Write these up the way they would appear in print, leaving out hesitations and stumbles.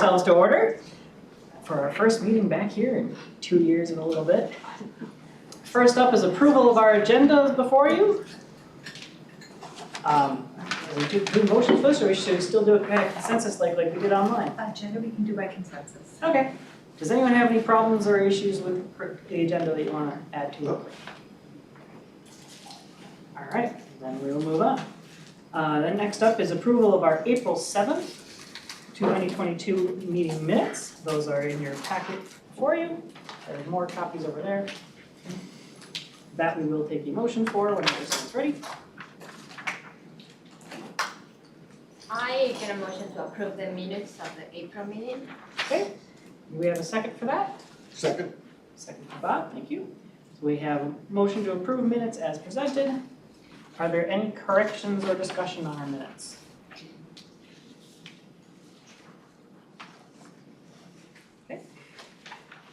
ourselves to order for our first meeting back here in 2 years and a little bit. First up is approval of our agenda before you. We do motions first, or we should still do it by consensus like we did online? Agenda we can do by consensus. Okay. Does anyone have any problems or issues with the agenda that you want to add to it? All right, then we will move on. Then next up is approval of our April 7th, 2022 meeting minutes. Those are in your packet for you. There's more copies over there. That we will take a motion for whenever someone's ready. I get a motion to approve the minutes of the April meeting. Okay, do we have a second for that? Second. Second for Bob, thank you. So we have a motion to approve minutes as presented. Are there any corrections or discussion on our minutes? Okay.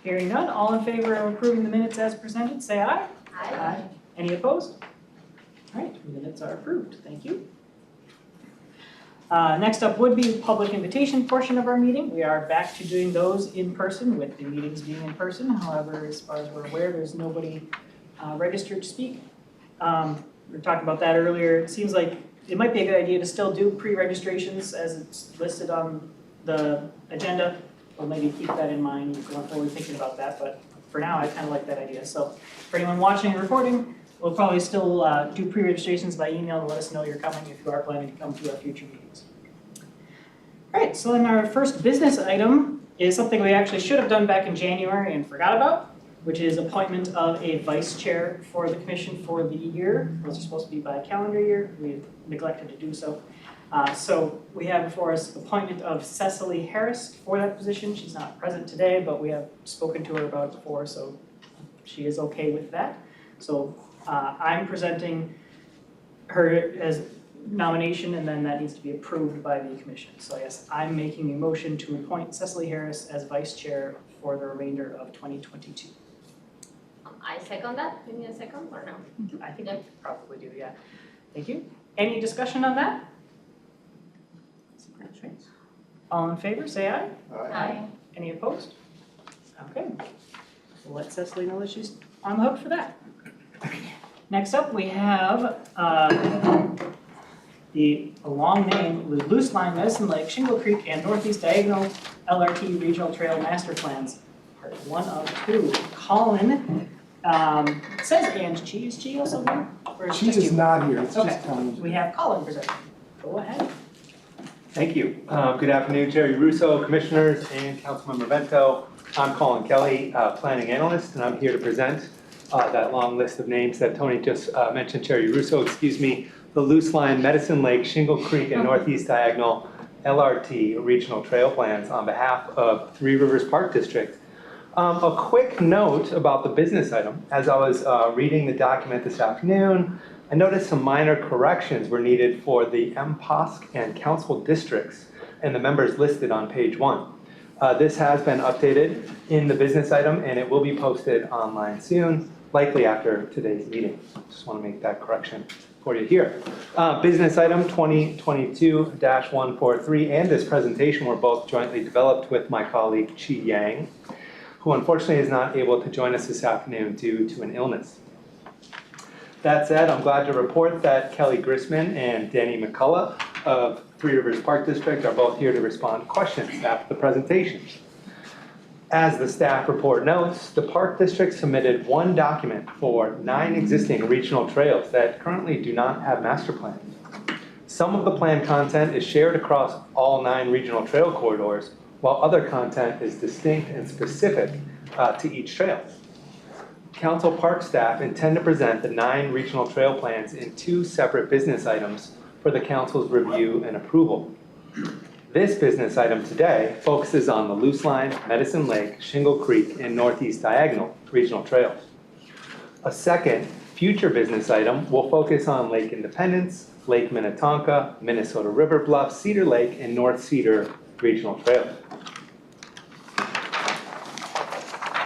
Hearing none, all in favor of approving the minutes as presented, say aye. Aye. Any opposed? All right, minutes are approved, thank you. Next up would be the public invitation portion of our meeting. We are back to doing those in person with the meetings being in person. However, as far as we're aware, there's nobody registered to speak. We were talking about that earlier. It seems like it might be a good idea to still do pre-registrations as it's listed on the agenda. We'll maybe keep that in mind going forward thinking about that, but for now, I kind of like that idea. So for anyone watching and recording, we'll probably still do pre-registrations by email to let us know you're coming if you are planning to come to our future meetings. All right, so then our first business item is something we actually should have done back in January and forgot about, which is appointment of a vice chair for the commission for the year. Those are supposed to be by calendar year. We neglected to do so. So we have before us appointment of Cecily Harris for that position. She's not present today, but we have spoken to her about it before, so she is okay with that. So I'm presenting her as nomination, and then that needs to be approved by the commission. So yes, I'm making a motion to appoint Cecily Harris as vice chair for the remainder of 2022. I second that. You need a second or no? I think I probably do, yeah. Thank you. Any discussion on that? All in favor, say aye. Aye. Any opposed? Okay. We'll let Cecily know that she's on the hook for that. Next up, we have the long name, the Luce Line, Medicine Lake, Shingle Creek, and Northeast Diagonal LRT Regional Trail Master Plans, part 1 of 2. Colin says and Chee. Is Chee also here? Or She just is you? not here, it's Okay. just Colin. We have Colin presenting. Go ahead. Thank you. Good afternoon, Chair Yarusso, Commissioners, and Councilmember Vento. I'm Colin Kelly, Planning Analyst, and I'm here to present that long list of names that Tony just mentioned, Chair Yarusso, excuse me, the Luce Line, Medicine Lake, Shingle Creek, and Northeast Diagonal LRT Regional Trail Plans on behalf of Three Rivers Park District. A quick note about the business item. As I was reading the document this afternoon, I noticed some minor corrections were needed for the MPOSC and council districts and the members listed on page 1. This has been updated in the business item and it will be posted online soon, likely after today's meeting. Just want to make that correction for you here. Business item 2022-143 and this presentation were both jointly developed with my colleague Chee Yang, who unfortunately is not able to join us this afternoon due to an illness. That said, I'm glad to report that Kelly Grisman and Danny McCullough of Three Rivers Park District are both here to respond to questions after the presentation. As the staff report notes, the Park District submitted 1 document for 9 existing regional trails that currently do not have master plans. Some of the plan content is shared across all 9 regional trail corridors, while other content is distinct and specific to each trail. Council Park staff intend to present the 9 regional trail plans in 2 separate business items for the Council's review and approval. This business item today focuses on the Luce Line, Medicine Lake, Shingle Creek, and Northeast Diagonal regional trails. A second, future business item will focus on Lake Independence, Lake Minnetonka, Minnesota River Bluff, Cedar Lake, and North Cedar regional trails.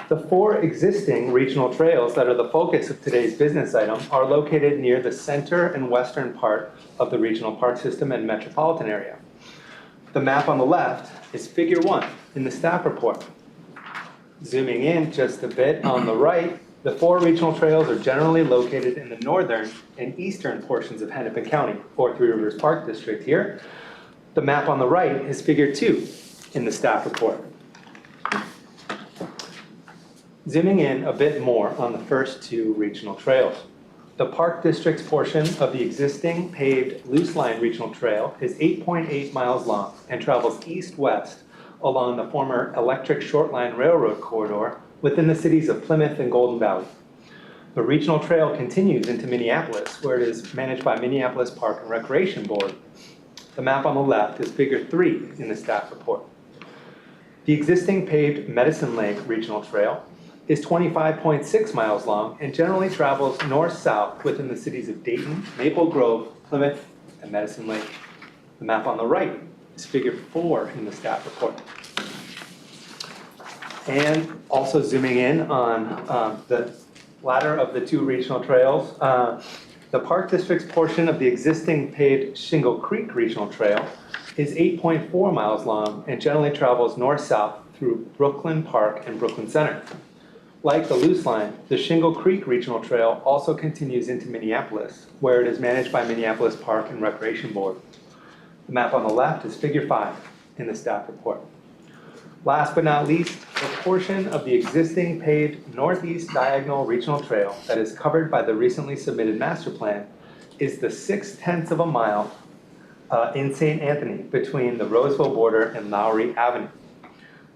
The 4 existing regional trails that are the focus of today's business item are located near the center and western part of the regional park system and metropolitan area. The map on the left is Figure 1 in the staff report. Zooming in just a bit on the right, the 4 regional trails are generally located in the northern and eastern portions of Hennepin County, or Three Rivers Park District here. The map on the right is Figure 2 in the staff report. Zooming in a bit more on the first 2 regional trails. The Park District's portion of the existing paved Luce Line Regional Trail is 8.8 miles long and travels east-west along the former Electric Short Line Railroad corridor within the cities of Plymouth and Golden Valley. The regional trail continues into Minneapolis, where it is managed by Minneapolis Park and Recreation Board. The map on the left is Figure 3 in the staff report. The existing paved Medicine Lake Regional Trail is 25.6 miles long and generally travels north-south within the cities of Dayton, Maple Grove, Plymouth, and Medicine Lake. The map on the right is Figure 4 in the staff report. And also zooming in on the latter of the 2 regional trails, the Park District's portion of the existing paved Shingle Creek Regional Trail is 8.4 miles long and generally travels north-south through Brooklyn Park and Brooklyn Center. Like the Luce Line, the Shingle Creek Regional Trail also continues into Minneapolis, where it is managed by Minneapolis Park and Recreation Board. The map on the left is Figure 5 in the staff report. Last but not least, the portion of the existing paved Northeast Diagonal Regional Trail that is covered by the recently submitted master plan is the 0.6 of a mile in St. Anthony between the Roseville border and Lowry Avenue.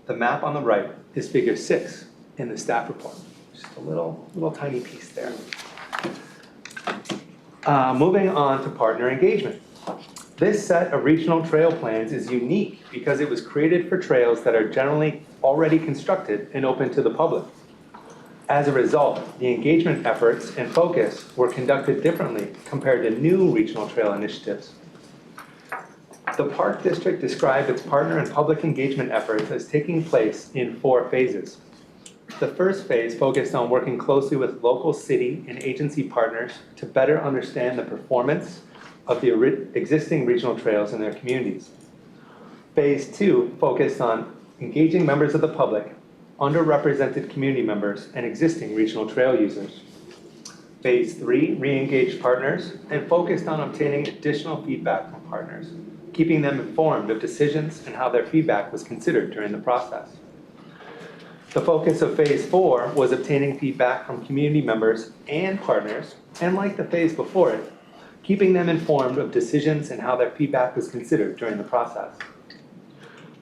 The map on the right is Figure 6 in the staff report. Just a little tiny piece there. Moving on to partner engagement. This set of regional trail plans is unique because it was created for trails that are generally already constructed and open to the public. As a result, the engagement efforts and focus were conducted differently compared to new regional trail initiatives. The Park District described its partner and public engagement efforts as taking place in 4 phases. The first phase focused on working closely with local city and agency partners to better understand the performance of the existing regional trails in their communities. Phase 2 focused on engaging members of the public, underrepresented community members, and existing regional trail users. Phase 3 re-engaged partners and focused on obtaining additional feedback from partners, keeping them informed of decisions and how their feedback was considered during the process. The focus of Phase 4 was obtaining feedback from community members and partners, and like the phase before it, keeping them informed of decisions and how their feedback was considered during the process.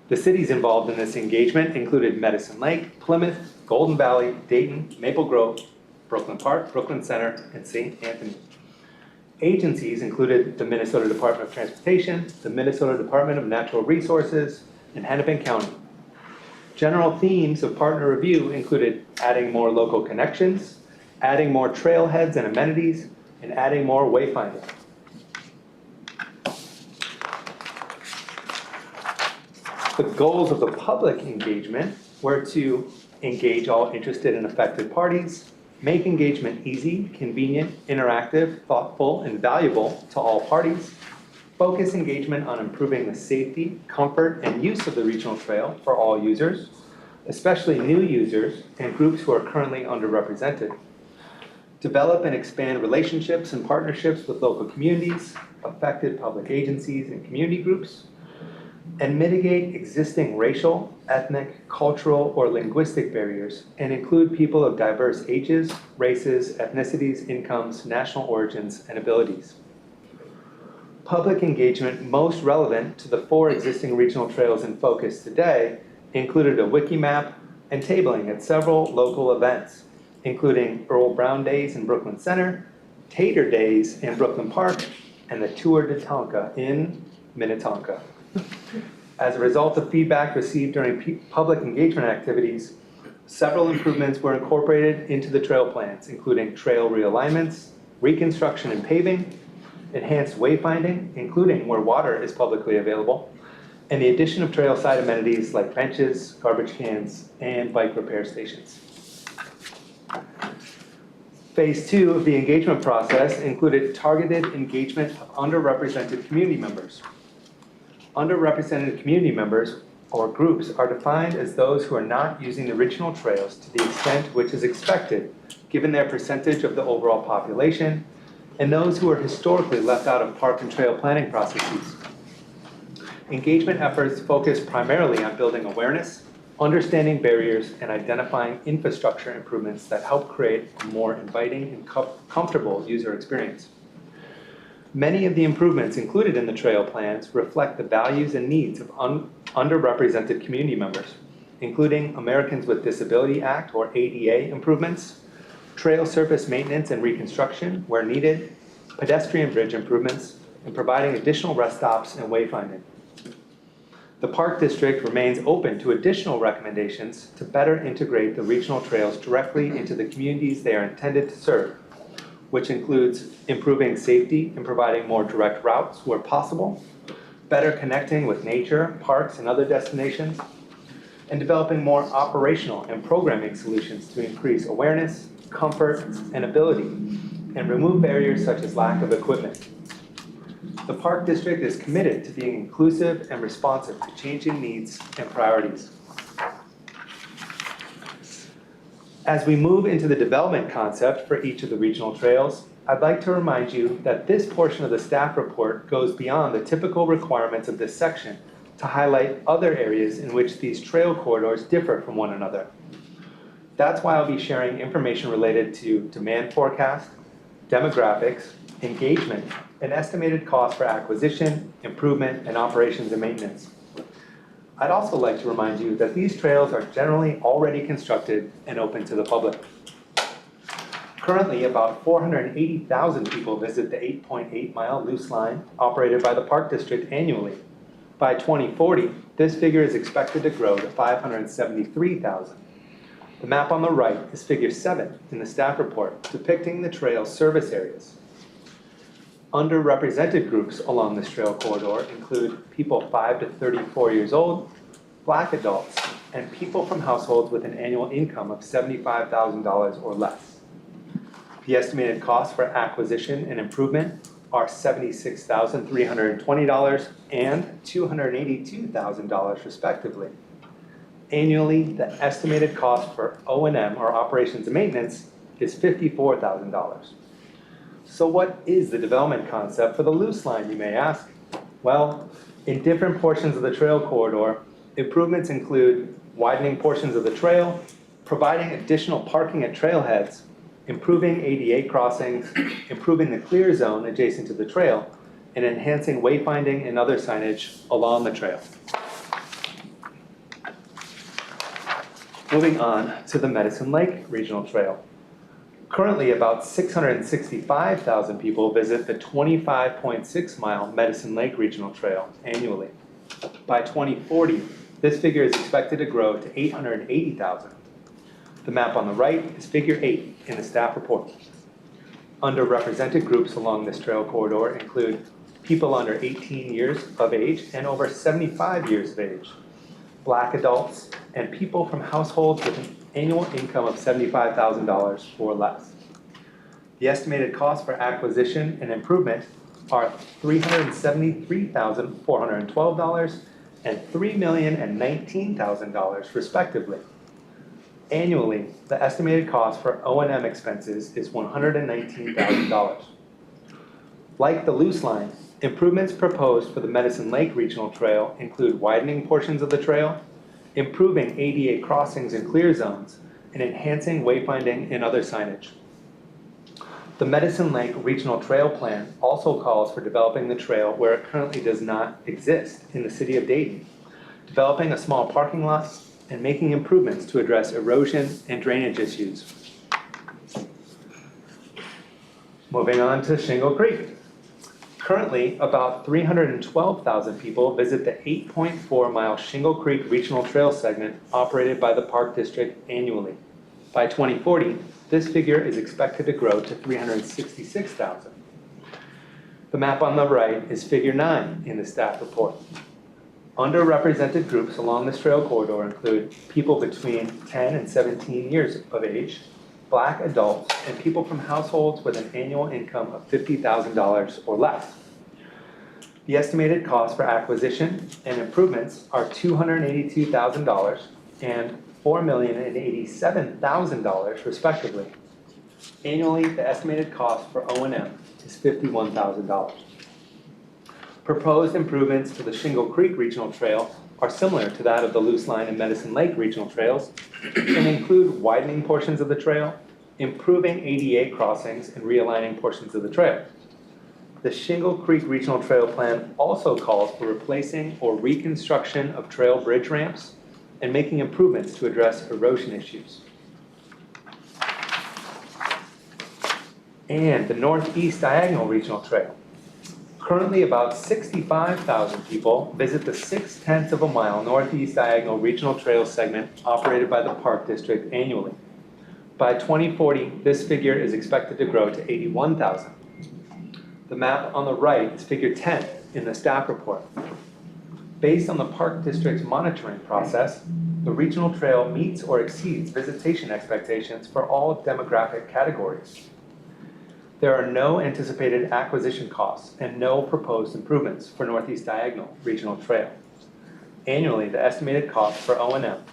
The cities involved in this engagement included Medicine Lake, Plymouth, Golden Valley, Dayton, Maple Grove, Brooklyn Park, Brooklyn Center, and St. Anthony. Agencies included the Minnesota Department of Transportation, the Minnesota Department of Natural Resources, and Hennepin County. General themes of partner review included adding more local connections, adding more trailheads and amenities, and adding more wayfinding. The goals of the public engagement were to engage all interested and affected parties, make engagement easy, convenient, interactive, thoughtful, and valuable to all parties, focus engagement on improving the safety, comfort, and use of the regional trail for all users, especially new users and groups who are currently underrepresented, develop and expand relationships and partnerships with local communities, affected public agencies and community groups, and mitigate existing racial, ethnic, cultural, or linguistic barriers and include people of diverse ages, races, ethnicities, incomes, national origins, and abilities. Public engagement most relevant to the 4 existing regional trails in focus today included a wiki map and tabling at several local events, including Earl Brown Days in Brooklyn Center, Tater Days in Brooklyn Park, and the Tour de Tonka in Minnetonka. As a result of feedback received during public engagement activities, several improvements were incorporated into the trail plans, including trail realignments, reconstruction and paving, enhanced wayfinding, including where water is publicly available, and the addition of trail side amenities like benches, garbage cans, and bike repair stations. Phase 2 of the engagement process included targeted engagement of underrepresented community members. Underrepresented community members or groups are defined as those who are not using the original trails to the extent which is expected given their percentage of the overall population, and those who are historically left out of park and trail planning processes. Engagement efforts focus primarily on building awareness, understanding barriers, and identifying infrastructure improvements that help create a more inviting and comfortable user experience. Many of the improvements included in the trail plans reflect the values and needs of underrepresented community members, including Americans with Disability Act or ADA improvements, trail surface maintenance and reconstruction where needed, pedestrian bridge improvements, and providing additional rest stops and wayfinding. The Park District remains open to additional recommendations to better integrate the regional trails directly into the communities they are intended to serve, which includes improving safety and providing more direct routes where possible, better connecting with nature, parks, and other destinations, and developing more operational and programming solutions to increase awareness, comfort, and ability, and remove barriers such as lack of equipment. The Park District is committed to being inclusive and responsive to changing needs and priorities. As we move into the development concept for each of the regional trails, I'd like to remind you that this portion of the staff report goes beyond the typical requirements of this section to highlight other areas in which these trail corridors differ from one another. That's why I'll be sharing information related to demand forecast, demographics, engagement, and estimated cost for acquisition, improvement, and operations and maintenance. I'd also like to remind you that these trails are generally already constructed and open to the public. Currently, about 480,000 people visit the 8.8-mile Luce line operated by the Park District annually. By 2040, this figure is expected to grow to 573,000. The map on the right is figure 7 in the staff report depicting the trail's service areas. Underrepresented groups along this trail corridor include people 5 to 34 years old, Black adults, and people from households with an annual income of $75,000 or less. The estimated costs for acquisition and improvement are $76,320 and $282,000 respectively. Annually, the estimated cost for O&M or operations and maintenance is $54,000. So what is the development concept for the Luce line, you may ask? Well, in different portions of the trail corridor, improvements include widening portions of the trail, providing additional parking at trailheads, improving ADA crossings, improving the clear zone adjacent to the trail, and enhancing wayfinding and other signage along the trail. Moving on to the Medicine Lake Regional Trail. Currently, about 665,000 people visit the 25.6-mile Medicine Lake Regional Trail annually. By 2040, this figure is expected to grow to 880,000. The map on the right is figure 8 in the staff report. Underrepresented groups along this trail corridor include people under 18 years of age and over 75 years of age, Black adults, and people from households with an annual income of $75,000 or less. The estimated costs for acquisition and improvement are $373,412 and $3,019,000 respectively. Annually, the estimated cost for O&M expenses is $119,000. Like the Luce line, improvements proposed for the Medicine Lake Regional Trail include widening portions of the trail, improving ADA crossings and clear zones, and enhancing wayfinding and other signage. The Medicine Lake Regional Trail Plan also calls for developing the trail where it currently does not exist in the city of Dayton, developing a small parking lot, and making improvements to address erosion and drainage issues. Moving on to Shingle Creek. Currently, about 312,000 people visit the 8.4-mile Shingle Creek Regional Trail segment operated by the Park District annually. By 2040, this figure is expected to grow to 366,000. The map on the right is figure 9 in the staff report. Underrepresented groups along this trail corridor include people between 10 and 17 years of age, Black adults, and people from households with an annual income of $50,000 or less. The estimated cost for acquisition and improvements are $282,000 and $4,087,000 respectively. Annually, the estimated cost for O&M is $51,000. Proposed improvements to the Shingle Creek Regional Trail are similar to that of the Luce Line and Medicine Lake Regional Trails and include widening portions of the trail, improving ADA crossings, and realigning portions of the trail. The Shingle Creek Regional Trail Plan also calls for replacing or reconstruction of trail bridge ramps and making improvements to address erosion issues. And the Northeast Diagonal Regional Trail. Currently, about 65,000 people visit the 0.6 of a mile Northeast Diagonal Regional Trail segment operated by the Park District annually. By 2040, this figure is expected to grow to 81,000. The map on the right is figure 10 in the staff report. Based on the Park District's monitoring process, the regional trail meets or exceeds visitation expectations for all demographic categories. There are no anticipated acquisition costs and no proposed improvements for Northeast Diagonal Regional Trail. Annually, the estimated cost for O&M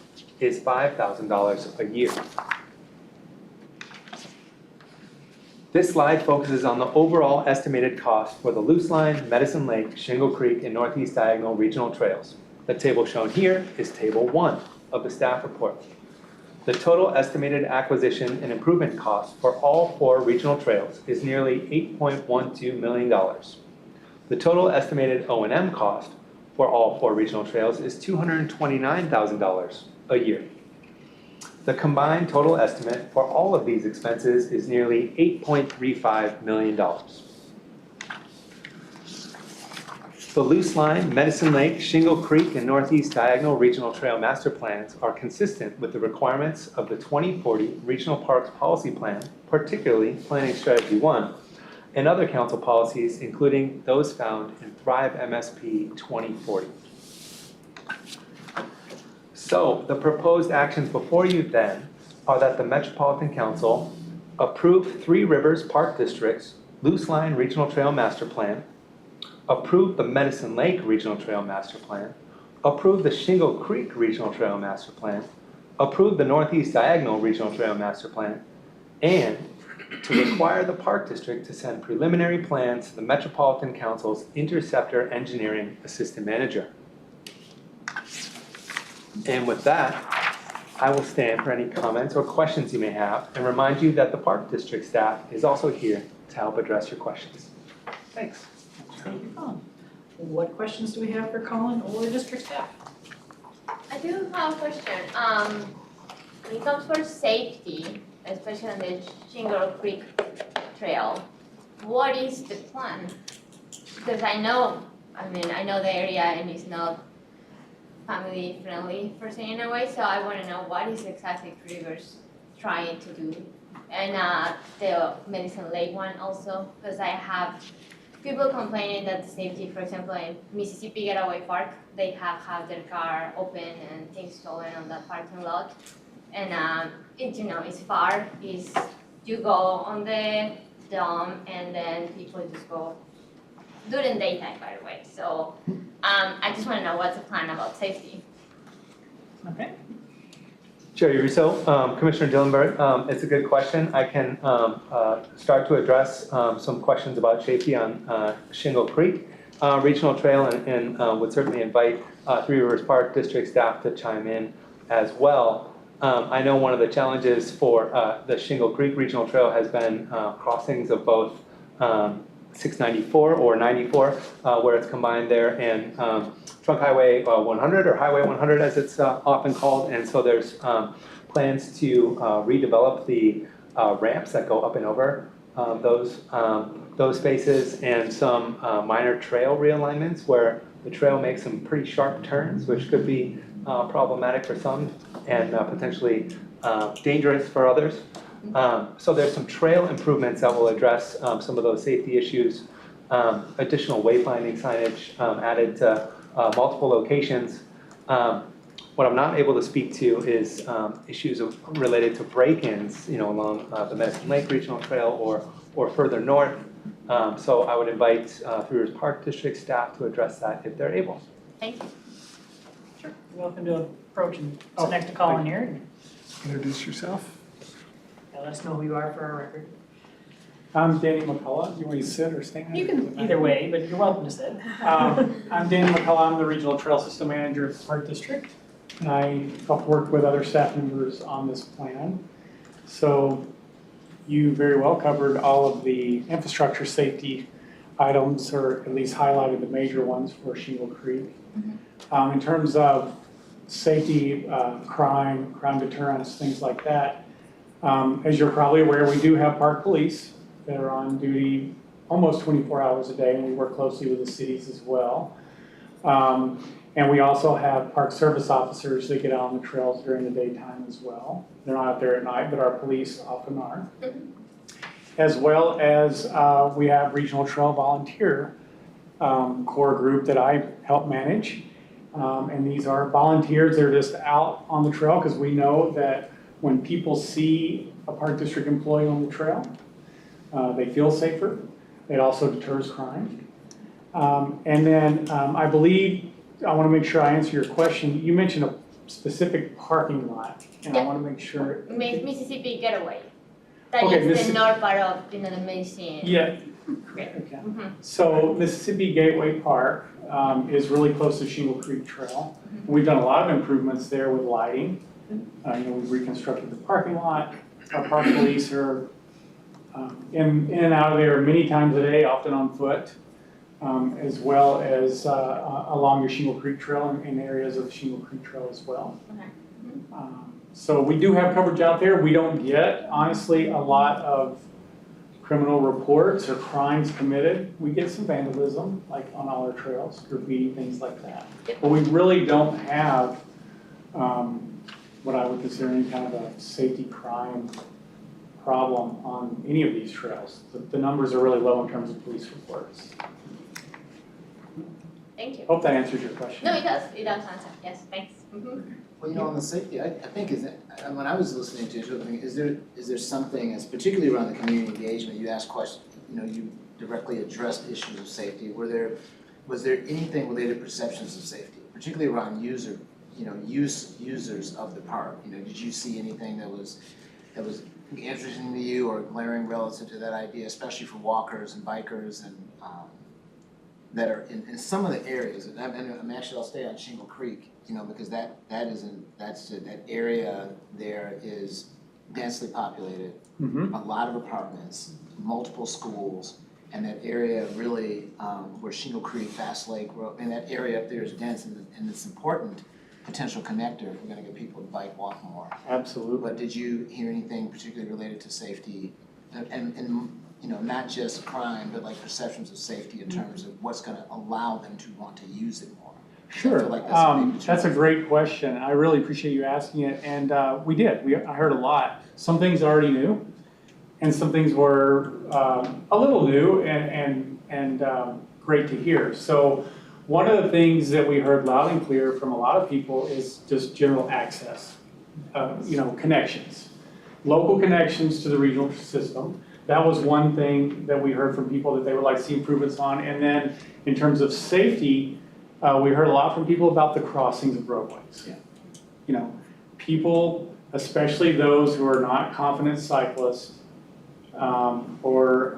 is $5,000 a year. This slide focuses on the overall estimated cost for the Luce Line, Medicine Lake, Shingle Creek, and Northeast Diagonal Regional Trails. The table shown here is Table 1 of the staff report. The total estimated acquisition and improvement cost for all 4 regional trails is nearly $8.12 million. The total estimated O&M cost for all 4 regional trails is $229,000 a year. The combined total estimate for all of these expenses is nearly $8.35 million. The Luce Line, Medicine Lake, Shingle Creek, and Northeast Diagonal Regional Trail Master Plans are consistent with the requirements of the 2040 Regional Parks Policy Plan, particularly Planning Strategy 1, and other council policies, including those found in Thrive MSP 2040. So, the proposed actions before you then are that the Metropolitan Council approve Three Rivers Park District's Luce Line Regional Trail Master Plan, approve the Medicine Lake Regional Trail Master Plan, approve the Shingle Creek Regional Trail Master Plan, approve the Northeast Diagonal Regional Trail Master Plan, and to require the Park District to send preliminary plans to the Metropolitan Council's Interceptor Engineering Assistant Manager. And with that, I will stand for any comments or questions you may have and remind you that the Park District staff is also here to help address your questions. Thanks. Thank you, Colin. What questions do we have for Colin or district staff? I do have a question. When it comes for safety, especially on the Shingle Creek Trail, what is the plan? Because I know the area and it's not family friendly per se in a way, so I want to know what is exactly Three Rivers trying to do, and the Medicine Lake one also, because I have people complaining that the safety, for example, in Mississippi Getaway Park, they have had their car open and things stolen on that parking lot, and it's far. You go on the dome and then people just go during daytime, by the way. So I just want to know what's the plan about safety. Okay. Chair Yarusso, Commissioner Dillenberg, it's a good question. I can start to address some questions about safety on Shingle Creek Regional Trail and would certainly invite Three Rivers Park District staff to chime in as well. I know one of the challenges for the Shingle Creek Regional Trail has been crossings of both 694 or 94, where it's combined there, and Trunk Highway 100 or Highway 100 as it's often called. And so there's plans to redevelop the ramps that go up and over those spaces, and some minor trail realignments where the trail makes some pretty sharp turns, which could be problematic for some and potentially dangerous for others. So there's some trail improvements that will address some of those safety issues. Additional wayfinding signage added to multiple locations. What I'm not able to speak to is issues related to break-ins, along the Medicine Lake Regional Trail or further north. So I would invite Three Park District staff to address that if they're able. Thank you. Sure. You're welcome to approach and sit next to Colin here and Introduce yourself. let us know who you are for our record. I'm Danny McCullough. You want me to sit or stand? You can either way, but you're welcome to sit. I'm Danny McCullough. I'm the Regional Trail System Manager at the Park District. And I help work with other staff members on this plan. So you very well covered all of the infrastructure safety items, or at least highlighted the major ones for Shingle Creek. In terms of safety, crime deterrence, things like that, as you're probably aware, we do have park police that are on duty almost 24 hours a day, and we work closely with the cities as well. And we also have park service officers that get out on the trails during the daytime as well. They're not out there at night, but our police often are. As well as we have regional trail volunteer core group that I help manage. And these are volunteers that are just out on the trail because we know that when people see a Park District employee on the trail, they feel safer. It also deters crime. And then I believe, I want to make sure I answer your question. You mentioned a specific parking lot, and I want to make sure. Mississippi Getaway. That Okay, is the north part of the medicine. Yeah. Great. Okay. Mhm. So Mississippi Gateway Park is really close to Shingle Creek Trail. We've done a lot of improvements there with lighting. We've reconstructed the parking lot. Our park police are in and out of there many times a day, often on foot, as well as along your Shingle Creek Trail and in areas of the Shingle Creek Trail as well. Okay. So we do have coverage out there. We don't get, honestly, a lot of criminal reports or crimes committed. We get some vandalism, like on all our trails, graffiti, things like that. But we really don't have what I would consider any kind of a safety crime problem on any of these trails. The numbers are really low in terms of police reports. Thank you. Hope that answers your question. No, it does. It does answer. Yes, thanks. Well, on the safety, I think when I was listening to you, I think, is there something, as particularly around the community engagement, you asked questions, you directly addressed issues of safety. Was there anything related to perceptions of safety, particularly around users of the park? Did you see anything that was interesting to you or glaring relative to that idea, especially for walkers and bikers and that are in some of the areas? And I'll stay on Shingle Creek, because that area there is densely populated, a lot of apartments, multiple schools, and that area really where Shingle Creek, Bass Lake Road, and that area up there is dense, and it's important potential connector if we're going to get people to bike, walk more. Absolutely. But did you hear anything particularly related to safety and not just crime, but like perceptions of safety in terms of what's going to allow them to want to use it more? Sure. Like that's a great question. I really appreciate you asking it. And we did. I heard a lot. Some things already knew, and some things were a little new and great to hear. So one of the things that we heard loud and clear from a lot of people is just general access, connections, local connections to the regional system. That was one thing that we heard from people that they would like to see improvements on. And then in terms of safety, we heard a lot from people about the crossings of roadways. Yeah. People, especially those who are not confident cyclists or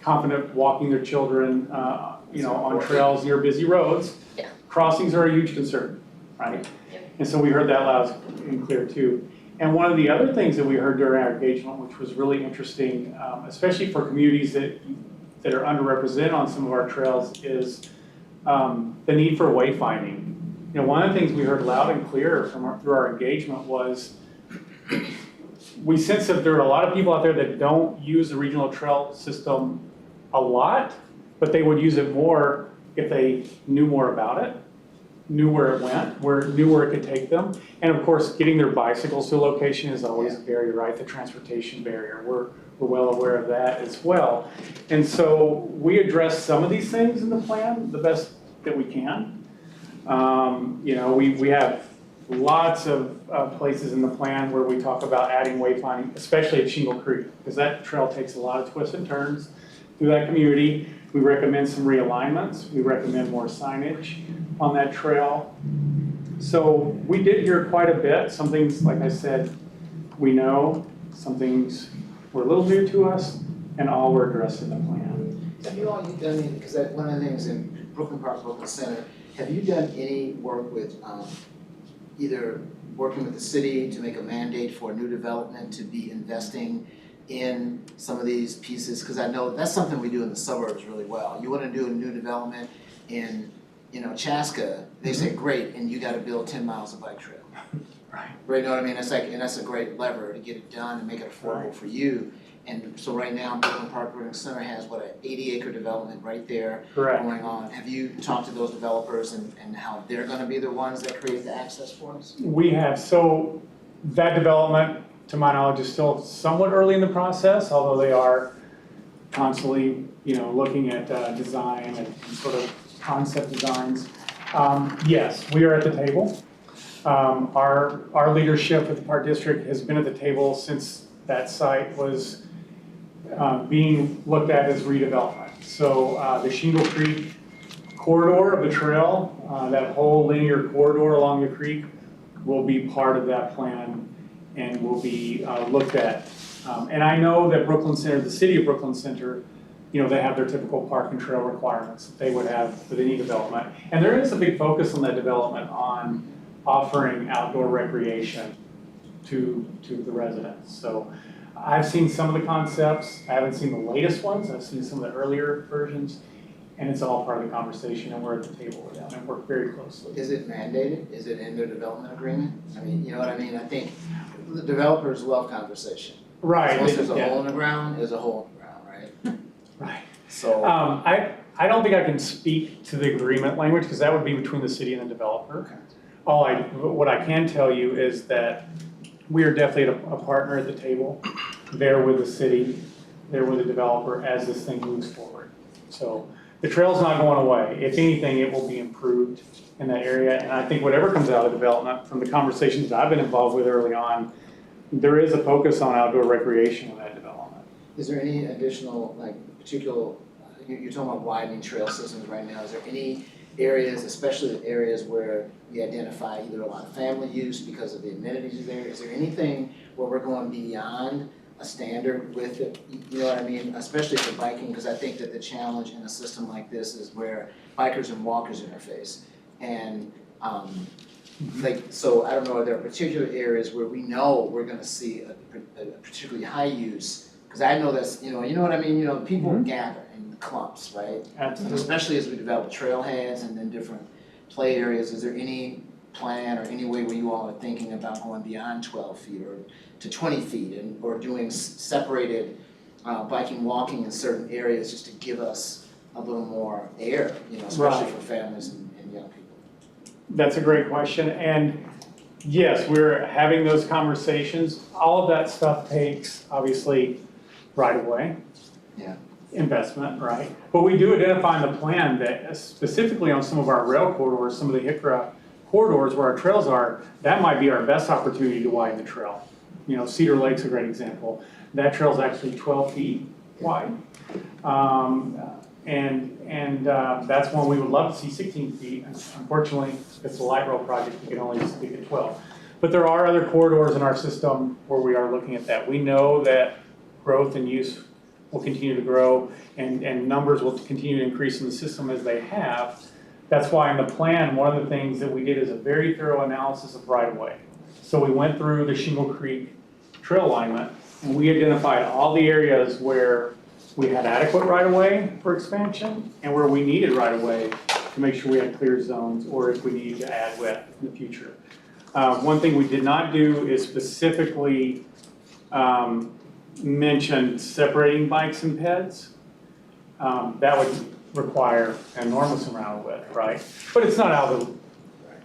confident walking their children, on trails near busy roads, Yeah. crossings are a huge concern, right? Yeah. And so we heard that loud and clear too. And one of the other things that we heard during our engagement, which was really interesting, especially for communities that are underrepresented on some of our trails, is the need for wayfinding. One of the things we heard loud and clear through our engagement was we sense that there are a lot of people out there that don't use the regional trail system a lot, but they would use it more if they knew more about it, knew where it went, knew where it could take them. And of course, getting their bicycles to a location is always a barrier, right? The transportation barrier. We're well aware of that as well. And so we address some of these things in the plan the best that we can. We have lots of places in the plan where we talk about adding wayfinding, especially at Shingle Creek, because that trail takes a lot of twists and turns. through that community. We recommend some realignments. We recommend more signage on that trail. So we did hear quite a bit. Some things, like I said, we know. Some things were a little new to us, and all were addressed in the plan. Have you all done, because one of the things in Brooklyn Park, Brooklyn Center, have you done any work with either working with the city to make a mandate for new development to be investing in some of these pieces? Because I know that's something we do in the suburbs really well. You want to do a new development in, Chaska, they say, great, and you got to build 10 miles of bike trail. Right. Right, you know what I mean? It's like, and that's a great lever to get it done and make it affordable for you. And so right now, Brooklyn Park Brewing Center has, an 80-acre development right there Correct. going on. Have you talked to those developers and how they're gonna be the ones that create the access for us? We have. So that development, to my knowledge, is still somewhat early in the process, although they are constantly, looking at design and sort of concept designs. Yes, we are at the table. Our leadership at the Park District has been at the table since that site was being looked at as redevelopment. So the Shingle Creek corridor of the trail, that whole linear corridor along the creek will be part of that plan and will be looked at. And I know that Brooklyn Center, the city of Brooklyn Center, they have their typical park and trail requirements that they would have for any development. And there is a big focus on that development on offering outdoor recreation to the residents. So I've seen some of the concepts. I haven't seen the latest ones. I've seen some of the earlier versions, and it's all part of the conversation, and we're at the table with them and work very closely. Is it mandated? Is it in their development agreement? I mean, you know what I mean? I think the developers love conversation. Right. Once there's a hole in the ground, there's a hole in the ground, right? Right. So. I don't think I can speak to the agreement language because that would be between the city and the developer. Okay. What I can tell you is that we are definitely a partner at the table, there with the city, there with the developer as this thing moves forward. So the trail's not going away. If anything, it will be improved in that area. And I think whatever comes out of development, from the conversations that I've been involved with early on, there is a focus on outdoor recreation in that development. Is there any additional, particular, you're talking about widening trail systems right now, is there any areas, especially the areas where we identify either a lot of family use because of the amenities there, is there anything where we're going beyond a standard with it, you know what I mean, especially for biking, because I think that the challenge in a system like this is where bikers and walkers interface. And so I don't know, are there particular areas where we know we're gonna see a particularly high use? Because I know that's, you know what I mean, people gather in clumps, right? Absolutely. Especially as we develop trailheads and then different play areas, is there any plan or any way where you all are thinking about going beyond 12 feet or to 20 feet or doing separated biking, walking in certain areas just to give us a little more air, especially for families and young people? That's a great question. And yes, we're having those conversations. All of that stuff takes, obviously, right away. Yeah. Investment, right? But we do identify in the plan that specifically on some of our rail corridors, some of the HICRA corridors where our trails are, that might be our best opportunity to widen the trail. Cedar Lake's a great example. That trail is actually 12 feet wide. And that's one we would love to see 16 feet. Unfortunately, it's a light rail project, we can only speak at 12. But there are other corridors in our system where we are looking at that. We know that growth and use will continue to grow and numbers will continue to increase in the system as they have. That's why in the plan, one of the things that we did is a very thorough analysis of right-of-way. So we went through the Shingle Creek trail alignment and we identified all the areas where we had adequate right-of-way for expansion and where we needed right-of-way to make sure we had clear zones or if we needed to add width in the future. One thing we did not do is specifically mention separating bikes and Peds. That would require an enormous amount of width, right? But it's not out of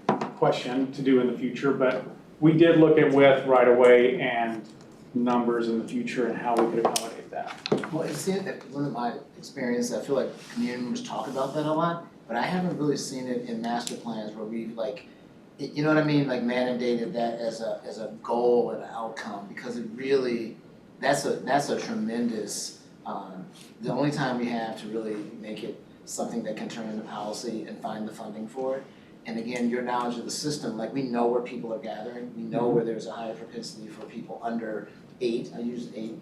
the question to do in the future, but we did look at width right away and numbers in the future and how we could accommodate that. Well, it's one of my experiences, I feel like community members talk about that a lot, but I haven't really seen it in master plans where we've you know what I mean, mandated that as a goal and an outcome, because it really, that's a tremendous The only time we have to really make it something that can turn into policy and find the funding for it. And again, your knowledge of the system, like we know where people are gathering, we know where there's a higher propensity for people under 8, I use 8,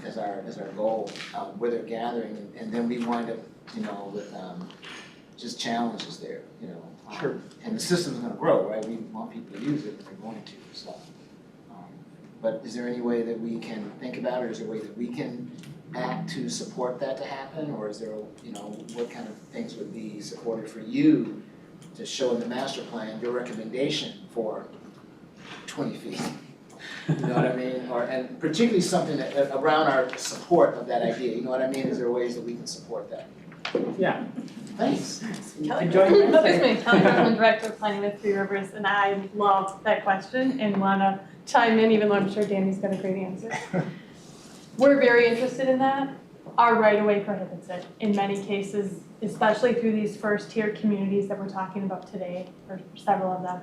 as our goal, where they're gathering, and then we wind up, with just challenges there, Sure. And the system's gonna grow, right? We want people to use it, and they're going to, so. But is there any way that we can think about, or is there a way that we can act to support that to happen, or is there, what kind of things would be supported for you to show in the master plan your recommendation for 20 feet? You know what I mean? And particularly something that, around our support of that idea, you know what I mean? Is there ways that we can support that? Yeah. Thanks. Enjoy your Hello, it's me, Colin, I'm the Director of Planning with Three Rivers, and I love that question and wanna chime in, even though I'm sure Danny's got a great answer. We're very interested in that. Our right-of-way prohibits it in many cases, especially through these first-tier communities that we're talking about today, or several of them.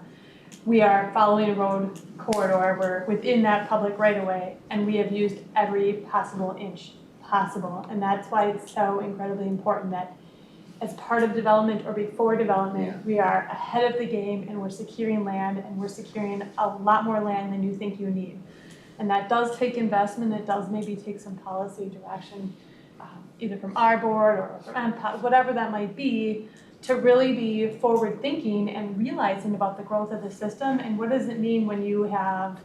We are following a road corridor, we're within that public right-of-way, and we have used every possible inch possible. And that's why it's so incredibly important that as part of development or before development, we are ahead of the game and we're securing land, and we're securing a lot more land than you think you need. And that does take investment, it does maybe take some policy direction, either from our board or from MPOSC, whatever that might be, to really be forward thinking and realizing about the growth of the system and what does it mean when you have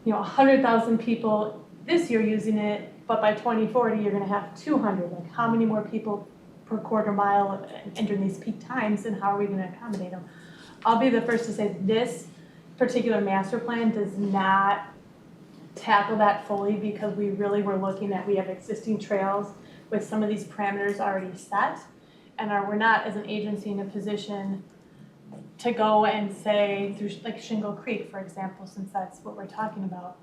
100,000 people this year using it, but by 2040 you're gonna have 200. Like how many more people per quarter mile entering these peak times, and how are we gonna accommodate them? I'll be the first to say this particular master plan does not tackle that fully, because we really were looking at, we have existing trails with some of these parameters already set, and we're not as an agency in a position to go and say, through like Shingle Creek, for example, since that's what we're talking about,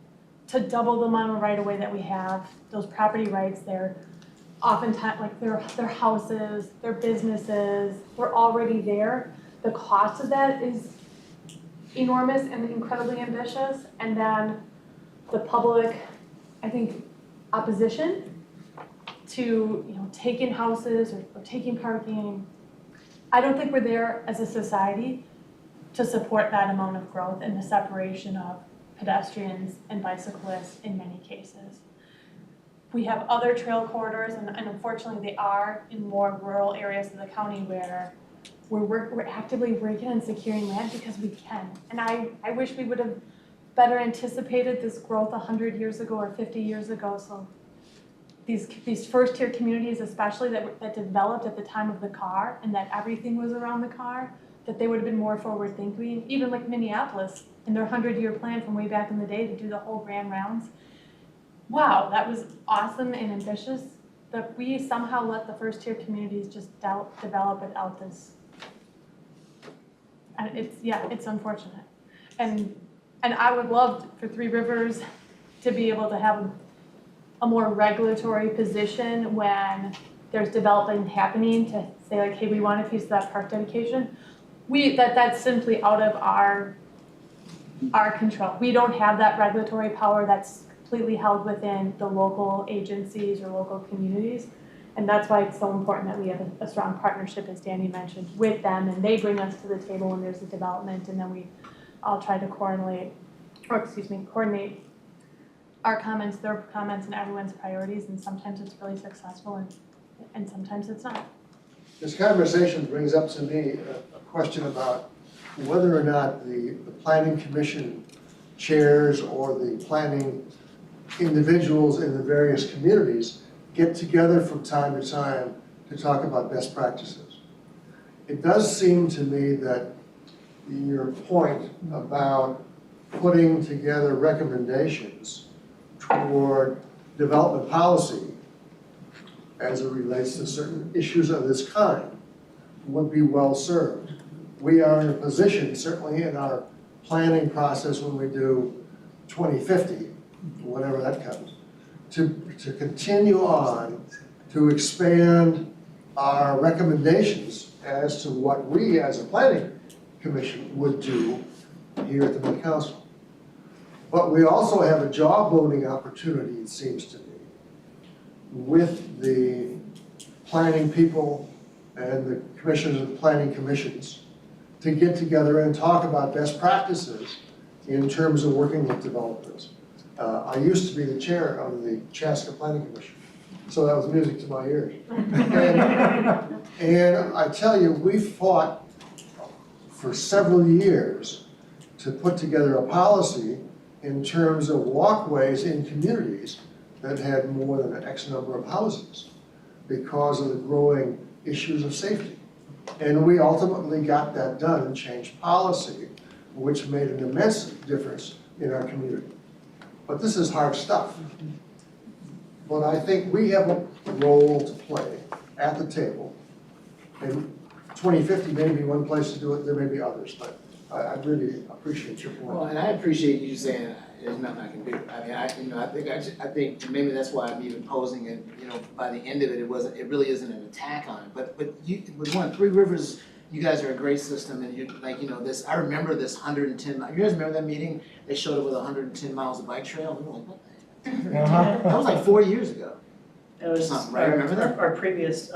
to double the amount of right-of-way that we have, those property rights there, oftentimes like their houses, their businesses, they're already there. The cost of that is enormous and incredibly ambitious, and then the public, I think, opposition to taking houses or taking parking. I don't think we're there as a society to support that amount of growth and the separation of pedestrians and bicyclists in many cases. We have other trail corridors, and unfortunately they are in more rural areas of the county where we're actively working on securing land because we can. And I wish we would have better anticipated this growth 100 years ago or 50 years ago. So these first tier communities, especially that developed at the time of the car and that everything was around the car, that they would have been more forward thinking. Even like Minneapolis in their 100-year plan from way back in the day to do the whole grand rounds. Wow, that was awesome and ambitious. That we somehow let the first tier communities just develop without this. And it's unfortunate. And I would love for Three Rivers to be able to have a more regulatory position when there's development happening, to say like, hey, we want a piece of that park dedication. That's simply out of our control. We don't have that regulatory power. That's completely held within the local agencies or local communities. And that's why it's so important that we have a strong partnership, as Danny mentioned, with them, and they bring us to the table when there's a development, and then we all try to coordinate our comments, their comments, and everyone's priorities, and sometimes it's really successful and sometimes it's not. This conversation brings up to me a question about whether or not the planning commission chairs or the planning individuals in the various communities get together from time to time to talk about best practices. It does seem to me that your point about putting together recommendations toward development policy as it relates to certain issues of this kind would be well served. We are in a position, certainly in our planning process when we do 2050, whatever that comes, to continue on to expand our recommendations as to what we as a planning commission would do here at the Mid-Council. But we also have a jaw-boning opportunity, it seems to me, with the planning people and the commissioners of planning commissions to get together and talk about best practices in terms of working with developers. I used to be the chair of the Chaska Planning Commission, so that was music to my ears. And I tell you, we fought for several years to put together a policy in terms of walkways in communities that had more than X number of houses because of the growing issues of safety. And we ultimately got that done and changed policy, which made an immense difference in our community. But this is hard stuff. But I think we have a role to play at the table. And 2050 may be one place to do it, there may be others, but I really appreciate your Well, point. and I appreciate you saying there's nothing I can do. I mean, I think maybe that's why I'm even posing it, by the end of it, it really isn't an attack on it. But with Three Rivers, you guys are a great system and I remember this 110, you guys remember that meeting? They showed up with 110 miles of bike trail. We were like, what the heck? That was like 4 years ago. That was Something, right? Remember that? our previous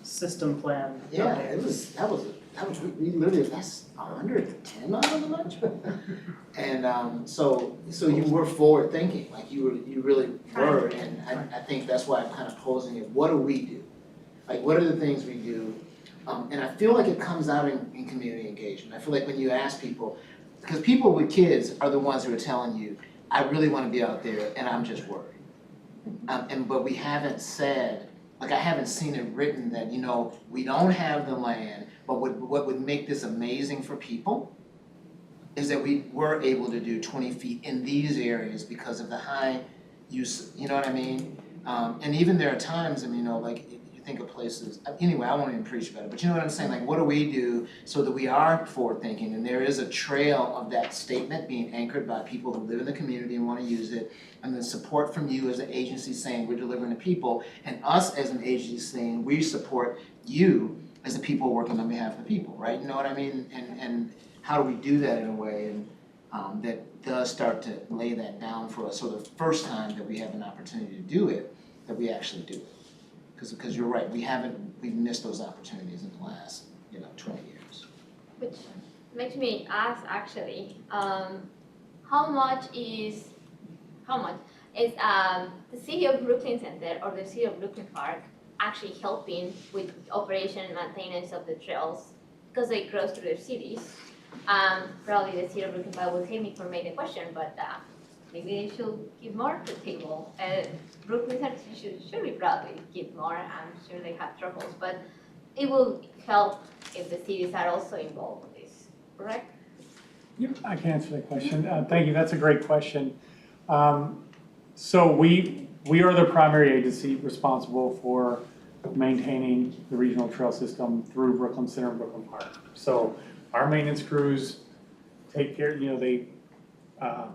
system plan. Yeah, that was we literally, that's 110 miles of bike trail. And so you were forward thinking, like you really were, and I think that's why I'm kind of posing it. What do we do? Like, what are the things we do? And I feel like it comes out in community engagement. I feel like when you ask people, because people with kids are the ones who are telling you, I really want to be out there and I'm just worried. But we haven't said, like I haven't seen it written that, we don't have the land, but what would make this amazing for people is that we were able to do 20 feet in these areas because of the high use, you know what I mean? And even there are times, like, think of places, anyway, I won't even preach about it, but you know what I'm saying, like what do we do so that we are forward thinking and there is a trail of that statement being anchored by people who live in the community and want to use it, and then support from you as an agency saying we're delivering to people, and us as an agency saying we support you as the people working on behalf of the people, right? You know what I mean? And how do we do that in a way that does start to lay that down for us, so the first time that we have an opportunity to do it, that we actually do it. Because you're right, we've missed those opportunities in the last, 20 years. Which makes me ask actually, how much is the city of Brooklyn Center or the city of Brooklyn Park actually helping with operation and maintenance of the trails because they cross through their cities? Probably the city of Brooklyn Park will hate me for making the question, but maybe they should give more to the table. Brooklyn Center should be probably give more. I'm sure they have troubles, but it will help if the cities are also involved with this, correct? Yep, I can answer that question. Thank you, that's a great question. So we are the primary agency responsible for maintaining the regional trail system through Brooklyn Center and Brooklyn Park. So our maintenance crews take care, they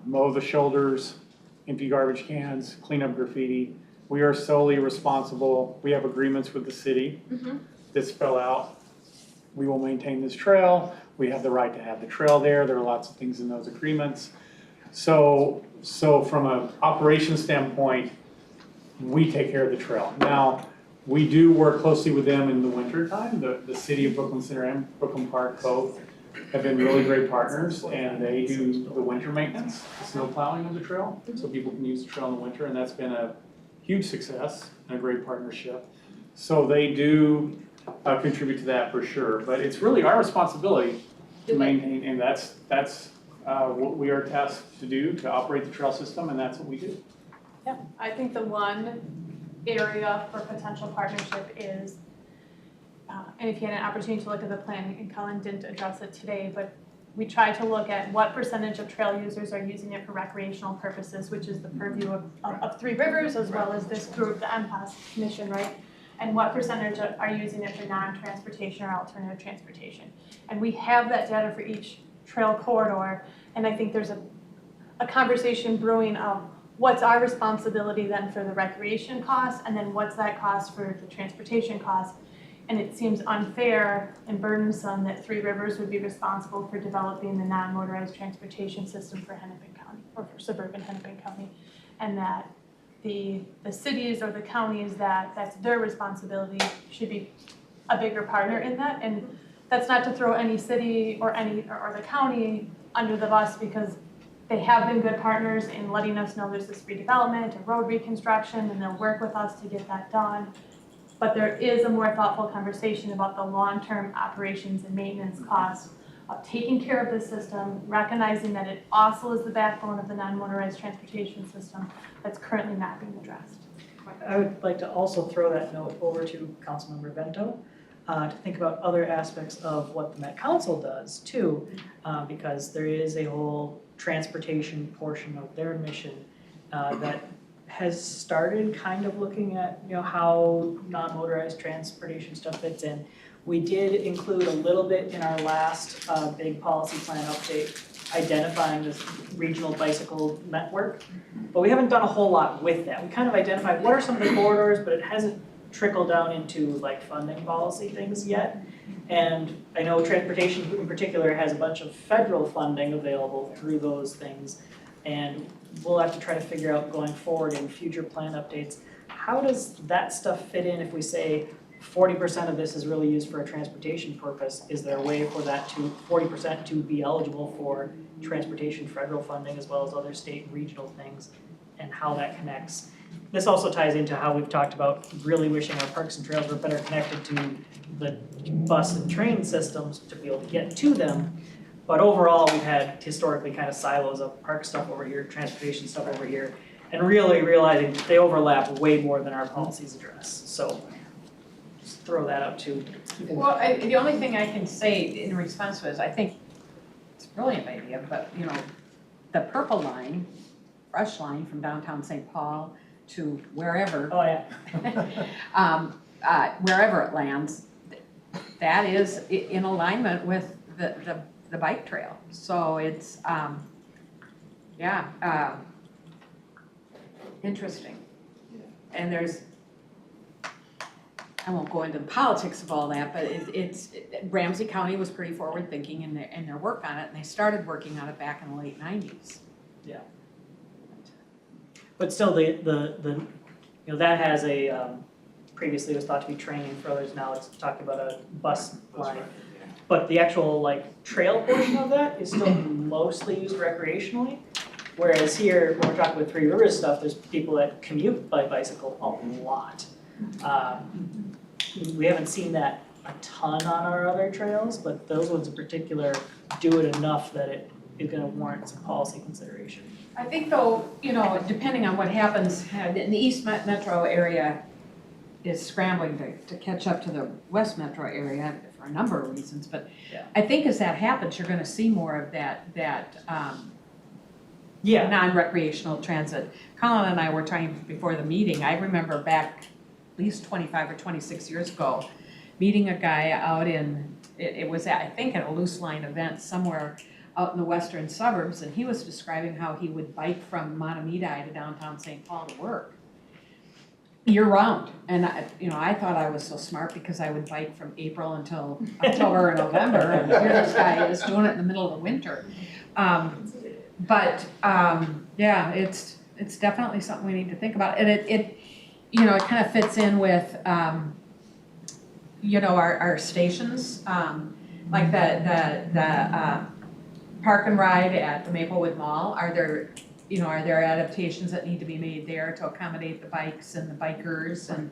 mow the shoulders, empty garbage cans, clean up graffiti. We are solely responsible. We have agreements with the city that spell out, we will maintain this trail. We have the right to have the trail there. There are lots of things in those agreements. So from an operation standpoint, we take care of the trail. Now, we do work closely with them in the winter time. The city of Brooklyn Center and Brooklyn Park both have been really great partners, and they do the winter maintenance, the snow plowing of the trail, so people can use the trail in the winter, and that's been a huge success and a great partnership. So they do contribute to that for sure, but it's really our responsibility to maintain, and that's what we are tasked to do, to operate the trail system, and that's what we do. Yeah, I think the one area for potential partnership is, and if you had an opportunity to look at the plan, and Colin didn't address it today, but we try to look at what percentage of trail users are using it for recreational purposes, which is the purview of Three Rivers as well as this group, the MPOSC Commission, right? And what percentage are using it for non-transportation or alternative transportation. And we have that data for each trail corridor, and I think there's a conversation brewing of what's our responsibility then for the recreation costs, and then what's that cost for the transportation costs. And it seems unfair and burdensome that Three Rivers would be responsible for developing the non-motorized transportation system for Hennepin County, or for suburban Hennepin County, and that the cities or the counties that's their responsibility should be a bigger partner in that. And that's not to throw any city or the county under the bus, because they have been good partners in letting us know there's this redevelopment and road reconstruction, and they'll work with us to get that done. But there is a more thoughtful conversation about the long-term operations and maintenance costs of taking care of the system, recognizing that it also is the backbone of the non-motorized transportation system that's currently not being addressed. I would like to also throw that note over to Councilmember Vento, to think about other aspects of what the Met Council does too, because there is a whole transportation portion of their mission that has started kind of looking at, how non-motorized transportation stuff fits in. We did include a little bit in our last big policy plan update, identifying this regional bicycle network, but we haven't done a whole lot with that. We kind of identified what are some of the corridors, but it hasn't trickled down into like funding policy things yet. And I know transportation in particular has a bunch of federal funding available through those things, and we'll have to try to figure out going forward in future plan updates, how does that stuff fit in if we say 40% of this is really used for a transportation purpose? Is there a way for that 40% to be eligible for transportation federal funding as well as other state and regional things, and how that connects? This also ties into how we've talked about really wishing our parks and trails were better connected to the bus and train systems to be able to get to them. But overall, we've had historically kind of silos of park stuff over here, transportation stuff over here, and really realizing they overlap way more than our policies address. So just throw that out too. Well, the only thing I can say in response to it is I think it's a brilliant idea, but the purple line, rush line from downtown St. Paul to wherever, Oh, yeah. wherever it lands, that is in alignment with the bike trail. So it's, interesting. And there's, I won't go into the politics of all that, but Ramsey County was pretty forward thinking in their work on it, and they started working on it back in the late 90s. Yeah. But still, that has a, previously it was thought to be training for others, now it's talking about a bus line. But the actual trail portion of that is still mostly used recreationally. Whereas here, when we're talking about Three Rivers stuff, there's people that commute by bicycle a lot. We haven't seen that a ton on our other trails, but those ones in particular do it enough that it is gonna warrant some policy consideration. I think though, depending on what happens, in the East Metro area is scrambling to catch up to the West Metro area for a number of reasons, but Yeah. I think as that happens, you're gonna see more of that Yeah. non-recreational transit. Colin and I were talking before the meeting, I remember back at least 25 or 26 years ago, meeting a guy out it was I think at a Luce line event somewhere out in the western suburbs, and he was describing how he would bike from Montemedi to downtown St. Paul to work year round. And I thought I was so smart because I would bike from April until October or November, and here this guy is doing it in the middle of the winter. Yeah, it's definitely something we need to think about, and it kind of fits in with our stations, like the park and ride at the Maplewood Mall. Are there adaptations that need to be made there to accommodate the bikes and the bikers and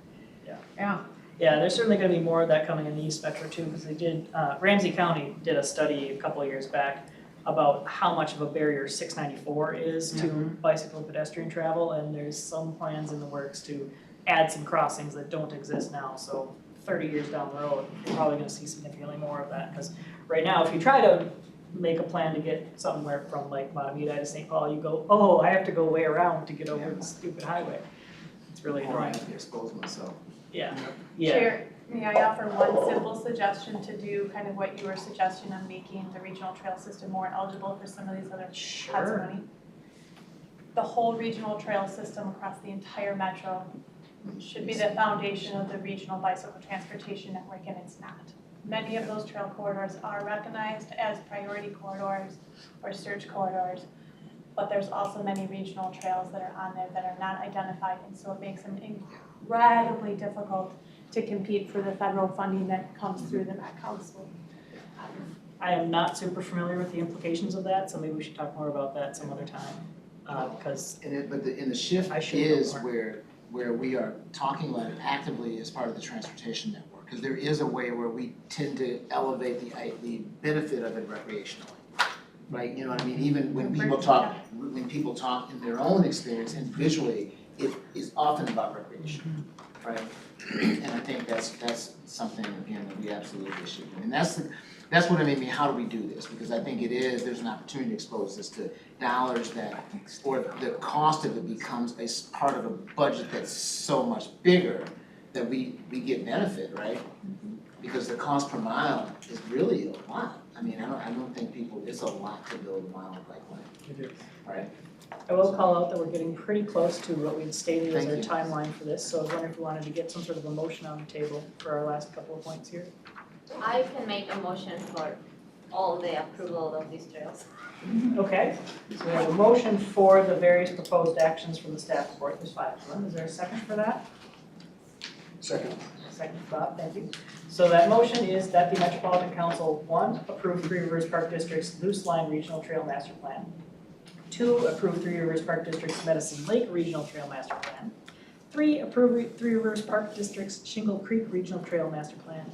yeah. Yeah, there's certainly gonna be more of that coming in the East Metro too, because they did, Ramsey County did a study a couple of years back about how much of a barrier 694 is to bicycle and pedestrian travel, and there's some plans in the works to add some crossings that don't exist now, so 30 years down the road, you're probably gonna see significantly more of that, because right now, if you try to make a plan to get somewhere from Montemedi to St. Paul, you go, oh, I have to go way around to get over the stupid highway. It's really Or I annoying. have to expose myself. Yeah. Chair, may I offer one simple suggestion to do kind of what you were suggesting on making the regional trail system more eligible for some of these other pots of money? The whole regional trail system across the entire metro should be the foundation of the regional bicycle transportation network, and it's not. Many of those trail corridors are recognized as priority corridors or surge corridors, but there's also many regional trails that are on there that are not identified, and so it makes them incredibly difficult to compete for the federal funding that comes through the Met Council. I am not super familiar with the implications of that, so maybe we should talk more about that some other time. Because But the shift I should know is more. where we are talking about it actively as part of the transportation network. Because there is a way where we tend to elevate the benefit of it recreationally. Right, you know what I mean, even when people talk in their own experience individually, it is often about recreation, right? And I think that's something, again, that we absolutely should do. And that's what I mean, how do we do this? Because I think there's an opportunity to expose this to dollars or the cost of it becomes a part of a budget that's so much bigger that we get benefit, right? Because the cost per mile is really a lot. I mean, I don't think it's a lot to build a mile of bike lane, It is. right? I will call out that we're getting pretty close to what we'd stated as our Thank you. timeline for this, so I was wondering if we wanted to get some sort of a motion on the table for our last couple of points here. I can make a motion for all the approval of these trails. Okay, so we have a motion for the various proposed actions from the staff report, there's 5 of them, is there a second for that? Second. Second, Bob, thank you. So that motion is that the Metropolitan Council, 1, approve Three Rivers Park District's Luce Line Regional Trail Master Plan. 2, approve Three Rivers Park District's Medicine Lake Regional Trail Master Plan. 3, approve Three Rivers Park District's Shingle Creek Regional Trail Master Plan.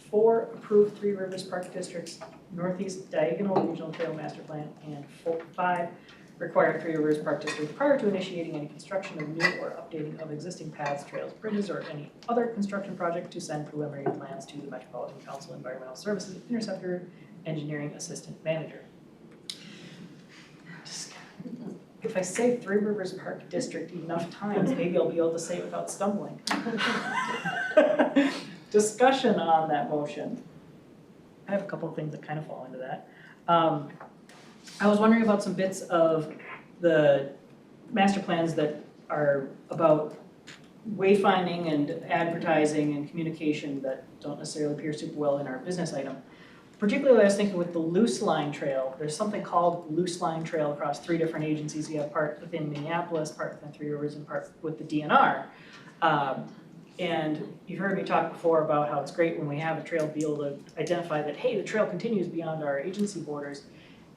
4, approve Three Rivers Park District's Northeast Diagonal Regional Trail Master Plan. And 5, require Three Rivers Park District prior to initiating any construction of new or updating of existing paths, trails, bridges, or any other construction project to send preliminary plans to the Metropolitan Council Environmental Services Interceptor Engineering Assistant Manager. If I say Three Rivers Park District enough times, maybe I'll be able to say it without stumbling. Discussion on that motion. I have a couple of things that kind of fall into that. I was wondering about some bits of the master plans that are about wayfinding and advertising and communication that don't necessarily appear super well in our business item. Particularly, I was thinking with the Luce Line Trail, there's something called Luce Line Trail across 3 different agencies. You have part within Minneapolis, part within Three Rivers, and part with the DNR. And you've heard me talk before about how it's great when we have a trail to be able to identify that, hey, the trail continues beyond our agency borders.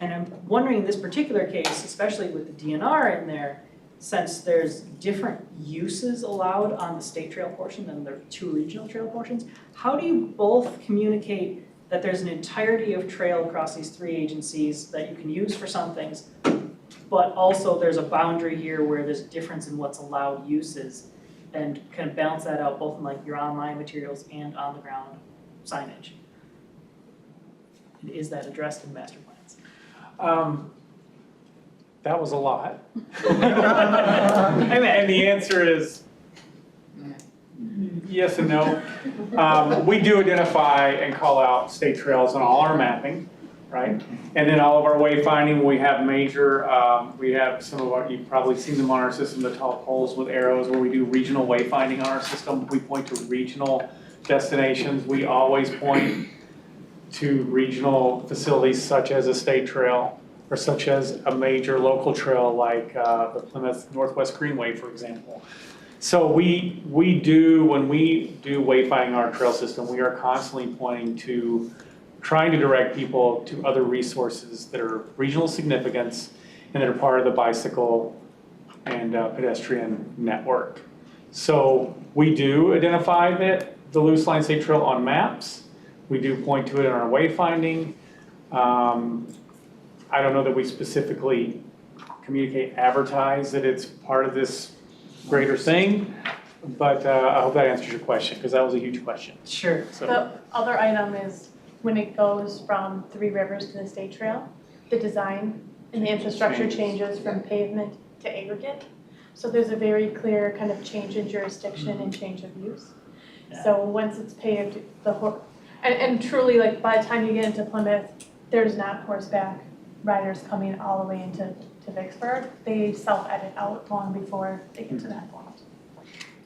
And I'm wondering in this particular case, especially with the DNR in there, since there's different uses allowed on the state trail portion than the 2 regional trail portions, how do you both communicate that there's an entirety of trail across these 3 agencies that you can use for some things, but also there's a boundary here where there's a difference in what's allowed uses, and kind of balance that out both in like your online materials and on the ground signage? And is that addressed in master plans? That was a lot. And the answer is yes and no. We do identify and call out state trails on all our mapping, right? And then all of our wayfinding, we have major, we have some of our, you've probably seen them on our system, the tall poles with arrows where we do regional wayfinding on our system. We point to regional destinations. We always point to regional facilities such as a state trail or such as a major local trail like the Plymouth Northwest Greenway, for example. So we do, when we do wayfinding our trail system, we are constantly pointing to trying to direct people to other resources that are regional significance and that are part of the bicycle and pedestrian network. So we do identify the Luce Line State Trail on maps. We do point to it in our wayfinding. I don't know that we specifically communicate, advertise that it's part of this greater thing, but I hope that answers your question, because that was a huge question. Sure. So, The other item is when it goes from Three Rivers to the state trail, the design and the infrastructure changes from pavement to aggregate. So there's a very clear kind of change in jurisdiction and change of use. Yeah. So once it's paved, and truly, like by the time you get into Plymouth, there's not horseback riders coming all the way into Vicksburg. They self-edit out long before they get to that point.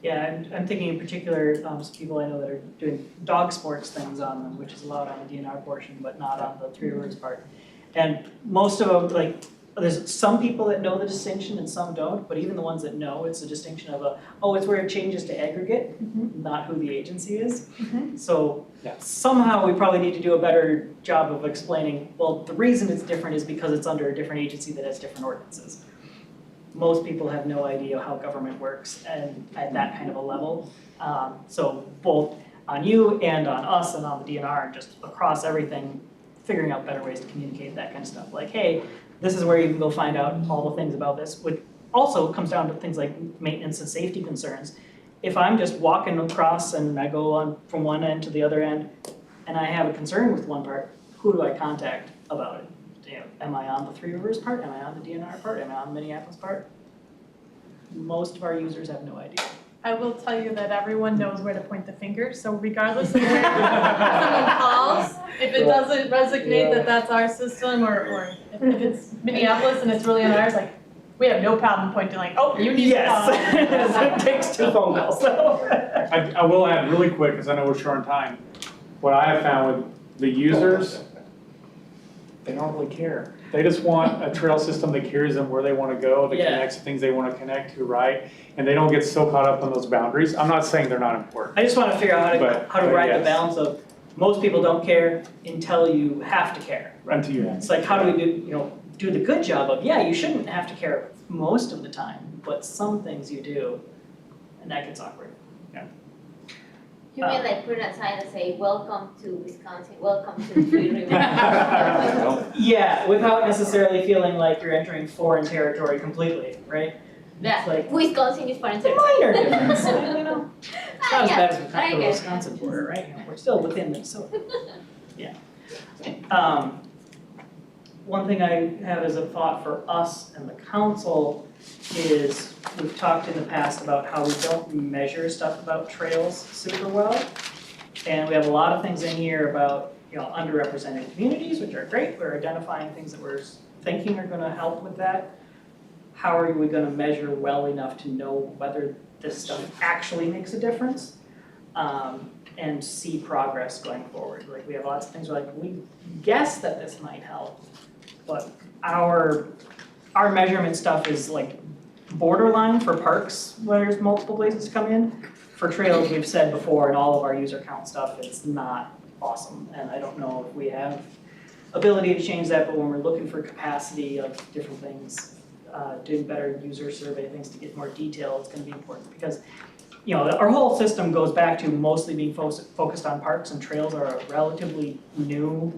Yeah, I'm thinking in particular, some people I know that are doing dog sports things on them, which is allowed on the DNR portion, but not on the Three Rivers part. And most of them, like, there's some people that know the distinction and some don't, but even the ones that know, it's a distinction of it's where it changes to aggregate, not who the agency is. So Yeah. somehow we probably need to do a better job of explaining, well, the reason it's different is because it's under a different agency that has different ordinances. Most people have no idea how government works and at that kind of a level. So both on you and on us and on the DNR and just across everything, figuring out better ways to communicate that kind of stuff. Like, hey, this is where you can go find out all the things about this, which also comes down to things like maintenance and safety concerns. If I'm just walking across and I go on from one end to the other end and I have a concern with one part, who do I contact about it? Am I on the Three Rivers part? Am I on the DNR part? Am I on the Minneapolis part? Most of our users have no idea. I will tell you that everyone knows where to point the finger, so regardless of where someone calls, if it doesn't resonate that that's our system, or if it's Minneapolis and it's really on ours, like, we have no problem pointing like, oh, you need to call. Yes, it takes 2 phone calls, so. I will add really quick, because I know we're short on time, what I have found with the users, they don't really care. They just want a trail system that carries them where they want to go, that Yeah. connects to things they want to connect to, right? And they don't get so caught up on those boundaries. I'm not saying they're not important. I just want to figure out But- how to but ride the yes. balance of, most people don't care until you have to care. Until you It's like, how do we do the good job of, yeah, you shouldn't have to care most of the time, but some things you do, and that gets awkward. You mean like put a sign and say, welcome to Wisconsin, welcome to Three Rivers? Yeah, without necessarily feeling like you're entering foreign territory completely, right? Yeah, It's like Wisconsin is foreign it's a territory. minor difference, you know? It's not as bad as I the get it. Wisconsin border, right? We're still within Minnesota. Yeah. One thing I have as a thought for us and the council is, we've talked in the past about how we don't measure stuff about trails super well. And we have a lot of things in here about, underrepresented communities, which are great. We're identifying things that we're thinking are gonna help with that. How are we gonna measure well enough to know whether this stuff actually makes a difference? And see progress going forward. Like, we have lots of things where we guess that this might help, but our measurement stuff is like borderline for parks, where there's multiple places to come in. For trails, we've said before, and all of our user count stuff, it's not awesome, and I don't know if we have ability to change that, but when we're looking for capacity of different things, doing better user survey things to get more detail, it's gonna be important, because our whole system goes back to mostly being focused on parks, and trails are a relatively new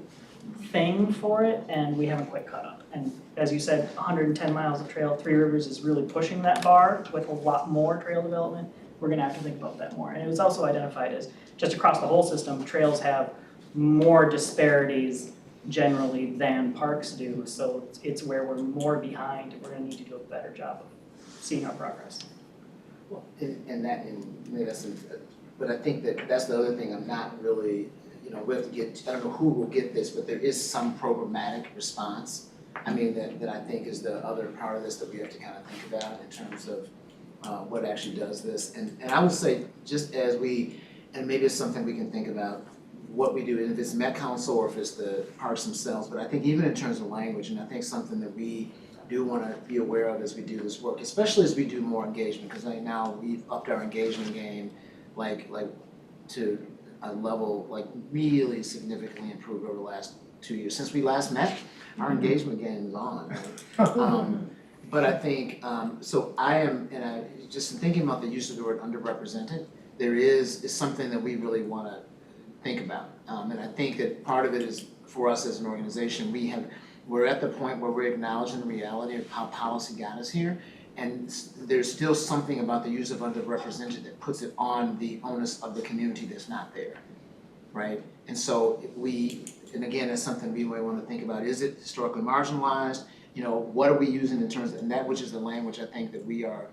thing for it, and we haven't quite caught up. And as you said, 110 miles of trail, Three Rivers is really pushing that bar with a lot more trail development. We're gonna have to think about that more. And it was also identified as, just across the whole system, trails have more disparities generally than parks do, so it's where we're more behind, and we're gonna need to do a better job of seeing our progress. But I think that's the other thing, I'm not really, we have to get, I don't know who will get this, but there is some programmatic response. I mean, that I think is the other part of this that we have to kind of think about in terms of what actually does this. And I would say, just as and maybe it's something we can think about, what we do, if it's Met Council or if it's the parks themselves, but I think even in terms of language, and I think something that we do want to be aware of as we do this work, especially as we do more engagement, because right now we've upped our engagement game like to a level really significantly improved over the last 2 years. Since we last met, our engagement game is on. Right? But I think, so I am, and I just thinking about the use of the word underrepresented, there is something that we really want to think about. And I think that part of it is, for us as an organization, we're at the point where we're acknowledging the reality of how policy got us here. And there's still something about the use of underrepresented that puts it on the onus of the community that's not there, right? And so and again, that's something we might want to think about. Is it historically marginalized? What are we using in terms of, and that which is the language I think that we are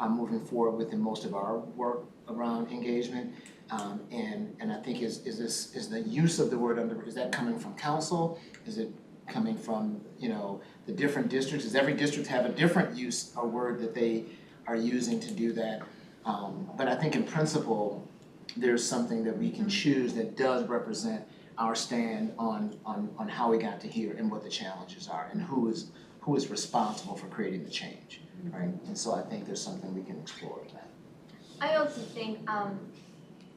moving forward with in most of our work around engagement. And I think is the use of the word is that coming from council? Is it coming from, the different districts? Does every district have a different use or word that they are using to do that? But I think in principle, there's something that we can choose that does represent our stand on how we got to here and what the challenges are and who is who is responsible for creating the change, right? And so I think there's something we can explore in that. I also think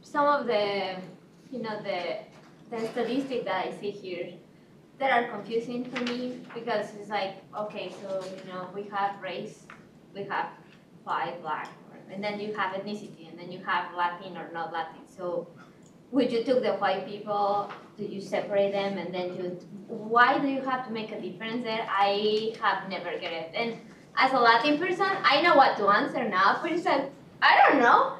some of the, the statistics that I see here that are confusing for me because it's like, okay, so, we have race, we have white, black, and then you have ethnicity, and then you have Latin or not Latin. So would you took the white people, do you separate them, and then why do you have to make a difference there? I have never get it. And as a Latin person, I know what to answer now, but it's like, I don't know.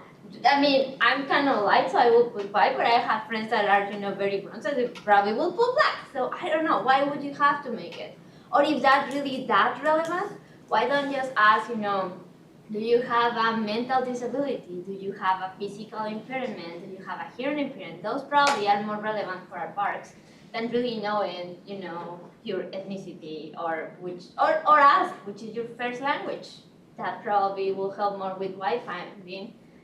I mean, I'm kind of light, so I will put white, but I have friends that are, very brown, so they probably will put black. So I don't know, why would you have to make it? Or if that's really that relevant, why don't you just ask, do you have a mental disability? Do you have a physical impairment? Do you have a hearing impairment? Those probably are more relevant for our parks than really knowing, your ethnicity or ask which is your first language. That probably will help more with Wi-Fi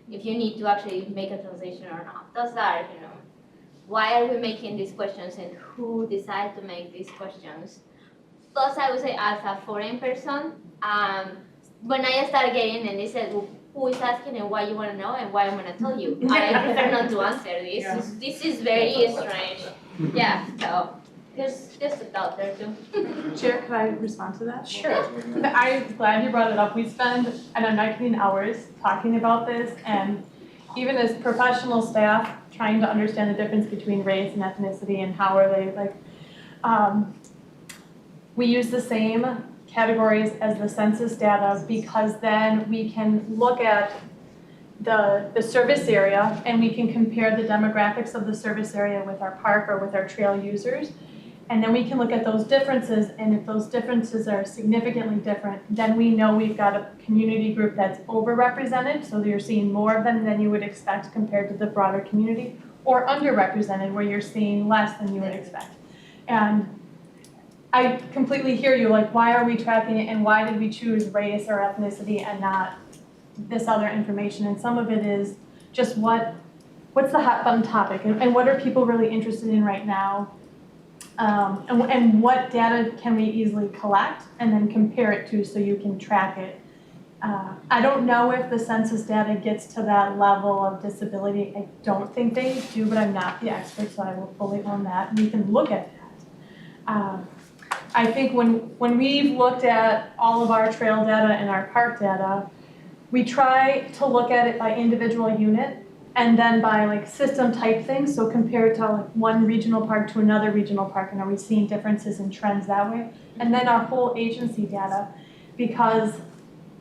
if you need to actually make a translation or not. Those are, why are we making these questions and who decides to make these questions? Plus, I would say as a foreign person, when I started getting and they said, well, who is asking and why you want to know and why I'm going to tell you. I prefer not to answer this. Yeah. This is very strange. Yeah, so there's just a thought there too. Chair, could I respond to that? Sure. I'm glad you brought it up. We spend, and I'm not kidding, hours talking about this, and even as professional staff, trying to understand the difference between race and ethnicity and how are they, we use the same categories as the census data because then we can look at the service area and we can compare the demographics of the service area with our park or with our trail users. And then we can look at those differences, and if those differences are significantly different, then we know we've got a community group that's overrepresented, so you're seeing more of them than you would expect compared to the broader community, or underrepresented where you're seeing less than you would expect. And I completely hear you, why are we tracking it and why did we choose race or ethnicity and not this other information? And some of it is just what's the hot button topic and what are people really interested in right now? And what data can we easily collect and then compare it to so you can track it. I don't know if the census data gets to that level of disability. I don't think they do, but I'm not the expert, so I will fully own that. We can look at that. I think when we've looked at all of our trail data and our park data, we try to look at it by individual unit and then by system type things, so compared to one regional park to another regional park, and are we seeing differences in trends that way? And then our whole agency data, because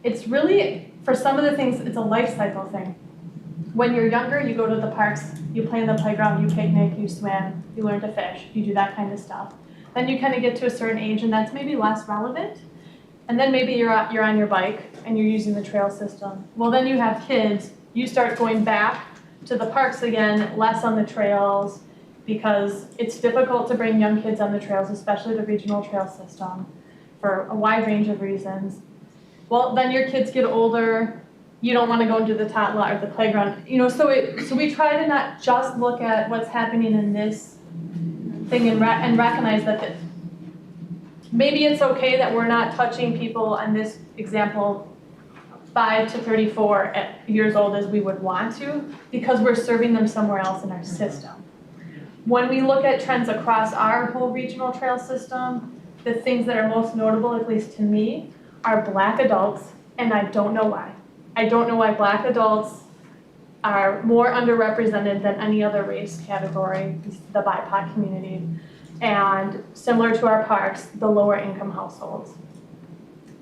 it's really, for some of the things, it's a life cycle thing. When you're younger, you go to the parks, you play in the playground, you picnic, you swim, you learn to fish, you do that kind of stuff. Then you kind of get to a certain age and that's maybe less relevant. And then maybe you're on your bike and you're using the trail system. Well, then you have kids, you start going back to the parks again, less on the trails, because it's difficult to bring young kids on the trails, especially the regional trail system, for a wide range of reasons. Well, then your kids get older, you don't want to go into the tot lot or the playground, so we try to not just look at what's happening in this thing and recognize that maybe it's okay that we're not touching people on this example 5 to 34 years old as we would want to, because we're serving them somewhere else in our system. When we look at trends across our whole regional trail system, the things that are most notable, at least to me, are Black adults, and I don't know why. I don't know why Black adults are more underrepresented than any other race category, the BIPOC community, and similar to our parks, the lower income households.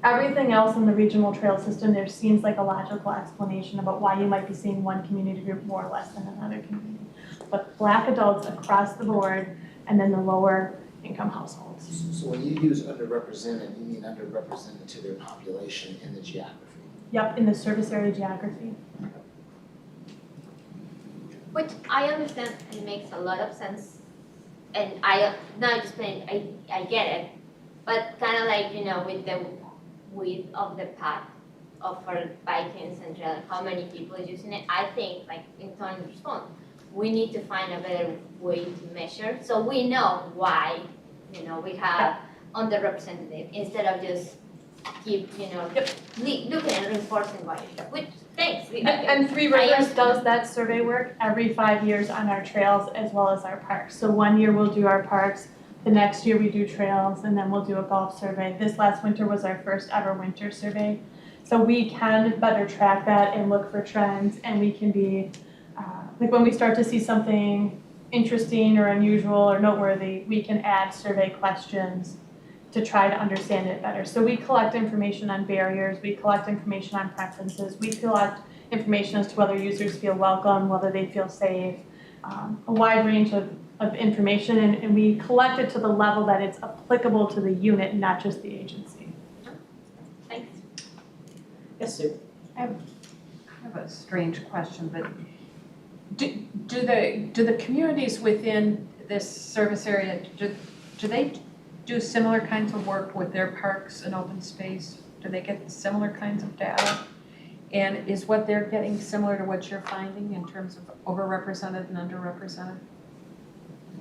Everything else in the regional trail system, there seems like a logical explanation about why you might be seeing one community group more or less than another community. But Black adults across the board, and then the lower income households. So when you use underrepresented, you mean underrepresented to their population in the geography? Yep, in the service area geography. Which I understand, it makes a lot of sense. And I get it. But kind of with the width of the path for bikings and trail, how many people are using it, I think, in Tony's response, we need to find a better way to measure. So we know why, we have underrepresented instead of just keep, looking and reinforcing what you which, thanks. And Three Rivers does that survey work every 5 years on our trails as well as our parks. So one year we'll do our parks, the next year we do trails, and then we'll do a golf survey. This last winter was our first ever winter survey. So we can better track that and look for trends, and we can be, like when we start to see something interesting or unusual or noteworthy, we can add survey questions to try to understand it better. So we collect information on barriers, we collect information on preferences, we collect information as to whether users feel welcome, whether they feel safe, a wide range of information, and we collect it to the level that it's applicable to the unit, not just the agency. Thanks. Yes, Sue? I have a strange question, but do the communities within this service area, do they do similar kinds of work with their parks and open space? Do they get similar kinds of data? And is what they're getting similar to what you're finding in terms of overrepresented and underrepresented?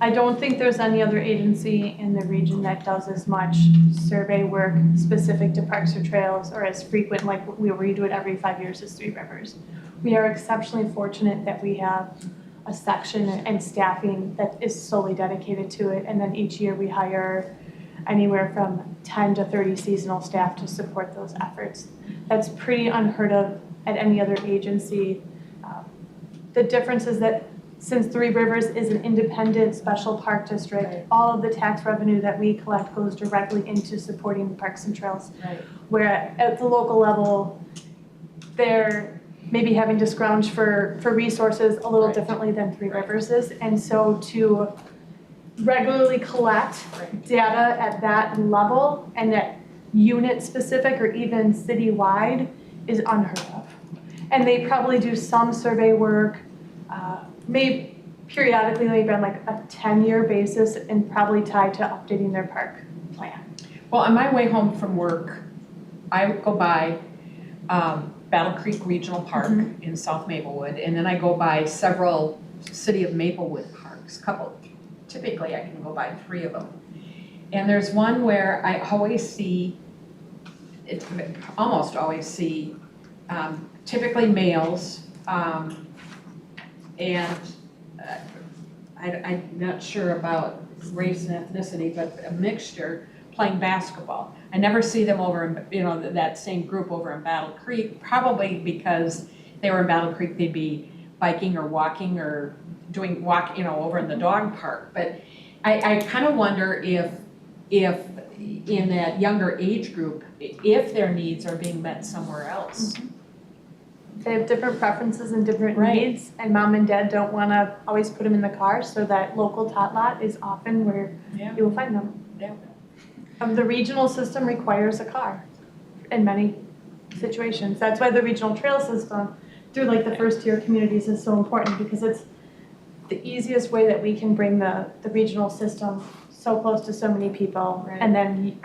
I don't think there's any other agency in the region that does as much survey work specific to parks or trails or as frequent, like we redo it every 5 years as Three Rivers. We are exceptionally fortunate that we have a section and staffing that is solely dedicated to it, and then each year we hire anywhere from 10 to 30 seasonal staff to support those efforts. That's pretty unheard of at any other agency. The difference is that since Three Rivers is an independent special park district, all of the tax revenue that we collect goes directly into supporting the parks and trails. Right. Where at the local level, they're maybe having to scrounge for resources a little differently than Three Rivers is. And so to regularly collect data at that level and at unit specific or even citywide is unheard of. And they probably do some survey work, maybe periodically, maybe on like a 10-year basis and probably tied to updating their park plan. Well, on my way home from work, I go by Battle Creek Regional Park in South Maplewood, and then I go by several City of Maplewood parks, typically I can go by 3 of them. And there's one where I always see, almost always see, typically males, and I'm not sure about race and ethnicity, but a mixture playing basketball. I never see them over in, that same group over in Battle Creek, probably because they were in Battle Creek, they'd be biking or walking or doing over in the dog park. But I kind of wonder if in that younger age group, if their needs are being met somewhere else. They have different preferences and different needs, and mom and dad don't want to always put them in the car, so that local tot lot is often where you will find them. Yeah. The regional system requires a car in many situations. That's why the regional trail system through like the first tier communities is so important, because it's the easiest way that we can bring the regional system so close to so many people and then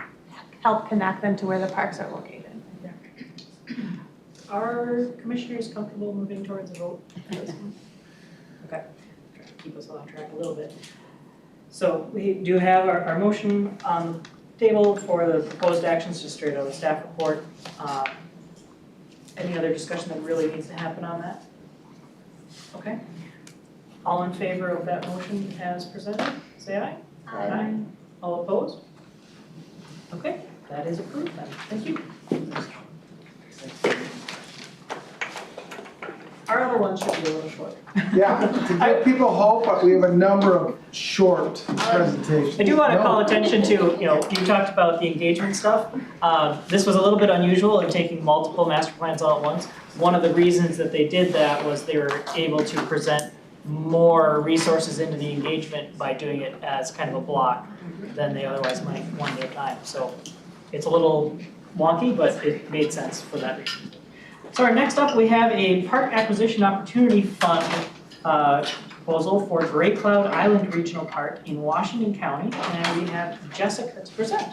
help connect them to where the parks are located. Are commissioners comfortable moving towards a vote for this one? Okay, try to keep us on track a little bit. So we do have our motion on the table for the proposed actions, just straight out of the staff report. Any other discussion that really needs to happen on that? Okay. All in favor of that motion as presented, say aye. Aye. All opposed? Okay, that is approved then. Thank you. Our other one should be a little shorter. Yeah, to give people hope, but we have a number of short presentations. I do want to call attention to, you talked about the engagement stuff. This was a little bit unusual in taking multiple master plans all at once. One of the reasons that they did that was they were able to present more resources into the engagement by doing it as kind of a block than they otherwise might one at a time. So it's a little wonky, but it made sense for that reason. So our next up, we have a Park Acquisition Opportunity Fund proposal for Gray Cloud Island Regional Park in Washington County, and we have Jessica to present.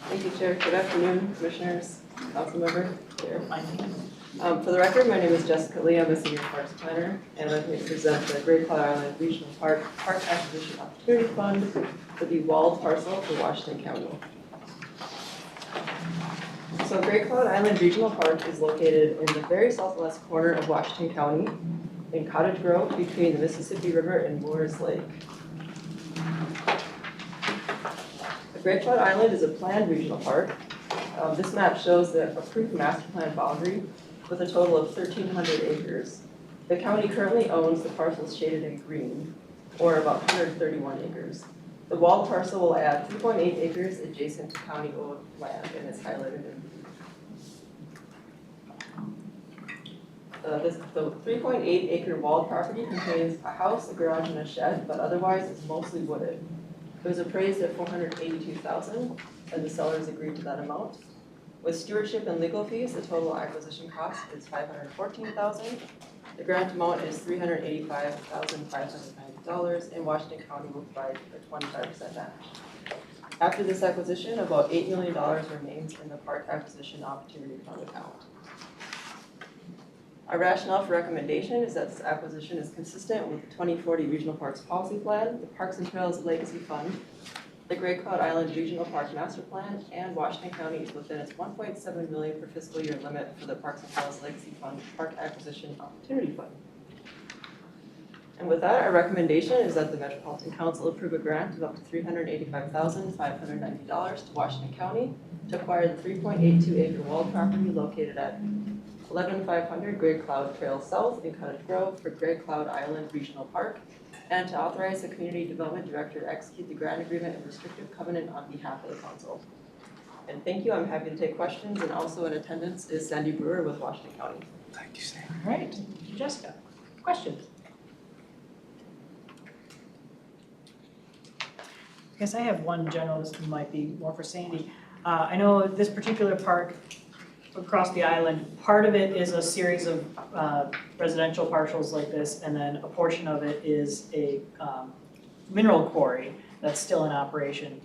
Thank you, Chair. Good afternoon, Commissioners, Council Member, Chair. For the record, my name is Jessica Lee. I'm a Senior Parks Planner, and I'm here to present the Gray Cloud Island Regional Park Acquisition Opportunity Fund for the Wald parcel for Washington County. So Great Cloud Island Regional Park is located in the very southwest corner of Washington County in Cottage Grove between the Mississippi River and Moores Lake. The Great Cloud Island is a planned regional park. This map shows the approved master plan boundary with a total of 1,300 acres. The county currently owns the parcels shaded in green, or about 131 acres. The Wald parcel will add 3.8 acres adjacent to county-owned land, and it's highlighted in blue. The 3.8 acre Wald property contains a house, a garage, and a shed, but otherwise it's mostly wooded. It was appraised at $482,000, and the sellers agreed to that amount. With stewardship and legal fees, the total acquisition cost is $514,000. The grant amount is $385,590, and Washington County will provide a 25% match. After this acquisition, about $8 million remains in the Park Acquisition Opportunity Fund account. Our rationale for recommendation is that this acquisition is consistent with the 2040 Regional Parks Policy Plan, the Parks and Trails Legacy Fund, the Great Cloud Island Regional Park Master Plan, and Washington County is within its $1.7 million per fiscal year limit for the Parks and Trails Legacy Fund Park Acquisition Opportunity Fund. And with that, our recommendation is that the Metropolitan Council approve a grant of up to $385,590 to Washington County to acquire the 3.82 acre Wald property located at 11500 Great Cloud Trail South in Cottage Grove for Great Cloud Island Regional Park, and to authorize the Community Development Director to execute the grant agreement and restrictive covenant on behalf of the council. And thank you, I'm happy to take questions, and also in attendance is Sandy Brewer with Washington County. Thank you, Sam. All right, thank you, Jessica. Questions? I guess I have one general, this might be more for Sandy. I know this particular park across the island, part of it is a series of residential parcels like this, and then a portion of it is a mineral quarry that's still in operation.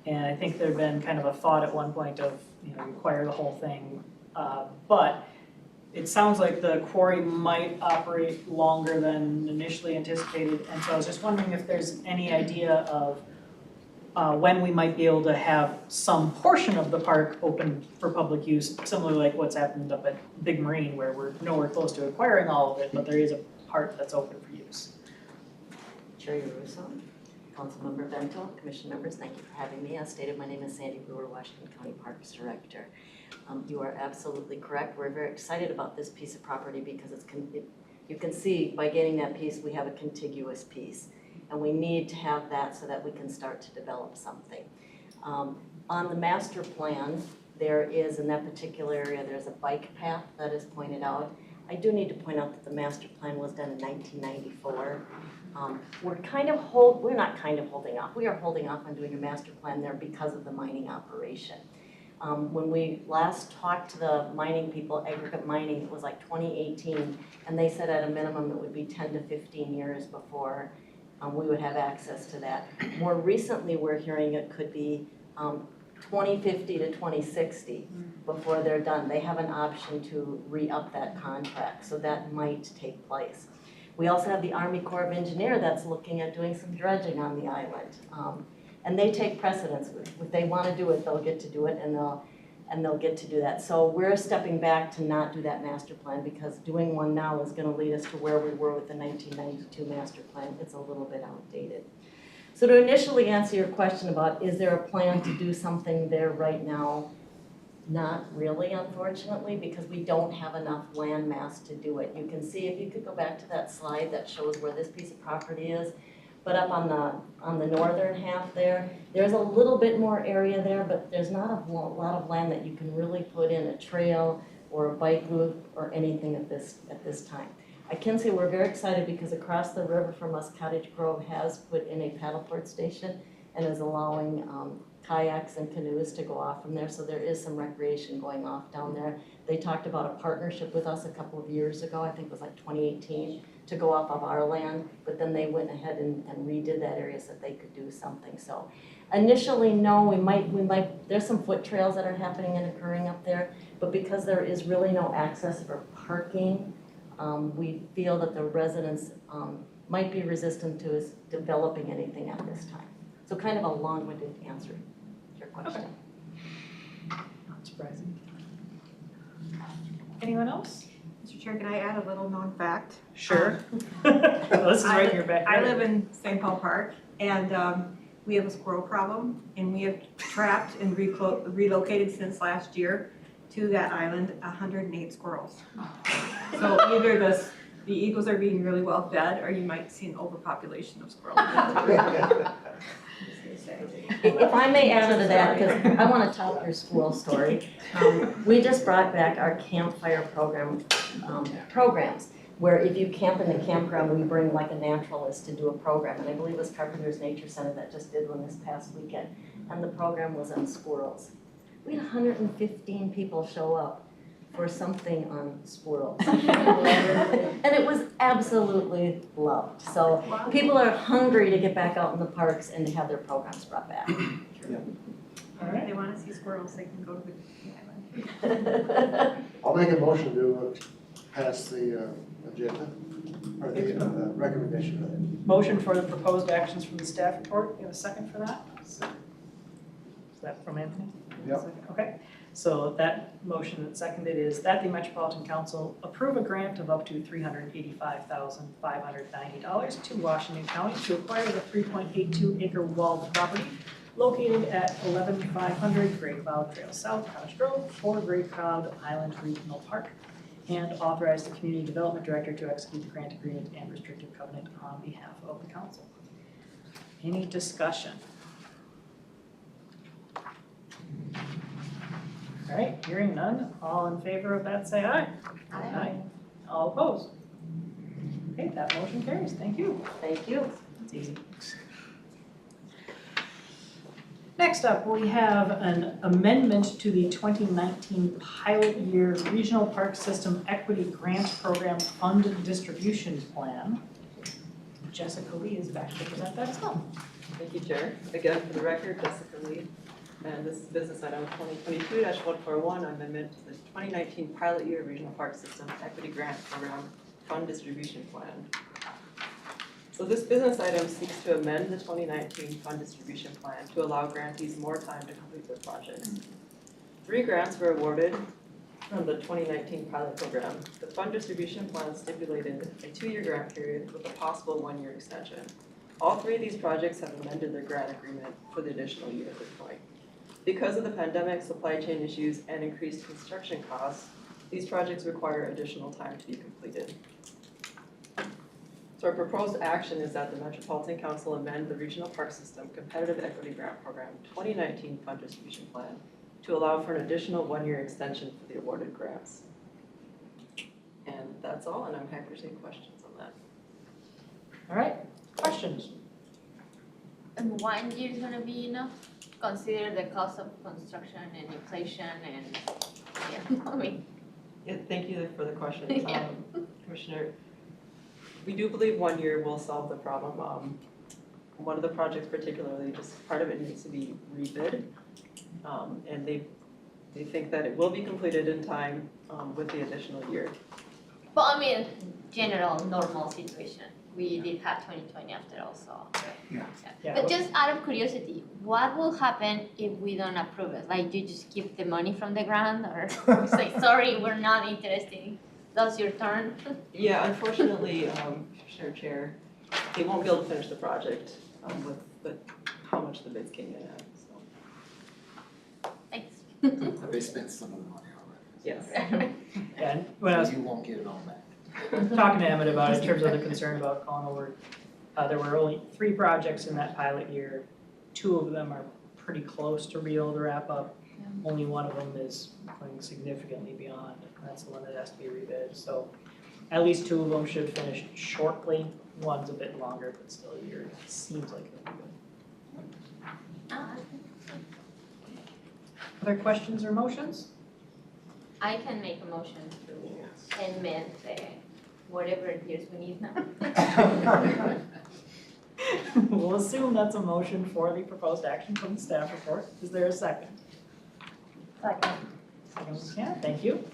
And I think there'd been kind of a thought at one point of, require the whole thing. But it sounds like the quarry might operate longer than initially anticipated. And so I was just wondering if there's any idea of when we might be able to have some portion of the park open for public use, similar like what's happened up at Big Marine, where we're nowhere close to acquiring all of it, but there is a part that's open for use. Chair Yarusso, Councilmember Bento, Commission members, thank you for having me. As stated, my name is Sandy Brewer, Washington County Parks Director. You are absolutely correct. We're very excited about this piece of property because you can see by getting that piece, we have a contiguous piece. And we need to have that so that we can start to develop something. On the master plan, there is, in that particular area, there's a bike path that is pointed out. I do need to point out that the master plan was done in 1994. We're not kind of holding off. We are holding off on doing a master plan there because of the mining operation. When we last talked to the mining people, aggregate mining, it was like 2018, and they said at a minimum it would be 10 to 15 years before we would have access to that. More recently, we're hearing it could be 2050 to 2060 before they're done. They have an option to re-up that contract, so that might take place. We also have the Army Corps of Engineers that's looking at doing some dredging on the island. And they take precedence. If they want to do it, they'll get to do it, and they'll get to do that. So we're stepping back to not do that master plan because doing one now is going to lead us to where we were with the 1992 master plan. It's a little bit outdated. So to initially answer your question about is there a plan to do something there right now, not really, unfortunately, because we don't have enough land mass to do it. You can see, if you could go back to that slide that shows where this piece of property is, but up on the northern half there, there's a little bit more area there, but there's not a lot of land that you can really put in a trail or a bike loop or anything at this time. I can say we're very excited because across the river from us, Cottage Grove has put in a paddleboard station and is allowing kayaks and canoes to go off from there, so there is some recreation going off down there. They talked about a partnership with us a couple of years ago, I think it was like 2018, to go off of our land, but then they went ahead and redid that area so that they could do something. So initially, no, we might, there's some foot trails that are happening and occurring up there, but because there is really no access for parking, we feel that the residents might be resistant to us developing anything at this time. So kind of a long-winded answer to your question. Not surprising. Anyone else? Mr. Chair, can I add a little known fact? Sure. Well, this is right in your backyard. I live in St. Paul Park, and we have a squirrel problem, and we have trapped and relocated since last year to that island 108 squirrels. So either the eagles are being really well fed, or you might see an overpopulation of squirrels. If I may add to that, because I want to tell your school story. We just brought back our campfire programs, where if you camp in the campground, we bring like a naturalist to do a program. And I believe it was Carpenter's Nature Center that just did one this past weekend. And the program was on squirrels. We had 115 people show up for something on squirrels. And it was absolutely loved. So people are hungry to get back out in the parks and to have their programs brought back. If they want to see squirrels, they can go to the island. I'll make a motion to pass the agenda, or the recommendation. Motion for the proposed actions from the staff report. You have a second for that? Is that from Anthony? Yep. Okay. So that motion that's seconded is that the Metropolitan Council approve a grant of up to $385,590 to Washington County to acquire the 3.82 acre Wald property located at 11500 Gray Cloud Trail South, Cottage Grove, for Gray Cloud Island Regional Park, and authorize the Community Development Director to execute the grant agreement and restrictive covenant on behalf of the council. Any discussion? All right, hearing none, all in favor of that say aye. Aye. All opposed? Okay, that motion carries, thank you. Thank you. It's easy. Next up, we have an amendment to the 2019 pilot year Regional Park System Equity Grant Program Fund Distribution Plan. Jessica Lee is back to present that some. Thank you, Chair. Again, for the record, Jessica Lee. And this is business item 2022-141, amendment to the 2019 pilot year Regional Park System Equity Grant Program Fund Distribution Plan. So this business item seeks to amend the 2019 fund distribution plan to allow grantees more time to complete their projects. 3 grants were awarded from the 2019 pilot program. The fund distribution plan stipulated a 2-year grant period with a possible 1-year extension. All 3 of these projects have amended their grant agreement for the additional year at this point. Because of the pandemic, supply chain issues, and increased construction costs, these projects require additional time to be completed. So our proposed action is that the Metropolitan Council amend the Regional Park System Competitive Equity Grant Program 2019 Fund Distribution Plan to allow for an additional 1-year extension for the awarded grants. And that's all, and I'm happy to take questions on that. All right, questions? And 1 year is gonna be enough? Consider the cost of construction and inflation and, yeah, I mean. Yeah, thank you for the question, Yeah. Commissioner. We do believe 1 year will solve the problem. One of the projects particularly, just part of it needs to be rebid. And they think that it will be completed in time with the additional year. But I mean, general, normal situation. We did have 2020 after all, so. Yeah. But just out of curiosity, what will happen if we don't approve it? Like, do you just keep the money from the grant, or say, sorry, we're not interested? That's your turn. Yeah, unfortunately, Commissioner Chair, they won't be able to finish the project with how much the bids came in at, so. Thanks. They spent some of the money already. Yes. And when I was You won't get it all back. talking to Emmett about it, in terms of the concern about calling over, there were only 3 projects in that pilot year. 2 of them are pretty close to be able to wrap up. Only one of them is going significantly beyond. That's the one that has to be rebid. So at least 2 of them should finish shortly. One's a bit longer, but still a year. It seems like it'll be good. Other questions or motions? I can make a motion to amend whatever years we need now. We'll assume that's a motion for the proposed action from the staff report. Is there a second? Second. Second, yeah, thank you.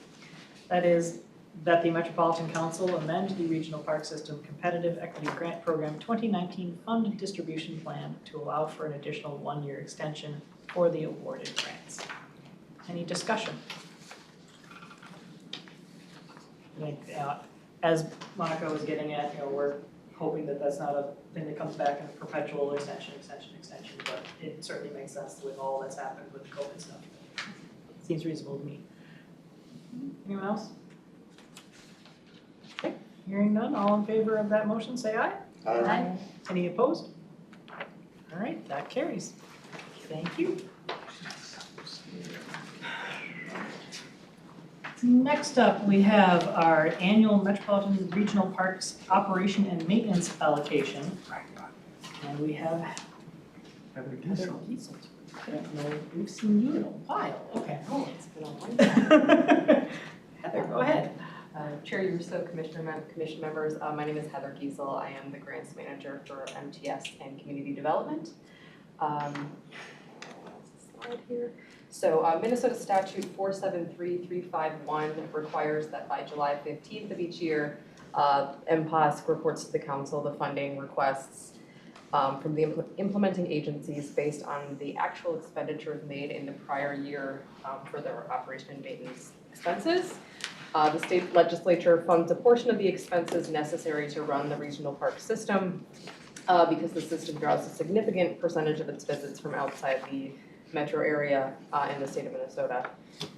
That is that the Metropolitan Council amend the Regional Park System Competitive Equity Grant Program 2019 Fund Distribution Plan to allow for an additional 1-year extension for the awarded grants. Any discussion? I think, as Monica was getting at, we're hoping that that's not a thing that comes back in a perpetual extension, but it certainly makes sense with all that's happened with the COVID stuff. Seems reasonable to me. Anyone else? Okay, hearing none, all in favor of that motion, say aye. Aye. Any opposed? All right, that carries. Thank you. Next up, we have our annual Metropolitan Regional Parks Operation and Maintenance Allocation. And we have Heather Giesel. I don't know, we've seen you in a while, okay. Oh, it's been a long time. Heather, go ahead. Chair Yarusso, commission members, my name is Heather Giesel. I am the grants manager for MTS and community development. Slide here. So Minnesota statute 473351 requires that by July 15th of each year, MPOSC reports to the council the funding requests from the implementing agencies based on the actual expenditures made in the prior year for their operation and maintenance expenses. The state legislature funds a portion of the expenses necessary to run the regional park system because the system draws a significant percentage of its visits from outside the metro area in the state of Minnesota.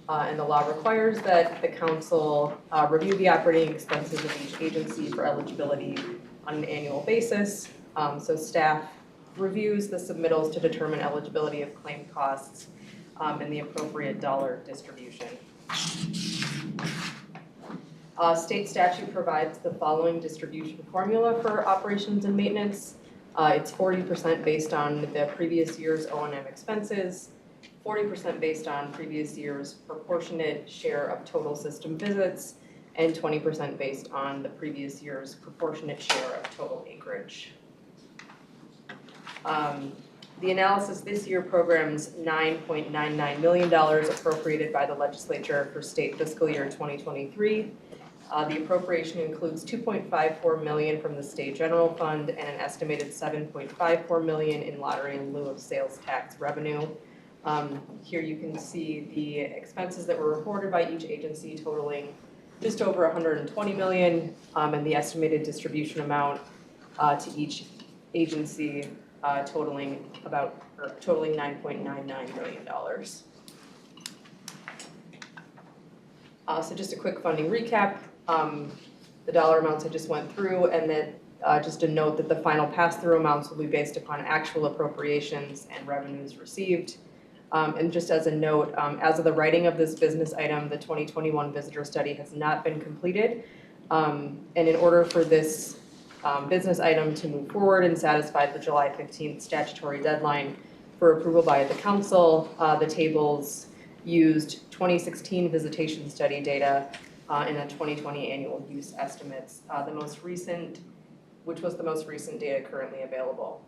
And the law requires that the council review the operating expenses of each agency for eligibility on an annual basis. So staff reviews the submittals to determine eligibility of claim costs and the appropriate dollar distribution. State statute provides the following distribution formula for operations and maintenance. It's 40% based on the previous year's O&M expenses, 40% based on previous year's proportionate share of total system visits, and 20% based on the previous year's proportionate share of total acreage. The analysis this year programs $9.99 million appropriated by the legislature for state fiscal year 2023. The appropriation includes $2.54 million from the state general fund and an estimated $7.54 million in lottery in lieu of sales tax revenue. Here you can see the expenses that were reported by each agency totaling just over $120 million, and the estimated distribution amount to each agency totaling $9.99 million. So just a quick funding recap. The dollar amounts I just went through, and then just a note that the final pass-through amounts will be based upon actual appropriations and revenues received. And just as a note, as of the writing of this business item, the 2021 visitor study has not been completed. And in order for this business item to move forward and satisfy the July 15th statutory deadline for approval by the council, the tables used 2016 visitation study data and the 2020 annual use estimates, which was the most recent data currently available.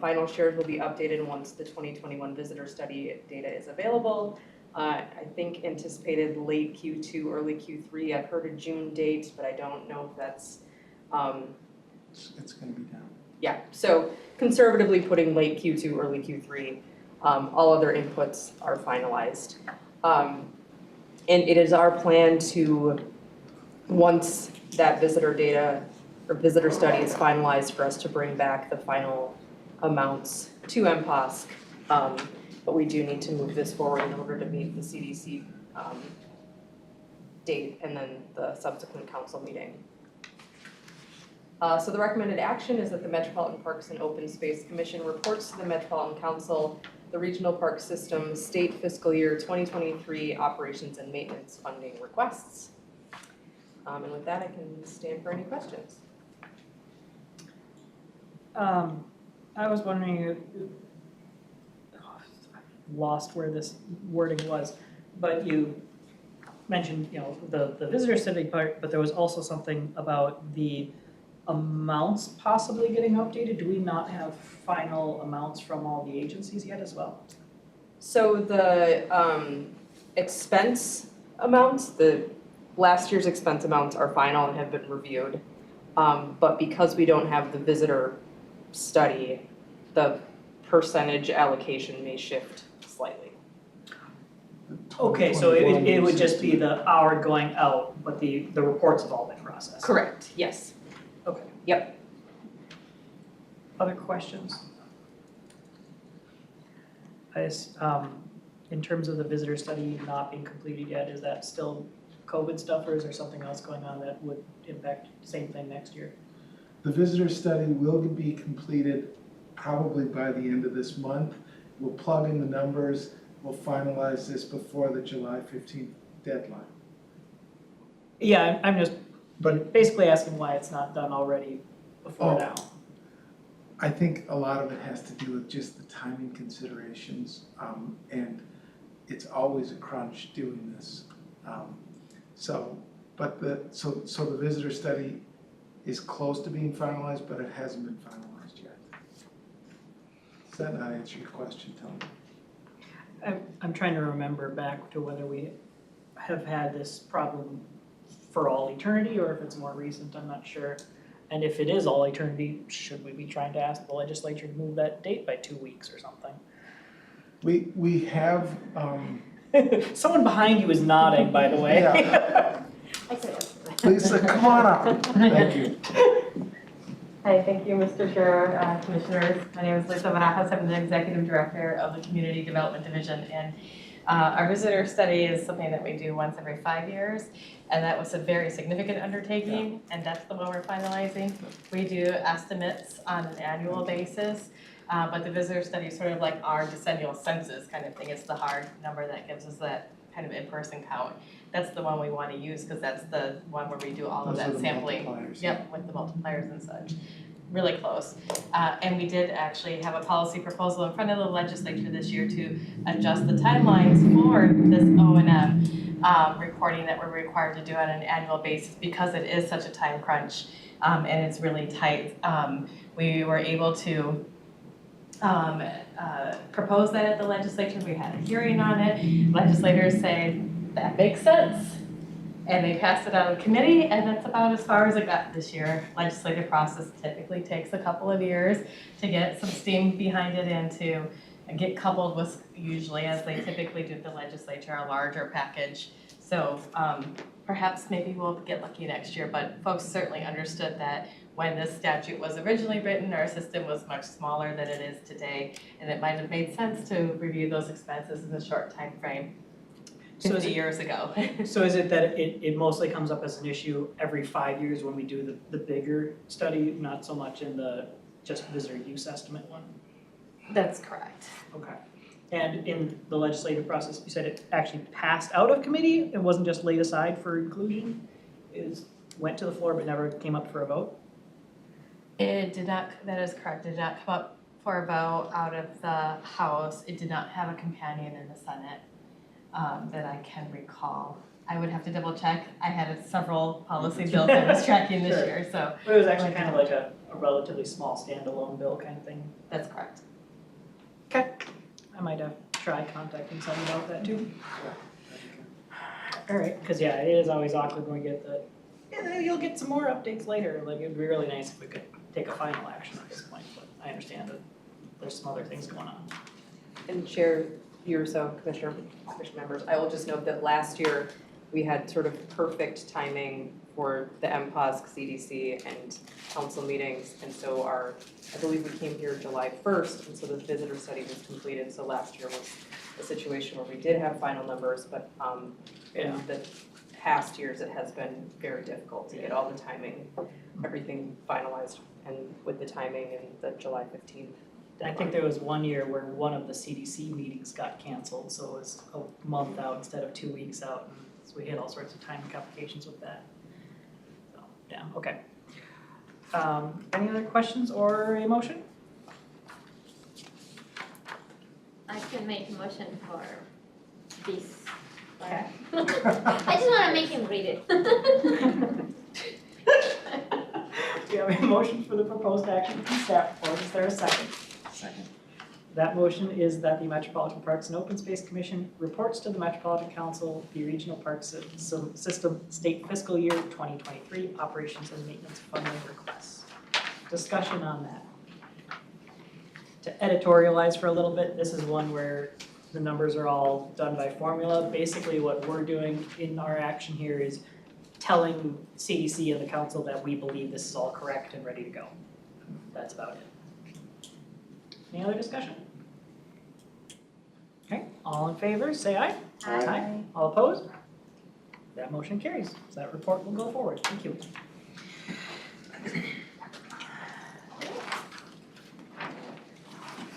Final shares will be updated once the 2021 visitor study data is available. I think anticipated late Q2, early Q3. I've heard a June date, but I don't know if that's. It's gonna be down. Yeah, so conservatively putting late Q2, early Q3. All other inputs are finalized. And it is our plan to, once that visitor data or visitor study is finalized, for us to bring back the final amounts to MPOSC. But we do need to move this forward in order to meet the CDC date and then the subsequent council meeting. So the recommended action is that the Metropolitan Parks and Open Space Commission reports to the Metropolitan Council the Regional Park System State Fiscal Year 2023 Operations and Maintenance Funding Requests. And with that, I can stand for any questions. I was wondering, lost where this wording was, but you mentioned, the visitor study part, but there was also something about the amounts possibly getting updated. Do we not have final amounts from all the agencies yet as well? So the expense amounts, the last year's expense amounts are final and have been reviewed. But because we don't have the visitor study, the percentage allocation may shift slightly. The Okay, so it would just be the hour going out, but the reports have all been processed? Correct, yes. Okay. Yep. Other questions? In terms of the visitor study not being completed yet, is that still COVID stuff, or is there something else going on that would impact the same thing next year? The visitor study will be completed probably by the end of this month. We'll plug in the numbers, we'll finalize this before the July 15th deadline. Yeah, I'm just basically asking why it's not done already before now. I think a lot of it has to do with just the timing considerations, and it's always a crunch doing this. So the visitor study is close to being finalized, but it hasn't been finalized yet. Does that not answer your question, Tony? I'm trying to remember back to whether we have had this problem for all eternity or if it's more recent, I'm not sure. And if it is all eternity, should we be trying to ask the legislature to move that date by 2 weeks or something? We have, Someone behind you is nodding, by the way. Yeah. I said it. Lisa, come on up. Thank you. Hi, thank you, Mr. Chair, Commissioners. My name is Lisa Barajas. I'm the Executive Director of the Community Development Division. And our visitor study is something that we do once every 5 years. And that was a very significant undertaking, and that's the one we're finalizing. We do estimates on an annual basis, but the visitor study is sort of like our decennial census kind of thing. It's the hard number that gives us that kind of in-person count. That's the one we want to use because that's the one where we do all of Those are that the sampling. multipliers. Yep, with the multipliers and such. Really close. And we did actually have a policy proposal in front of the legislature this year to adjust the timelines for this O&M reporting that we're required to do on an annual basis because it is such a time crunch and it's really tight. We were able to propose that at the legislature. We had a hearing on it. Legislators say that makes sense. And they passed it out of committee, and that's about as far as it got this year. Legislative process typically takes a couple of years to get some steam behind it and to get coupled with, usually as they typically do at the legislature, a larger package. So perhaps maybe we'll get lucky next year, but folks certainly understood that when this statute was originally written, our system was much smaller than it is today, and it might have made sense to review those expenses in a short time frame. 50 years ago. So is it that it mostly comes up as an issue every 5 years when we do the bigger study, not so much in the just visitor use estimate one? That's correct. Okay. And in the legislative process, you said it actually passed out of committee? It wasn't just laid aside for inclusion? It went to the floor but never came up for a vote? It did not, that is correct, it did not come up for a vote out of the House. It did not have a companion in the Senate. That I can recall. I would have to double check. I had several policy bills I was tracking this year, so. But it was actually kind of like a relatively small standalone bill kind of thing. That's correct. Okay. I might have tried contacting someone about that too. All right, because yeah, it is always awkward when we get you'll get some more updates later. Like it'd be really nice if we could take a final action at this point, but I understand that there's some other things going on. And Chair Yarusso, Commissioner members, I will just note that last year we had sort of perfect timing for the MPOSC, CDC, and council meetings, and so I believe we came here July 1st, and so the visitor study was completed, so last year was a situation where we did have final numbers, but in the past years it has been very difficult to get all the timing, everything finalized, and with the timing and the July 15th. I think there was 1 year where one of the CDC meetings got canceled, so it was a month out instead of 2 weeks out. And so we had all sorts of timing complications with that. So, yeah, okay. Any other questions or a motion? I can make a motion for this. Okay. I just want to make him read it. We have a motion for the proposed action from staff report. Is there a second? Second. That motion is that the Metropolitan Parks and Open Space Commission reports to the Metropolitan Council the Regional Parks System State Fiscal Year 2023 Operations and Maintenance Funding Requests. Discussion on that. To editorialize for a little bit, this is one where the numbers are all done by formula. Basically, what we're doing in our action here is telling CDC and the council that we believe this is all correct and ready to go. That's about it. Any other discussion? Okay, all in favor, say aye. Aye. All opposed? That motion carries. So that report will go forward. Thank you.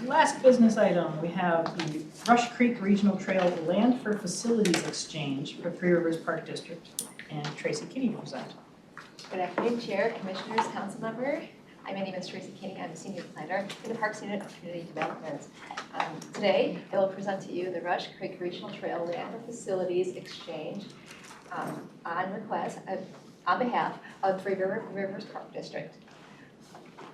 Last business item, we have the Rush Creek Regional Trail Land for Facilities Exchange for Three Rivers Park District. And Tracy Kinney will present. Good afternoon, Chair, Commissioners, Council Member. My name is Tracy Kinney. I'm a Senior Planner in the Parks Unit of Community Development. Today, I will present to you the Rush Creek Regional Trail Land for Facilities Exchange on request, on behalf of Three Rivers Park District.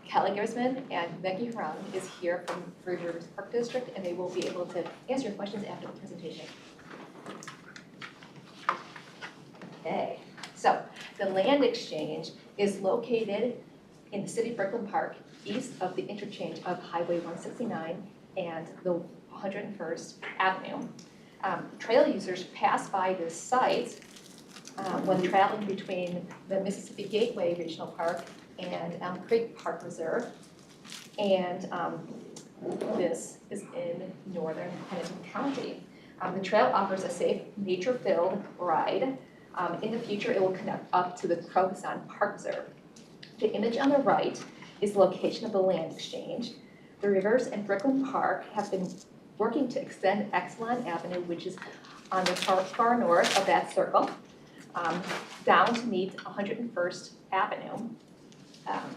Kelly Grisman and Becky Huron is here from Three Rivers Park District, and they will be able to answer your questions after the presentation. Okay, so the land exchange is located in the city of Brooklyn Park, east of the interchange of Highway 169 and the 101st Avenue. Trail users pass by this site when traveling between the Mississippi Gateway Regional Park and Elm Creek Park Reserve. And this is in northern Hennepin County. The trail offers a safe, nature-filled ride. In the future, it will connect up to the Crocodile Park Reserve. The image on the right is the location of the land exchange. The Rivers and Brooklyn Park have been working to extend Exelon Avenue, which is on the far north of that circle, down to meet 101st Avenue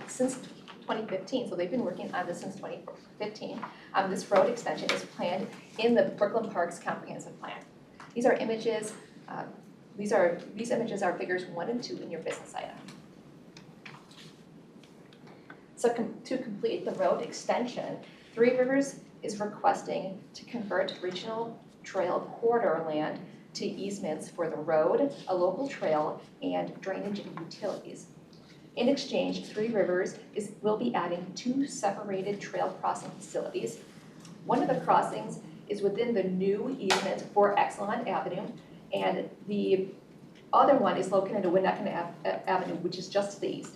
since 2015. So they've been working on this since 2015. This road extension is planned in the Brooklyn Parks Comprehensive Plan. These are images. These images are figures 1 and 2 in your business item. So to complete the road extension, Three Rivers is requesting to convert regional trail corridor land to easements for the road, a local trail, and drainage and utilities. In exchange, Three Rivers will be adding 2 separated trail crossing facilities. One of the crossings is within the new easement for Exelon Avenue, and the other one is located at Winnetka Avenue, which is just to the east.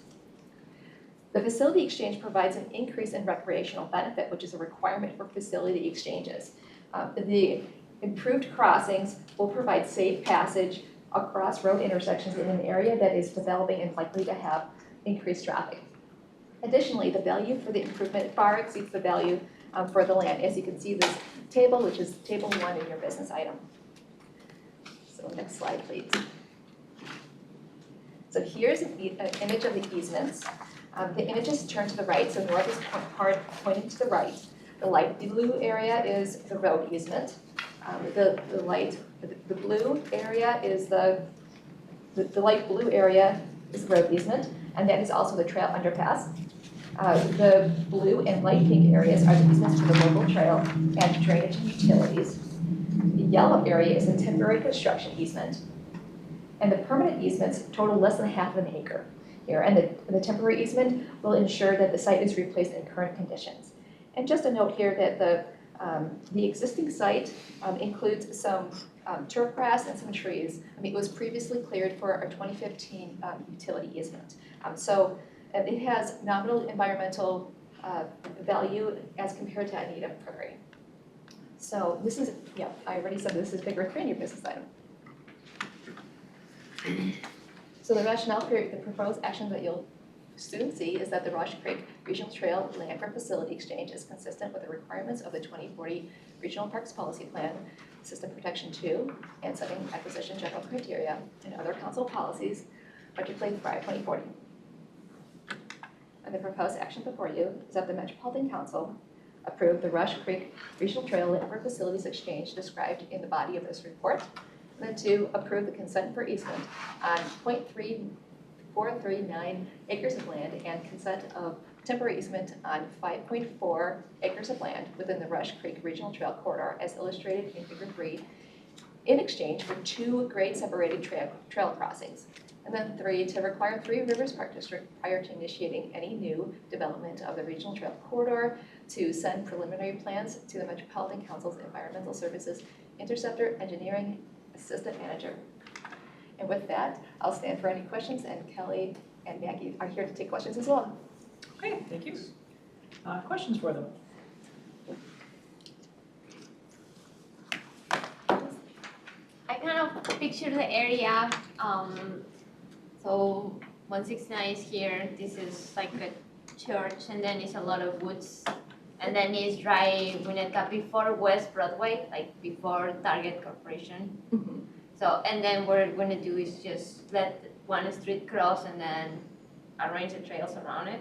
The facility exchange provides an increase in recreational benefit, which is a requirement for facility exchanges. The improved crossings will provide safe passage across road intersections in an area that is developing and likely to have increased traffic. Additionally, the value for the improvement far exceeds the value for the land. As you can see, this table, which is table 1 in your business item. So next slide, please. So here's an image of the easements. The images turn to the right, so north is pointing to the right. The light blue area is the road easement. The blue area is the light blue area is the road easement, and that is also the trail underpass. The blue and light pink areas are the easements to the local trail and drainage and utilities. The yellow area is the temporary construction easement. And the permanent easements total less than half of an acre here. And the temporary easement will ensure that the site is replaced in current conditions. And just a note here that the existing site includes some turf grass and some trees. It was previously cleared for our 2015 utility easement. So it has nominal environmental value as compared to a native prairie. So this is, yeah, I already said this is bigger than your business item. So the rationale for the proposed action that you'll soon see is that the Rush Creek Regional Trail Land for Facility Exchange is consistent with the requirements of the 2040 Regional Parks Policy Plan, System Protection 2, and setting acquisition general criteria and other council policies, particularly prior to 2040. And the proposed action before you is that the Metropolitan Council approve the Rush Creek Regional Trail Land for Facilities Exchange described in the body of this report, and then to approve the consent for easement on 0.3439 acres of land and consent of temporary easement on 5.4 acres of land within the Rush Creek Regional Trail Corridor as illustrated in Figure 3 in exchange for 2 grade separated trail crossings. And then 3, to require Three Rivers Park District, prior to initiating any new development of the regional trail corridor, to send preliminary plans to the Metropolitan Council's Environmental Services Interceptor Engineering Assistant Manager. And with that, I'll stand for any questions, and Kelly and Maggie are here to take questions as well. Okay, thank you. Questions for them? I kind of picture the area, so 169 is here, this is like a church, and then it's a lot of woods. And then it's dry Winnetka before West Broadway, like before Target Corporation. So, and then what we're gonna do is just let one street cross and then arrange the trails around it.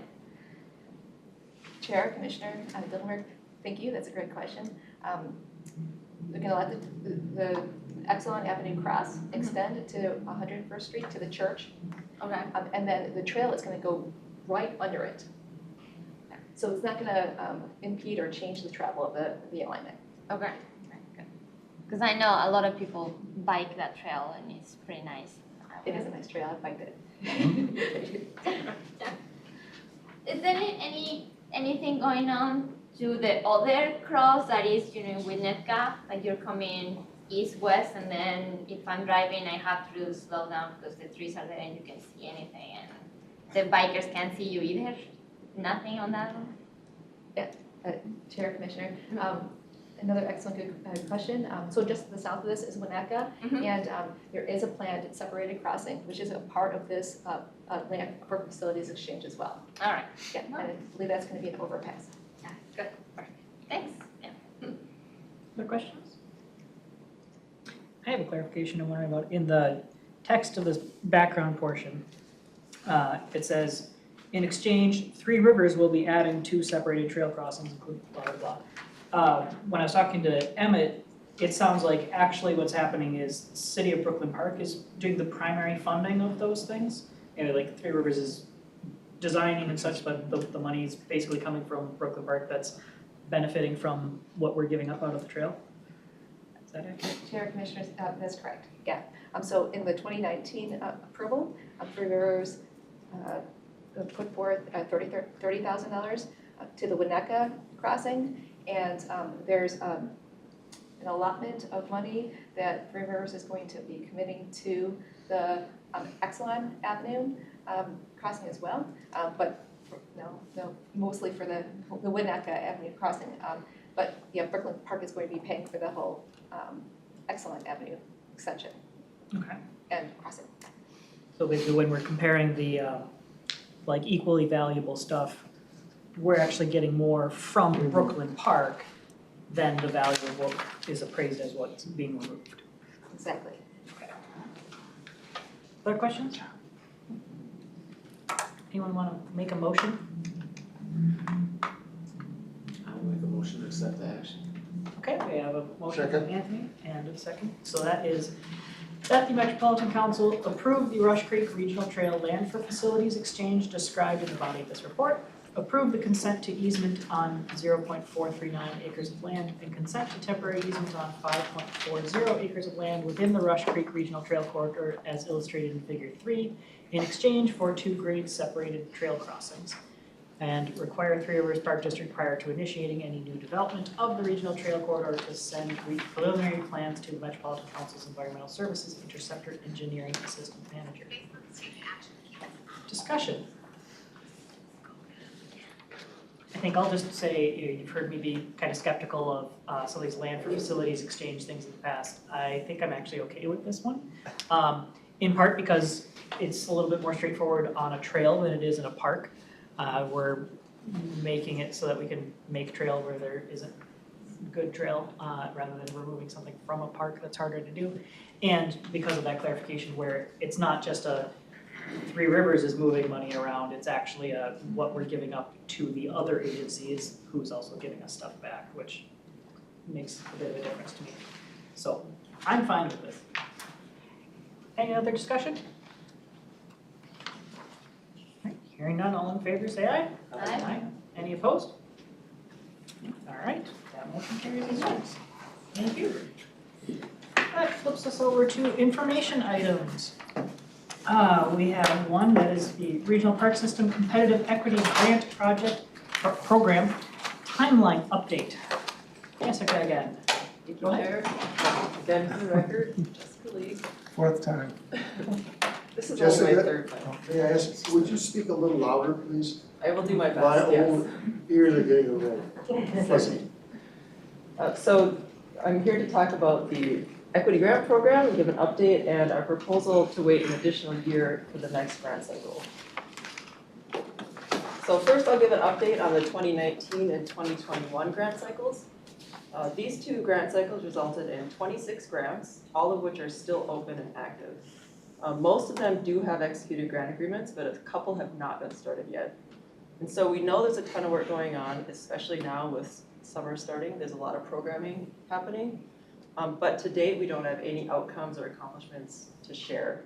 Chair, Commissioner Dillenberg, thank you, that's a great question. We're gonna let the Exelon Avenue cross extend to 101st Street to the church. Okay. And then the trail is gonna go right under it. So it's not gonna impede or change the travel of the alignment. Okay, good. Because I know a lot of people bike that trail and it's pretty nice. It is a nice trail, I biked it. Is there anything going on to the other cross that is, Winnetka, like you're coming east-west, and then if I'm driving, I have to slow down because the trees are there and you can't see anything, and the bikers can't see you either? Nothing on that one? Chair, Commissioner, another excellent good question. So just to the south of this is Winnetka, and there is a planned separated crossing, which is a part of this land for facilities exchange as well. All right. Yeah, and I believe that's gonna be an overpass. Yeah, good, perfect. Thanks. Yeah. Other questions? I have a clarification I'm wondering about. In the text of this background portion, it says, in exchange, Three Rivers will be adding 2 separated trail crossings, including blah, blah, blah. When I was talking to Emmett, it sounds like actually what's happening is the City of Brooklyn Park is doing the primary funding of those things. And like Three Rivers is designing and such, but the money is basically coming from Brooklyn Park that's benefiting from what we're giving up out of the trail. Is that accurate? Chair, Commissioners, that's correct, yeah. So in the 2019 approval, Three Rivers put forth $30,000 to the Winnetka crossing, and there's an allotment of money that Three Rivers is going to be committing to the Exelon Avenue crossing as well, but no, mostly for the Winnetka Avenue crossing. But yeah, Brooklyn Park is going to be paying for the whole Exelon Avenue extension Okay. and crossing. So basically when we're comparing the like equally valuable stuff, we're actually getting more from Brooklyn Park than the value of what is appraised as what's being removed. Exactly. Other questions? Anyone want to make a motion? I will make a motion to accept the action. Okay, we have a motion from Second. Anthony and a second. So that is that the Metropolitan Council approve the Rush Creek Regional Trail land for facilities exchange described in the body of this report, approve the consent to easement on 0.439 acres of land, and consent to temporary easement on 5.40 acres of land within the Rush Creek Regional Trail corridor as illustrated in Figure 3, in exchange for 2 grade separated trail crossings. And require Three Rivers Park District prior to initiating any new development of the regional trail corridor to send preliminary plans to the Metropolitan Council's Environmental Services Interceptor Engineering Assistant Manager. Discussion. I think I'll just say, you've heard me be kind of skeptical of some of these land for facilities exchange things in the past. I think I'm actually okay with this one. In part because it's a little bit more straightforward on a trail than it is in a park. We're making it so that we can make trail where there isn't good trail, rather than removing something from a park that's harder to do. And because of that clarification where it's not just a Three Rivers is moving money around, it's actually what we're giving up to the other agencies who's also giving us stuff back, which makes a bit of a difference to me. So I'm fine with this. Any other discussion? Hearing none, all in favor, say aye. Aye. Any opposed? All right, that motion carries as well. Thank you. That flips us over to information items. We have one that is the Regional Park System Competitive Equity Grant Project Program Timeline Update. Jessica again. Thank you, Chair. Again, for the record, Jessica Lee. Fourth time. This is only my Jessica? third time. May I ask, would you speak a little louder, please? I will do my My best, yes. old ears are getting a little fuzzy. So I'm here to talk about the equity grant program and give an update and our proposal to wait an additional year for the next grant cycle. So first I'll give an update on the 2019 and 2021 grant cycles. These two grant cycles resulted in 26 grants, all of which are still open and active. Most of them do have executed grant agreements, but a couple have not been started yet. And so we know there's a ton of work going on, especially now with summer starting. There's a lot of programming happening. But to date, we don't have any outcomes or accomplishments to share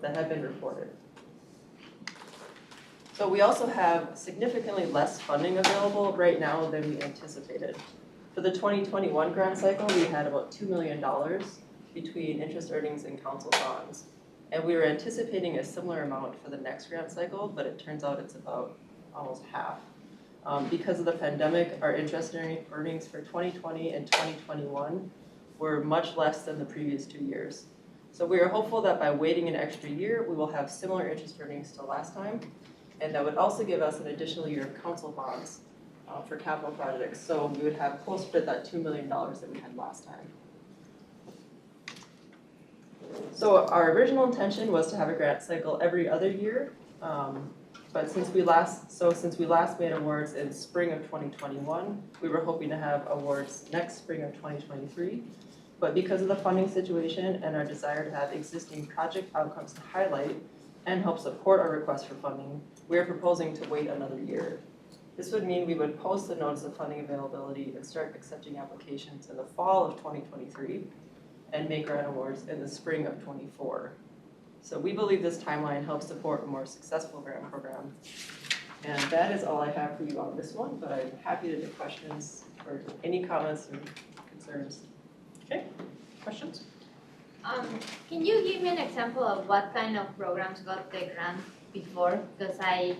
that have been reported. So we also have significantly less funding available right now than we anticipated. For the 2021 grant cycle, we had about $2 million between interest earnings and council bonds. And we were anticipating a similar amount for the next grant cycle, but it turns out it's about almost half. Because of the pandemic, our interest earnings for 2020 and 2021 were much less than the previous 2 years. So we are hopeful that by waiting an extra year, we will have similar interest earnings to last time. And that would also give us an additional year of council bonds for capital projects. So we would have closer to that $2 million that we had last time. So our original intention was to have a grant cycle every other year. But since we last made awards in spring of 2021, we were hoping to have awards next spring of 2023. But because of the funding situation and our desire to have existing project outcomes to highlight and help support our request for funding, we are proposing to wait another year. This would mean we would post the notice of funding availability and start accepting applications in the fall of 2023 and make grant awards in the spring of 24. So we believe this timeline helps support a more successful grant program. And that is all I have for you on this one, but I'm happy to take questions or any comments or concerns. Okay, questions? Can you give me an example of what kind of programs got the grant before? Because I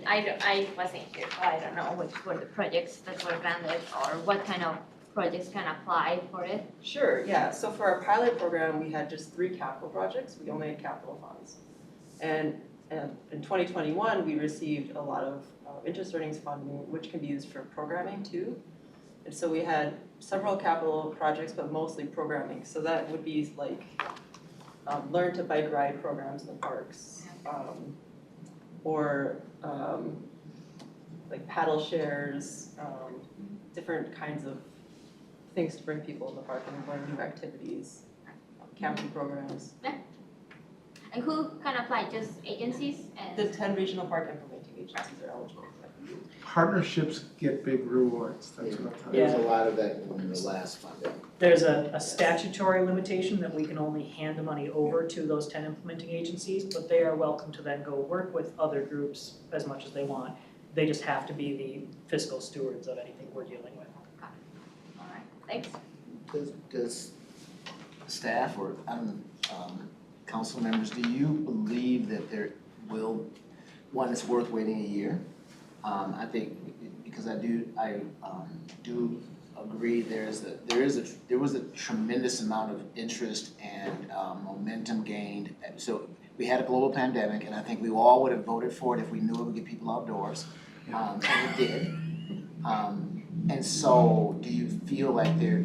wasn't here, so I don't know which were the projects that were granted or what kind of projects can apply for it. Sure, yeah. So for our pilot program, we had just 3 capital projects. We only had capital funds. And in 2021, we received a lot of interest earnings funding, which can be used for programming too. And so we had several capital projects, but mostly programming. So that would be like learn to bike ride programs in the parks, or like paddle shares, different kinds of things to bring people in the park and learn new activities, camping programs. And who can apply? Just agencies? And The 10 regional park implementing agencies are eligible for that. Partnerships get big rewards, that's what I'll tell you. There's a lot of that in the last funding. There's a statutory limitation that we can only hand the money over to those 10 implementing agencies, but they are welcome to then go work with other groups as much as they want. They just have to be the fiscal stewards of anything we're dealing with. all right, thanks. Does staff or council members, do you believe that there will, one, it's worth waiting a year? I think, because I do agree there was a tremendous amount of interest and momentum gained. So we had a global pandemic, and I think we all would have voted for it if we knew it would get people outdoors, and it did. And so, do you feel like there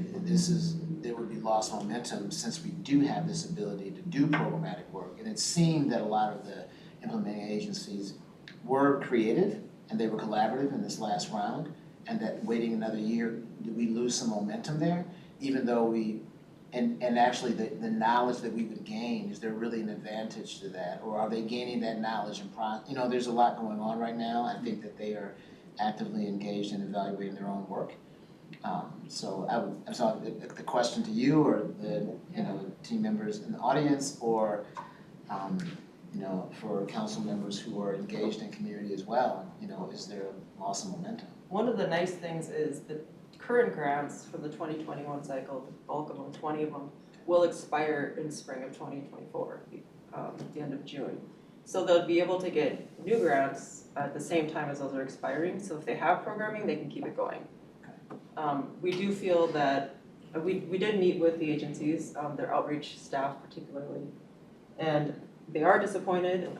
would be lost momentum since we do have this ability to do programmatic work? And it seemed that a lot of the implementing agencies were creative and they were collaborative in this last round, and that waiting another year, did we lose some momentum there? Even though and actually the knowledge that we would gain, is there really an advantage to that? Or are they gaining that knowledge and there's a lot going on right now. I think that they are actively engaged in evaluating their own work. So the question to you or the team members in the audience, or for council members who are engaged in community as well, is there loss of momentum? One of the nice things is that current grants from the 2021 cycle, the bulk of them, 20 of them, will expire in spring of 2024, at the end of June. So they'll be able to get new grants at the same time as those are expiring, so if they have programming, they can keep it going. We do feel that, we did meet with the agencies, their outreach staff particularly, and they are disappointed,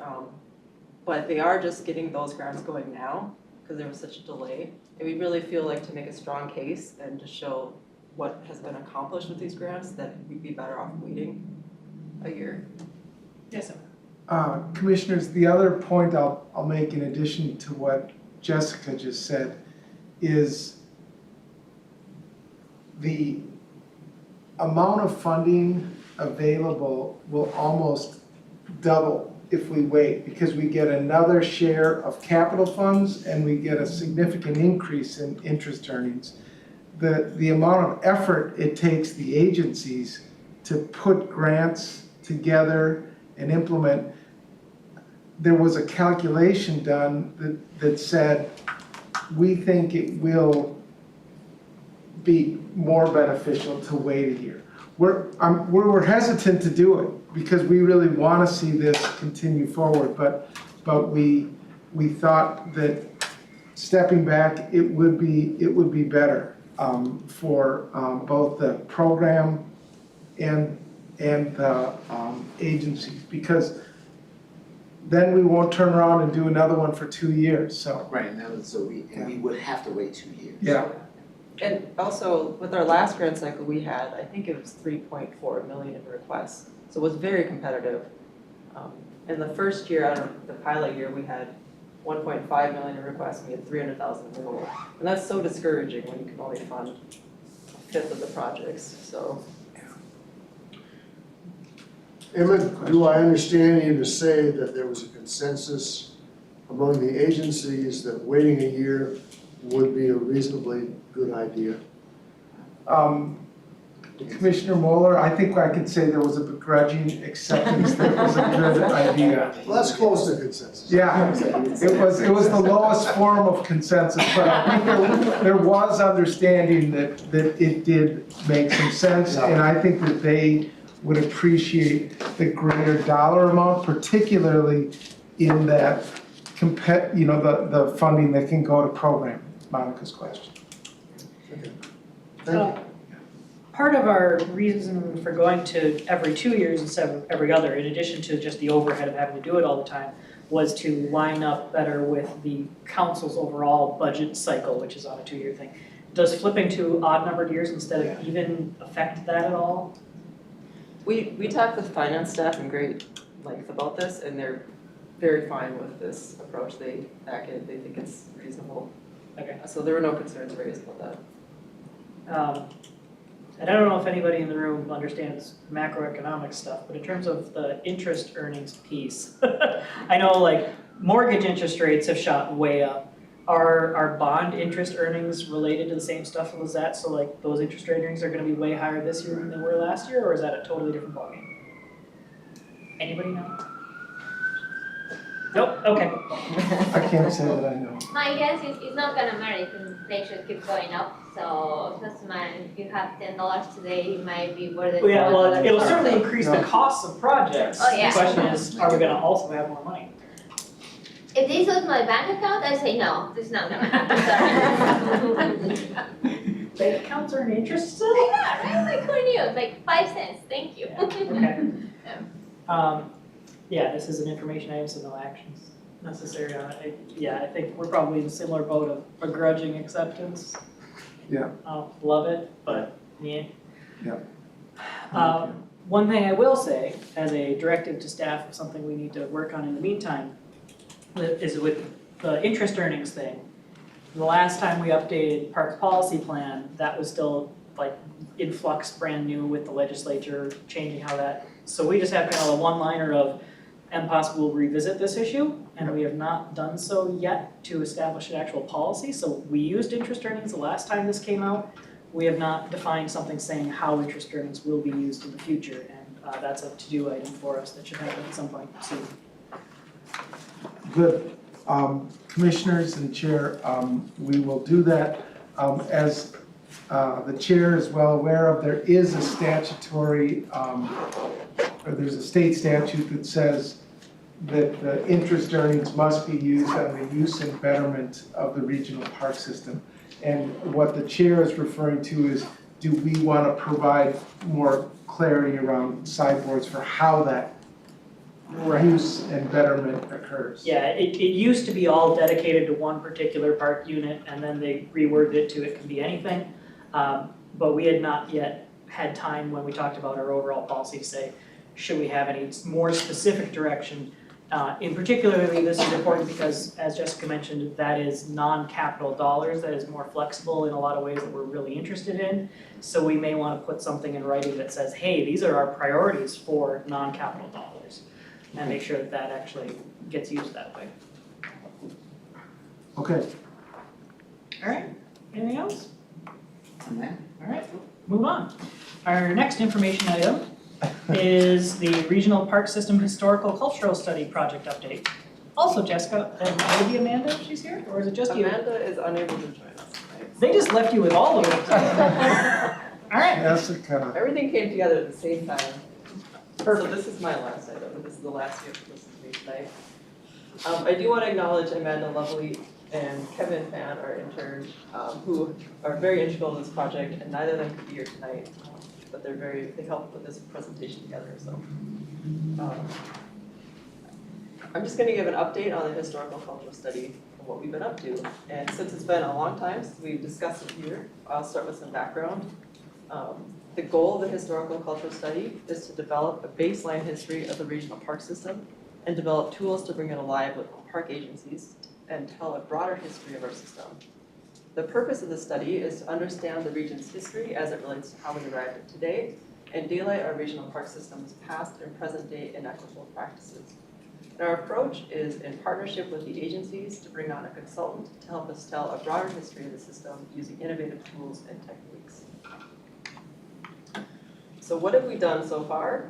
but they are just getting those grants going now, because there was such a delay. And we really feel like to make a strong case and to show what has been accomplished with these grants, that we'd be better off waiting a year. Yes, sir. Commissioners, the other point I'll make in addition to what Jessica just said is the amount of funding available will almost double if we wait, because we get another share of capital funds and we get a significant increase in interest earnings. The amount of effort it takes the agencies to put grants together and implement, there was a calculation done that said, we think it will be more beneficial to wait a year. We're hesitant to do it because we really want to see this continue forward, but we thought that stepping back, it would be better for both the program and the agencies, because then we won't turn around and do another one for 2 years, so. Right, and we would have to wait 2 years. Yeah. And also, with our last grant cycle we had, I think it was 3.4 million in requests, so it was very competitive. In the first year, out of the pilot year, we had 1.5 million in requests, and we had 300,000 available. And that's so discouraging when you can only fund a fifth of the projects, so. Emmett, do I understand you to say that there was a consensus among the agencies that waiting a year would be a reasonably good idea? Commissioner Moeller, I think I could say there was a begrudging acceptance that it was a good idea. Well, that's close to consensus. Yeah, it was the lowest form of consensus, but I think there was understanding that it did make some sense, and I think that they would appreciate the greater dollar amount, particularly in that the funding that can go to program. Monica's question. Okay. Thank you. Part of our reason for going to every 2 years instead of every other, in addition to just the overhead of having to do it all the time, was to line up better with the council's overall budget cycle, which is on a 2-year thing. Does flipping to odd numbered years instead of even affect that at all? We talked with finance staff in great length about this, and they're very fine with this approach. They back it, they think it's reasonable. Okay. So there were no concerns raised about that. And I don't know if anybody in the room understands macroeconomic stuff, but in terms of the interest earnings piece, I know like mortgage interest rates have shot way up. Are bond interest earnings related to the same stuff as that? So like those interest earnings are gonna be way higher this year than they were last year, or is that a totally different ballgame? Anybody know? Nope, okay. I can't say that I know. My guess is it's not gonna matter if inflation keeps going up, so just mind if you have $10 today, it might be worth it. Yeah, well, $1 it'll tomorrow. certainly increase the costs of projects. Oh, yeah. The question is, are we gonna also have more money? If this was my bank account, I say no, this is not gonna happen, sorry. Bank accounts earn interest still? Yeah, really cool news, like 5 cents, thank you. Okay. Yeah, this is an information item, so no actions necessary on it. Yeah, I think we're probably in a similar boat of begrudging acceptance. Yeah. Love it, but yeah. Yeah. One thing I will say, as a directive to staff of something we need to work on in the meantime, is with the interest earnings thing. The last time we updated Parks policy plan, that was still like in flux, brand new with the legislature changing how that. So we just have kind of a one-liner of MPOSC will revisit this issue, and we have not done so yet to establish an actual policy. So we used interest earnings the last time this came out. We have not defined something saying how interest earnings will be used in the future, and that's a to-do item for us that should happen at some point soon. Good. Commissioners and Chair, we will do that. As the Chair is well aware of, there is a statutory, or there's a state statute that says that the interest earnings must be used on the use and betterment of the regional park system. And what the chair is referring to is, do we want to provide more clarity around sideboards for how that use and betterment occurs? Yeah, it used to be all dedicated to one particular park unit, and then they reworded it to it can be anything. But we had not yet had time when we talked about our overall policy to say, should we have any more specific direction? In particularly, this is important because, as Jessica mentioned, that is non-capital dollars, that is more flexible in a lot of ways that we're really interested in. So we may want to put something in writing that says, hey, these are our priorities for non-capital dollars, and make sure that that actually gets used that way. Okay. All right, anything else? And then, All right, move on. Our next information item is the Regional Park System Historical Cultural Study Project Update. Also, Jessica, and maybe Amanda, if she's here, or is it just you? Amanda is unable to join us tonight. They just left you with all of it. All right. Jessica. Everything came together at the same time. So this is my last item, and this is the last you have to listen to me tonight. I do want to acknowledge Amanda Lovely and Kevin Fan, our intern, who are very integral to this project, and neither of them could be here tonight, but they helped put this presentation together, so. I'm just gonna give an update on the historical cultural study of what we've been up to. And since it's been a long time since we've discussed it here, I'll start with some background. The goal of the historical cultural study is to develop a baseline history of the regional park system and develop tools to bring it alive with park agencies and tell a broader history of our system. The purpose of the study is to understand the region's history as it relates to how we arrived at today and daylight our regional park system's past and present day inequitable practices. And our approach is in partnership with the agencies to bring on a consultant to help us tell a broader history of the system using innovative tools and techniques. So what have we done so far?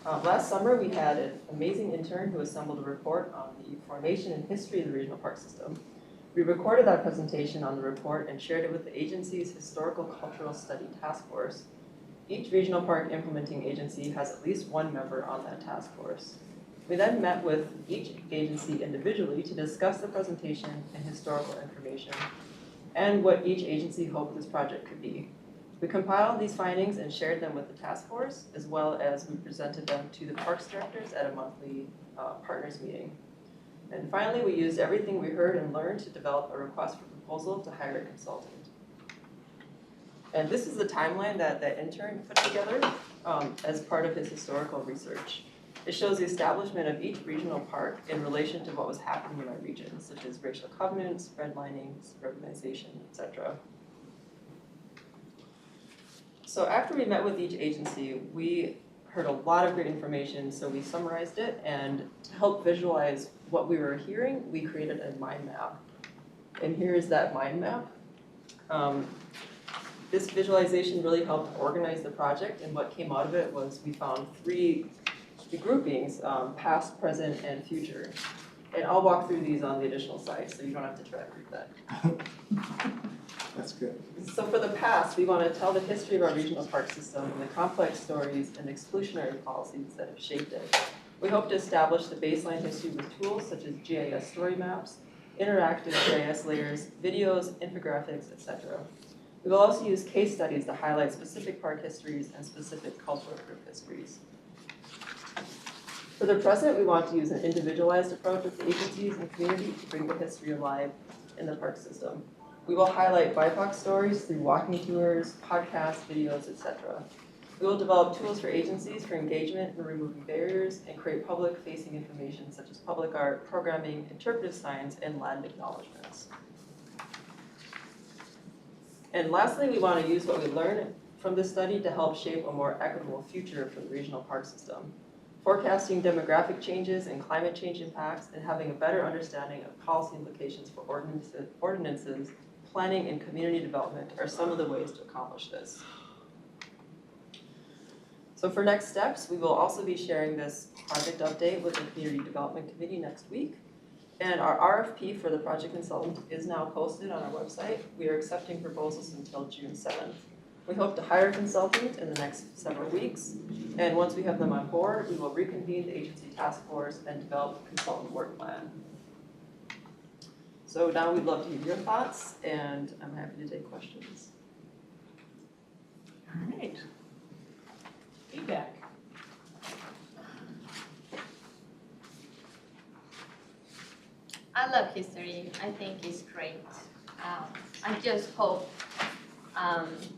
Last summer, we had an amazing intern who assembled a report on the formation and history of the regional park system. We recorded that presentation on the report and shared it with the agency's Historical Cultural Study Task Force. Each regional park implementing agency has at least one member on that task force. We then met with each agency individually to discuss the presentation and historical information and what each agency hoped this project could be. We compiled these findings and shared them with the task force, as well as we presented them to the parks directors at a monthly partners meeting. And finally, we used everything we heard and learned to develop a request for proposal to hire a consultant. And this is the timeline that the intern put together as part of his historical research. It shows the establishment of each regional park in relation to what was happening in our region, such as racial covenants, redlining, urbanization, etc. So after we met with each agency, we heard a lot of great information, so we summarized it, and to help visualize what we were hearing, we created a mind map. And here is that mind map. This visualization really helped organize the project, and what came out of it was we found three groupings, past, present, and future. And I'll walk through these on the additional slides, so you don't have to try to read that. That's good. So for the past, we want to tell the history of our regional park system and the complex stories and exclusionary policies that have shaped it. We hope to establish the baseline history with tools such as GIS story maps, interactive GIS layers, videos, infographics, etc. We will also use case studies to highlight specific park histories and specific cultural group histories. For the present, we want to use an individualized approach with the agencies and community to bring the history alive in the park system. We will highlight BIPOC stories through walking tours, podcasts, videos, etc. We will develop tools for agencies for engagement and removing barriers and create public-facing information such as public art, programming, interpretive science, and land acknowledgements. And lastly, we want to use what we learned from this study to help shape a more equitable future for the regional park system. Forecasting demographic changes and climate change impacts and having a better understanding of policy implications for ordinances, planning, and community development are some of the ways to accomplish this. So for next steps, we will also be sharing this project update with the Community Development Committee next week. And our RFP for the project consultant is now posted on our website. We are accepting proposals until June 7th. We hope to hire a consultant in the next several weeks, and once we have them on board, we will reconvene the agency task force and develop a consultant work plan. So now we'd love to hear your thoughts, and I'm happy to take questions. All right. Feedback. I love history. I think it's great. I just hope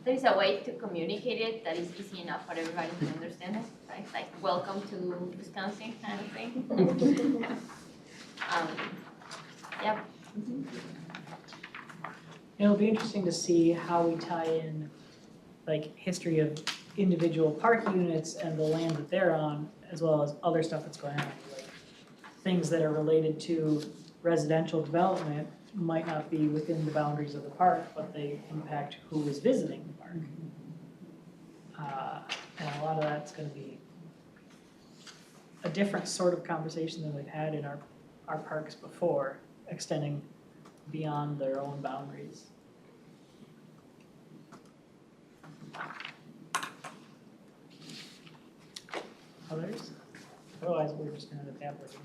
there's a way to communicate it that is easy enough for everybody to understand it, right? Like, welcome to Wisconsin kind of thing. Yep. It'll be interesting to see how we tie in, like, history of individual park units and the land that they're on, as well as other stuff that's going on. Like, things that are related to residential development might not be within the boundaries of the park, but they impact who is visiting the park. And a lot of that's gonna be a different sort of conversation than we've had in our parks before, extending beyond their own boundaries. Others? Otherwise, we're just gonna have that working.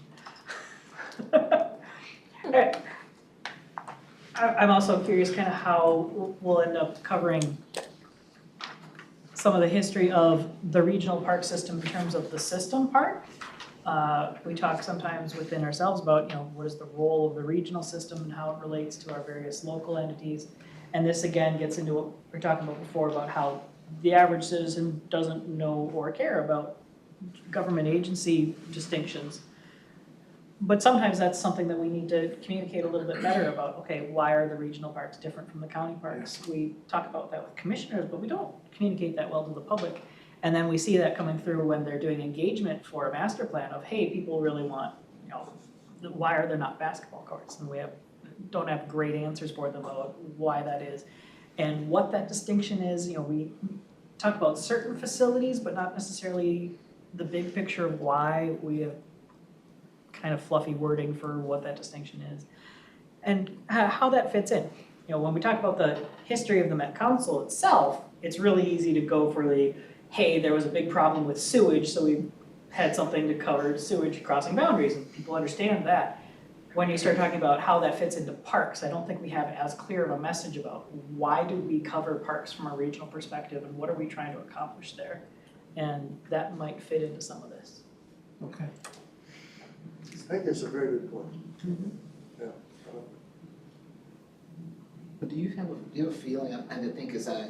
I'm also curious kind of how we'll end up covering some of the history of the regional park system in terms of the system part. We talk sometimes within ourselves about, you know, what is the role of the regional system and how it relates to our various local entities. And this again gets into what we were talking about before about how the average citizen doesn't know or care about government agency distinctions. But sometimes that's something that we need to communicate a little bit better about, okay, why are the regional parks different from the county parks? We talk about that with commissioners, but we don't communicate that well to the public. And then we see that coming through when they're doing engagement for a master plan of, hey, people really want, you know, why are there not basketball courts? And we don't have great answers for them about why that is. And what that distinction is, you know, we talk about certain facilities, but not necessarily the big picture of why we have kind of fluffy wording for what that distinction is. And how that fits in. You know, when we talk about the history of the Met Council itself, it's really easy to go for the, hey, there was a big problem with sewage, so we had something to cover sewage crossing boundaries, and people understand that. When you start talking about how that fits into parks, I don't think we have as clear of a message about why do we cover parks from a regional perspective and what are we trying to accomplish there? And that might fit into some of this. Okay. I think that's a very good point. Yeah. But do you have a feeling, and I think as I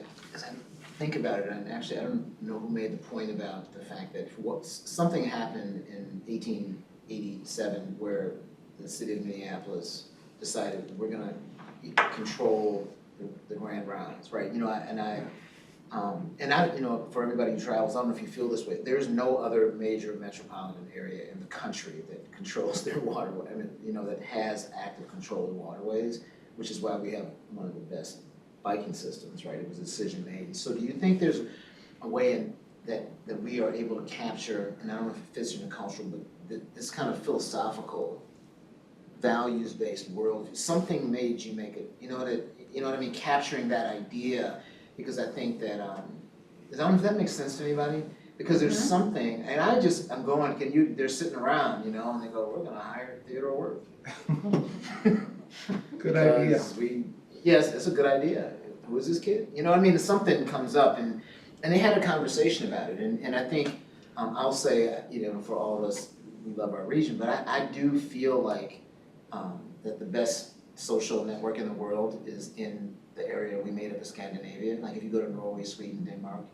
think about it, and actually I don't know who made the point about the fact that something happened in 1887 where the city of Minneapolis decided we're gonna control the Grand Rounds, right? You know, you know, for everybody who travels, I don't know if you feel this way, there's no other major metropolitan area in the country that controls their waterway, I mean, you know, that has active control of waterways, which is why we have one of the best biking systems, right? It was a decision made. So do you think there's a way that we are able to capture, and I don't know if it fits in the cultural, but this kind of philosophical, values-based worldview, something made you make it, you know what I mean, capturing that idea, because I think that, I don't know if that makes sense to anybody, because there's something, and I'm going, they're sitting around, you know, and they go, we're gonna hire Theodore Wirth. Good idea. Yes, that's a good idea. Who is this kid? You know what I mean? Something comes up, and they had a conversation about it, and I think, I'll say, you know, for all of us, we love our region, but I do feel like that the best social network in the world is in the area we made up of Scandinavia. Like if you go to Norway, Sweden, Denmark,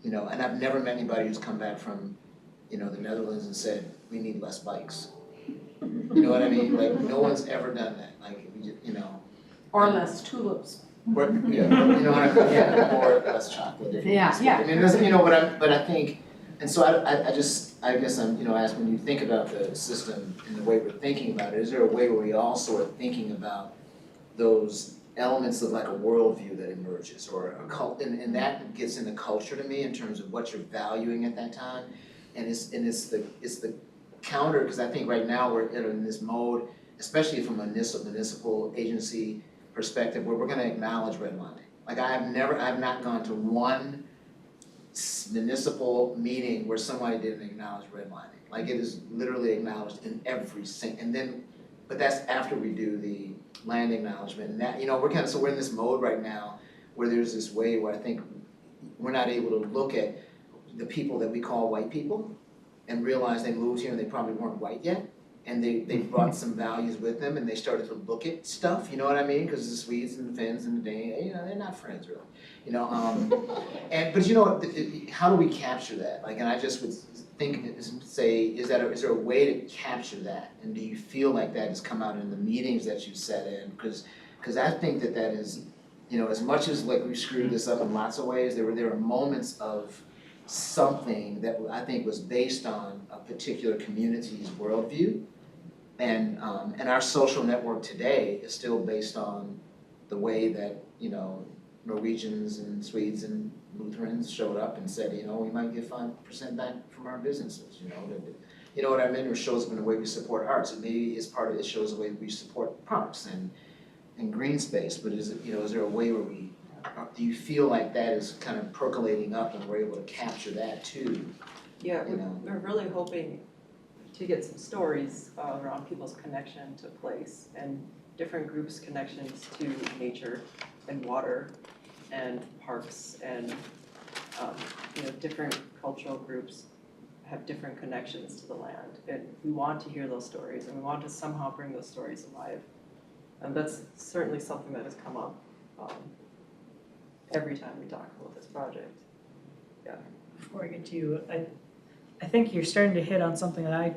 you know, and I've never met anybody who's come back from, you know, the Netherlands and said, we need less bikes. You know what I mean? Like no one's ever done that. Like, you know. Or less tulips. Or, yeah, you know what I mean? Yeah, or less chocolate. Yeah. I mean, it doesn't, you know, but I think, and so I guess I'm, you know, as when you think about the system and the way we're thinking about it, is there a way where we also are thinking about those elements of like a worldview that emerges, or a cult, and that gets into culture to me in terms of what you're valuing at that time, and it's the counter, because I think right now we're in this mode, especially from a municipal agency perspective, where we're going to acknowledge redlining, Like I have not gone to one municipal meeting where somebody didn't acknowledge redlining. Like it is literally acknowledged in every and then, but that's after we do the land acknowledgement. And that, we're in this mode right now where there's this way where I think we're not able to look at the people that we call white people and realize they moved here and they probably weren't white yet. And they brought some values with them and they started to look at stuff, you know what I mean? Because the Swedes and the Finns and the Danes, they're not friends really, but how do we capture that? Like, and I just would say, is there a way to capture that? And do you feel like that has come out in the meetings that you sat in? Because I think that is, as much as like we screwed this up in lots of ways, there are moments of something that I think was based on a particular community's worldview. And our social network today is still based on the way that, Norwegians and Swedes and Lutherans showed up and said, we might get 5% back from our businesses, you know what I mean? Or shows up in the way we support arts. It maybe is part of it shows the way we support parks and green space, but is there a way where do you feel like that is kind of percolating up and we're able to capture that too? Yeah, we're really hoping to get some stories around people's connection to place and different groups' connections to nature and water and parks and different cultural groups have different connections to the land. And we want to hear those stories and we want to somehow bring those stories alive. And that's certainly something that has come up every time we talk about this project. Yeah. Before I get to you, I think you're starting to hit on something that I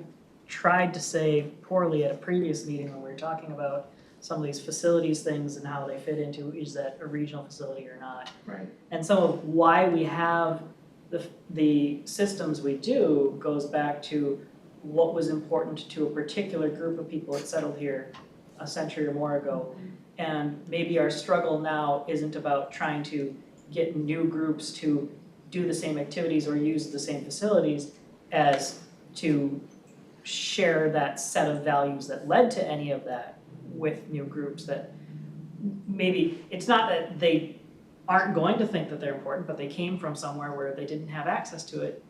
tried to say poorly at a previous meeting when we were talking about some of these facilities things and how they fit into, is that a regional facility or not? Right. And some of why we have the systems we do goes back to what was important to a particular group of people that settled here a century or more ago. And maybe our struggle now isn't about trying to get new groups to do the same activities or use the same facilities as to share that set of values that led to any of that with new groups that maybe, it's not that they aren't going to think that they're important, but they came from somewhere where they didn't have access to it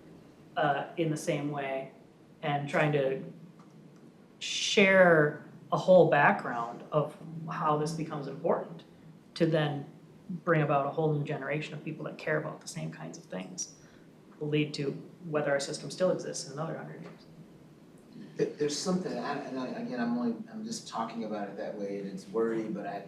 in the same way, and trying to share a whole background of how this becomes important to then bring about a whole new generation of people that care about the same kinds of things will lead to whether our system still exists in another 100 years. There's something, I'm just talking about it that way, and it's wordy, but I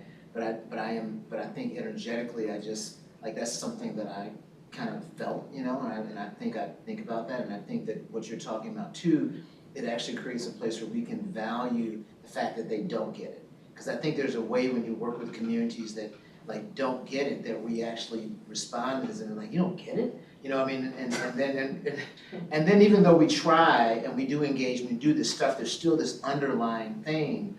think energetically, that's something that I kind of felt, and I think about that, and I think that what you're talking about too, it actually creates a place where we can value the fact that they don't get it. Because I think there's a way when you work with communities that don't get it, that we actually respond as in you don't get it? And then even though we try and we do engage and we do this stuff, there's still this underlying thing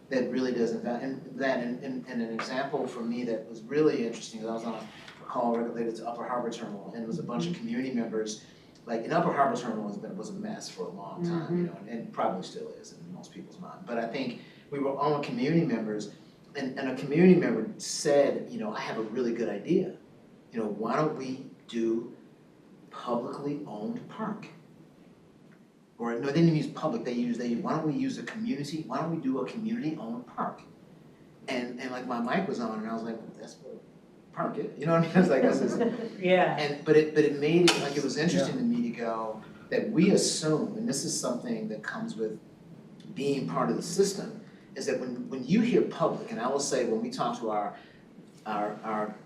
that really doesn't value. And an example for me that was really interesting is I was on a call related to Upper Harbor Terminal, and it was a bunch of community members. An Upper Harbor Terminal was a mess for a long time, and probably still is in most people's mind. But I think we were on with community members, and a community member said, I have a really good idea. Why don't we do publicly owned park? Or no, they didn't use public, why don't we use why don't we do a community owned park? And my mic was on and I was like, that's what a park is, you know what I mean? It's this. Yeah. But it made it, it was interesting to me to go that we assume, and this is something that comes with being part of the system, is that when you hear public, and I will say when we talk to our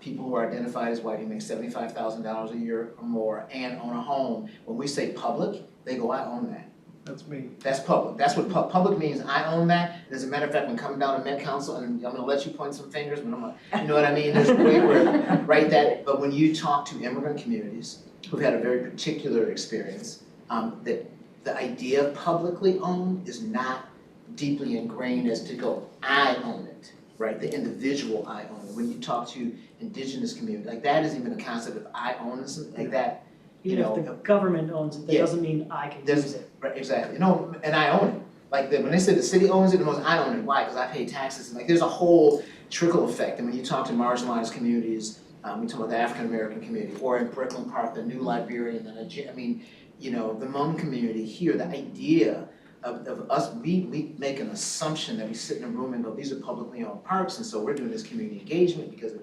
people who are identified as white who make $75,000 a year or more and own a home, when we say public, they go, I own that. That's me. That's public. That's what public means. I own that. And as a matter of fact, when coming down to Met Council, and I'm gonna let you point some fingers, but you know what I mean? There's a way where, right, but when you talk to immigrant communities who've had a very particular experience, that the idea of publicly owned is not deeply ingrained as to go, I own it, right? The individual I own it. When you talk to indigenous communities, that isn't even a concept of I own this, that. Even if the government owns it, that doesn't mean I can use it. Right, exactly. And I own it. When they say the city owns it, I own it. Why? Because I pay taxes. And there's a whole trickle effect. And when you talk to marginalized communities We talk about the African American community, or in Brooklyn Park, the new librarian, and I mean, you know, the Hmong community here, the idea of us, we make an assumption that we sit in a room and go, these are publicly owned parks, and so we're doing this community engagement because of,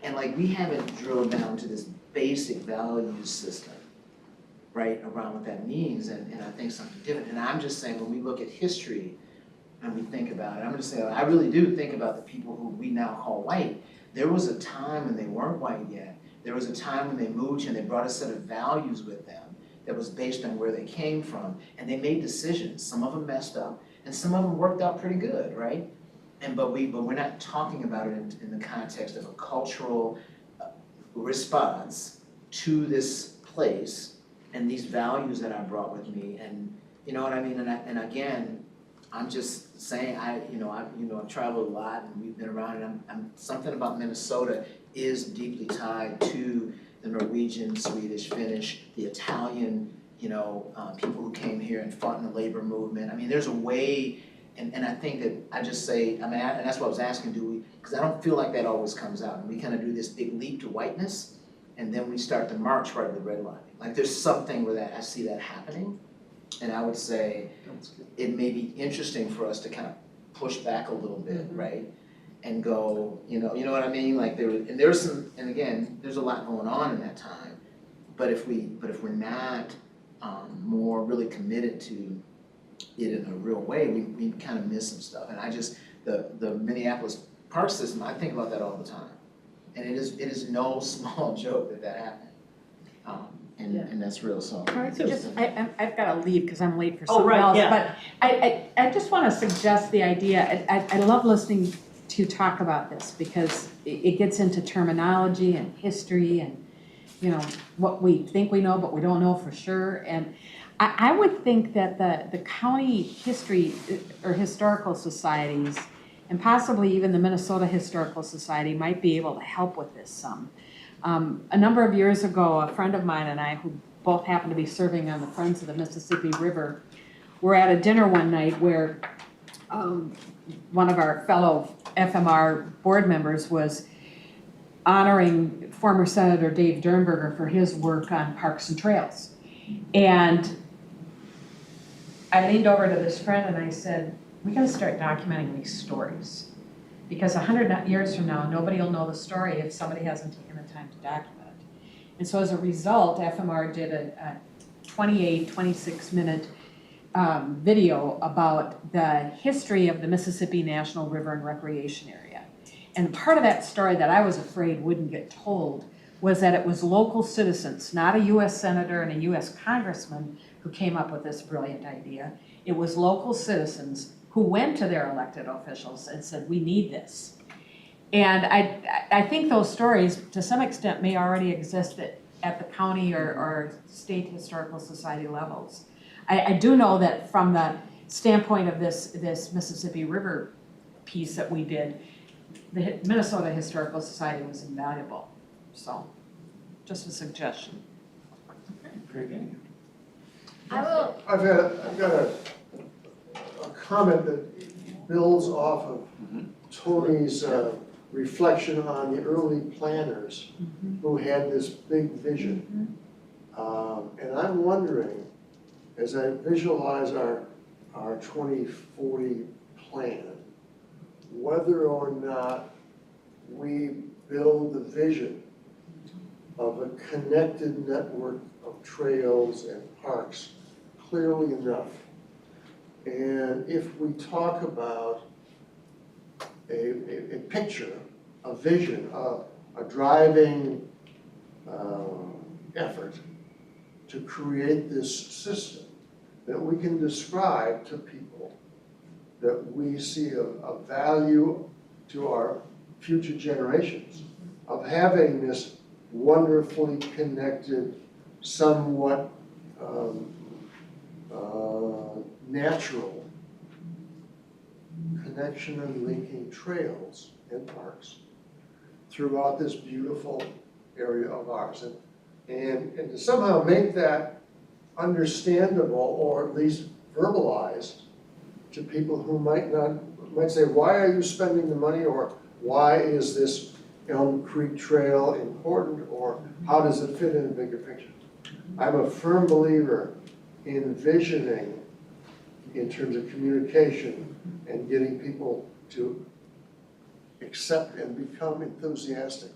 and like, we haven't drilled down to this basic values system, right, around what that means, and I think something different. And I'm just saying, when we look at history and we think about it, I'm just saying, I really do think about the people who we now call white. There was a time when they weren't white yet. There was a time when they moved here and they brought a set of values with them that was based on where they came from, and they made decisions. Some of them messed up, and some of them worked out pretty good, right? But we're not talking about it in the context of a cultural response to this place and these values that I brought with me, and you know what I mean. And again, I'm just saying, I've traveled a lot and we've been around, and I'm something about Minnesota is deeply tied to the Norwegian, Swedish, Finnish, the Italian, people who came here and fought in the labor movement. I mean, there's a way, and I think that I just say, and that's what I was asking, because I don't feel like that always comes out. And we kind of do this big leap to whiteness, and then we start to march right to the red line. Like there's something where that I see that happening, and I would say it may be interesting for us to kind of push back a little bit, right? And go, you know what I mean? Like there's some, and again, there's a lot going on in that time. But if we're not more really committed to it in a real way, we kind of miss some stuff. And I just, the Minneapolis park system, I think about that all the time. And it is no small joke that happened. And that's real, so. I've got to leave because I'm late for Oh, something right, else. yeah. But I just want to suggest the idea, I love listening to talk about this because it gets into terminology and history and, what we think we know but we don't know for sure. And I would think that the county history or historical societies and possibly even the Minnesota Historical Society might be able to help with this some. A number of years ago, a friend of mine and I, who both happened to be serving on the Friends of the Mississippi River, were at a dinner one night where one of our fellow FMR board members was honoring former Senator Dave Dernberger for his work on parks and trails. And I leaned over to this friend and I said, we gotta start documenting these stories. Because 100 years from now, nobody will know the story if somebody hasn't taken the time to document it. And so as a result, FMR did a 26-minute video about the history of the Mississippi National River and Recreation Area. And part of that story that I was afraid wouldn't get told was that it was local citizens, not a US senator and a US congressman who came up with this brilliant idea. It was local citizens who went to their elected officials and said, we need this. And I think those stories, to some extent, may already exist at the county or state historical society levels. I do know that from the standpoint of this Mississippi River piece that we did, the Minnesota Historical Society was invaluable. So, just a suggestion. Very good. I will, I've got a comment that builds off of Tony's reflection on the early planners who had this big vision. And I'm wondering, as I visualize our 2040 plan, whether or not we build the vision of a connected network of trails and parks clearly enough. And if we talk about a picture, a vision, a driving effort to create this system that we can describe to people, that we see a value to our future generations of having this wonderfully connected, somewhat natural connection and linking trails and parks throughout this beautiful area of ours. And to somehow make that understandable, or at least verbalized to people who might say, why are you spending the money, or why is this Elm Creek Trail important, or how does it fit in the bigger picture? I'm a firm believer in visioning in terms of communication and getting people to accept and become enthusiastic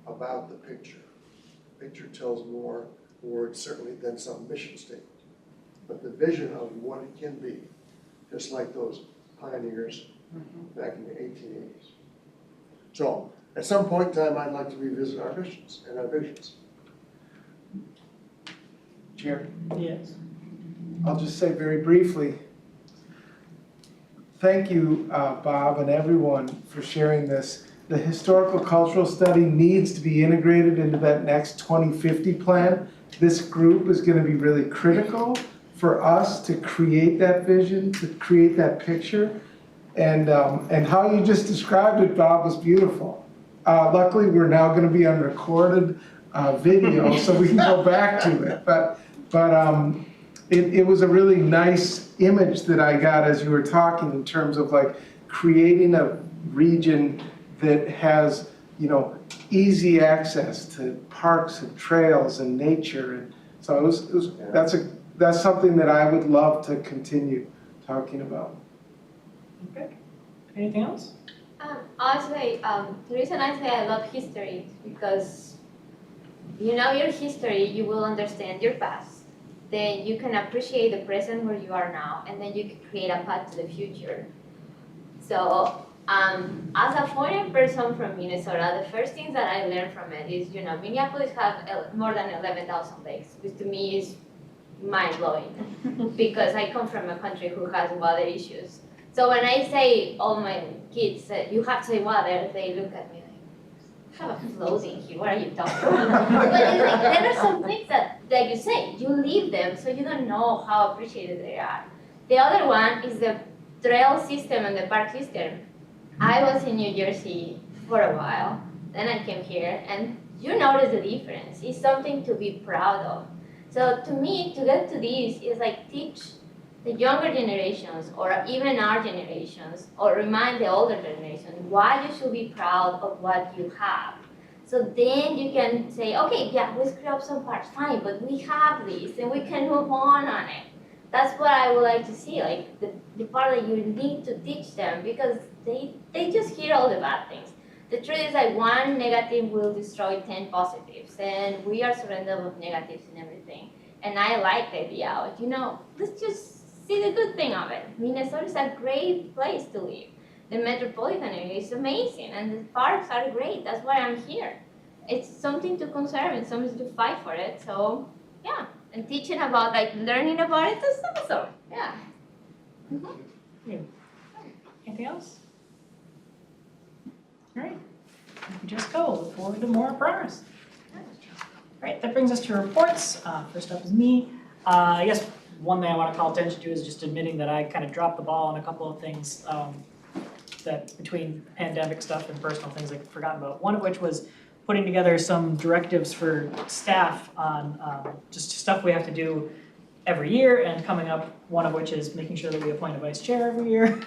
about the picture. The picture tells more words certainly than some mission statement, but the vision of what it can be, just like those pioneers back in the 1880s. So at some point in time, I'd like to revisit our missions and our visions. Chair, Yes. I'll just say very briefly, thank you, Bob and everyone, for sharing this. The historical cultural study needs to be integrated into that next 2050 plan. This group is going to be really critical for us to create that vision, to create that picture. And how you just described it, Bob, was beautiful. Luckily, we're now going to be on recorded video, so we can go back to it. But it was a really nice image that I got as you were talking, in terms of like creating a region that has, you know, easy access to parks and trails and nature. And so that's something that I would love to continue talking about. Okay. Anything else? Honestly, the reason I say I love history is because you know your history, you will understand your past. Then you can appreciate the present where you are now, and then you can create a path to the future. So, as a foreign person from Minnesota, the first thing that I learned from it is, you know, Minneapolis has more than 11,000 lakes, which to me is mind-blowing because I come from a country who has water issues. So when I say, all my kids, you have to say water, they look at me like, I have a floating here, what are you talking about? But it's like, there are some things that, like you say, you leave them, so you don't know how appreciated they are. The other one is the trail system and the park system. I was in New Jersey for a while, then I came here, and you notice the difference. It's something to be proud of. So to me, to get to this is like teach the younger generations, or even our generations, or remind the older generation why you should be proud of what you have. So then you can say, okay, yeah, we screw up some parts, fine, but we have this, and we can move on it. That's what I would like to see, like the part that you need to teach them, because they just hear all the bad things. The truth is like one negative will destroy 10 positives, and we are surrounded with negatives and everything. And I like the idea of, you know, let's just see the good thing of it. Minnesota is a great place to live. The Metropolitan area is amazing, and the parks are great. That's why I'm here. It's something to conserve and something to fight for it. So, yeah. And teaching about, like, learning about it is awesome. Yeah. Anything else? All right. We just go. Look forward to more progress. All right, that brings us to reports. First up is me. I guess one thing I want to call attention to is just admitting that I kind of dropped the ball on a couple of things that between pandemic stuff and personal things I'd forgotten about. One of which was putting together some directives for staff on just stuff we have to do every year, and coming up, one of which is making sure that we appoint a vice chair every year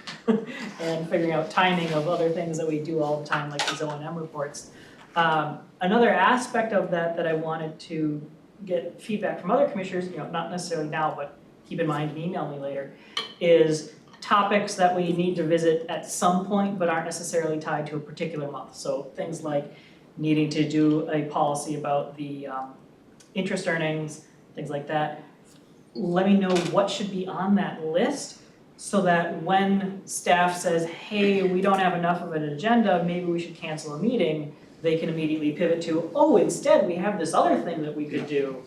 and figuring out timing of other things that we do all the time, like the O&M reports. Another aspect of that I wanted to get feedback from other commissioners, you know, not necessarily now, but keep in mind and email me later, is topics that we need to visit at some point but aren't necessarily tied to a particular month. So things like needing to do a policy about the interest earnings, things like that. Let me know what should be on that list so that when staff says, hey, we don't have enough of an agenda, maybe we should cancel a meeting, they can immediately pivot to, oh, instead we have this other thing that we could do.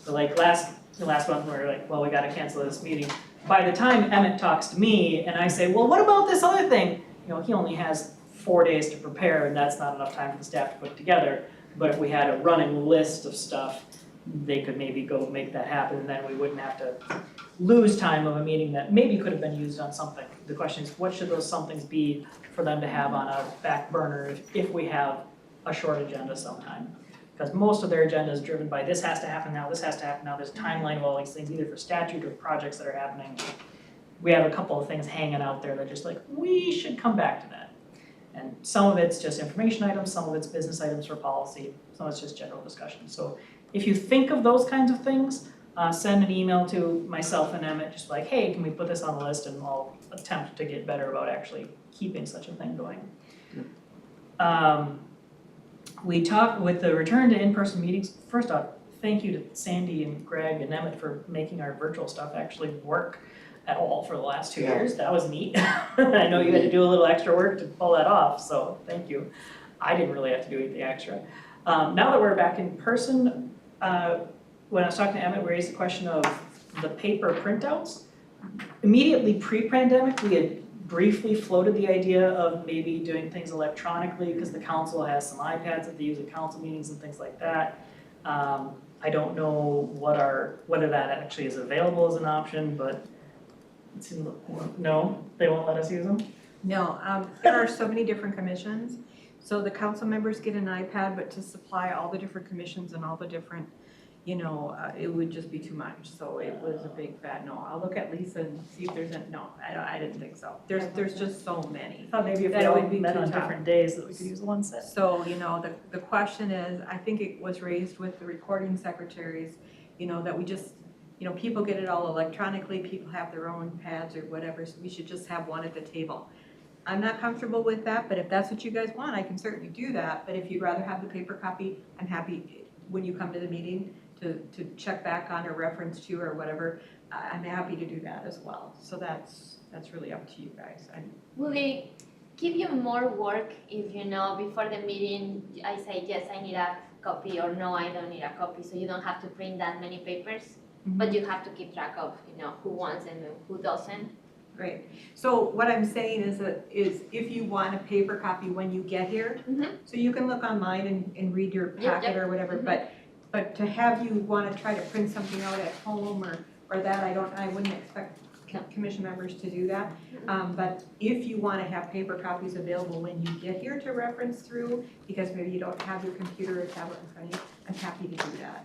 So like last month we were like, well, we gotta cancel this meeting. By the time Emmett talks to me and I say, well, what about this other thing? You know, he only has 4 days to prepare, and that's not enough time for the staff to put it together. But if we had a running list of stuff, they could maybe go make that happen, and then we wouldn't have to lose time of a meeting that maybe could have been used on something. The question is, what should those somethings be for them to have on a back burner if we have a short agenda sometime? Because most of their agenda is driven by this has to happen now, this has to happen now. There's a timeline of all these things, either for statute or projects that are happening. We have a couple of things hanging out there that just like, we should come back to that. And some of it's just information items, some of it's business items for policy, some of it's just general discussion. So if you think of those kinds of things, send an email to myself and Emmett, just like, hey, can we put this on the list, and I'll attempt to get better about actually keeping such a thing going. We talked with the return to in-person meetings. First off, thank you to Sandy and Greg and Emmett for making our virtual stuff actually work at all for the last 2 years. That was neat. I know you had to do a little extra work to pull that off, so thank you. I didn't really have to do anything extra. Now that we're back in person, when I was talking to Emmett, we raised the question of the paper printouts. Immediately pre-pandemic, we had briefly floated the idea of maybe doing things electronically because the council has some iPads that they use at council meetings and things like that. I don't know whether that actually is available as an option, but no, they won't let us use them? No, there are so many different commissions. So the council members get an iPad, but to supply all the different commissions and all the different, it would just be too much. So it was a big fat no. I'll look at Lisa and see if there's I didn't think so. There's just so many. I thought maybe if That we all would be met too on tough. different days that we could use one set. So, the question is, I think it was raised with the recording secretaries, that we just, people get it all electronically, people have their own pads or whatever, so we should just have one at the table. I'm not comfortable with that, but if that's what you guys want, I can certainly do that. But if you'd rather have the paper copy, I'm happy when you come to the meeting to check back on or reference to or whatever, I'm happy to do that as well. So that's really up to you guys. Will it give you more work if before the meeting I say yes, I need a copy, or no, I don't need a copy, so you don't have to print that many papers, but you have to keep track of who wants and who doesn't? Great. So what I'm saying is if you want a paper copy when you get here, so you can look online and read your packet or whatever, but to have you want to try to print something out at home or that, I wouldn't expect commission members to do that. But if you want to have paper copies available when you get here to reference through, because maybe you don't have your computer or tablet in front of you, I'm happy to do that.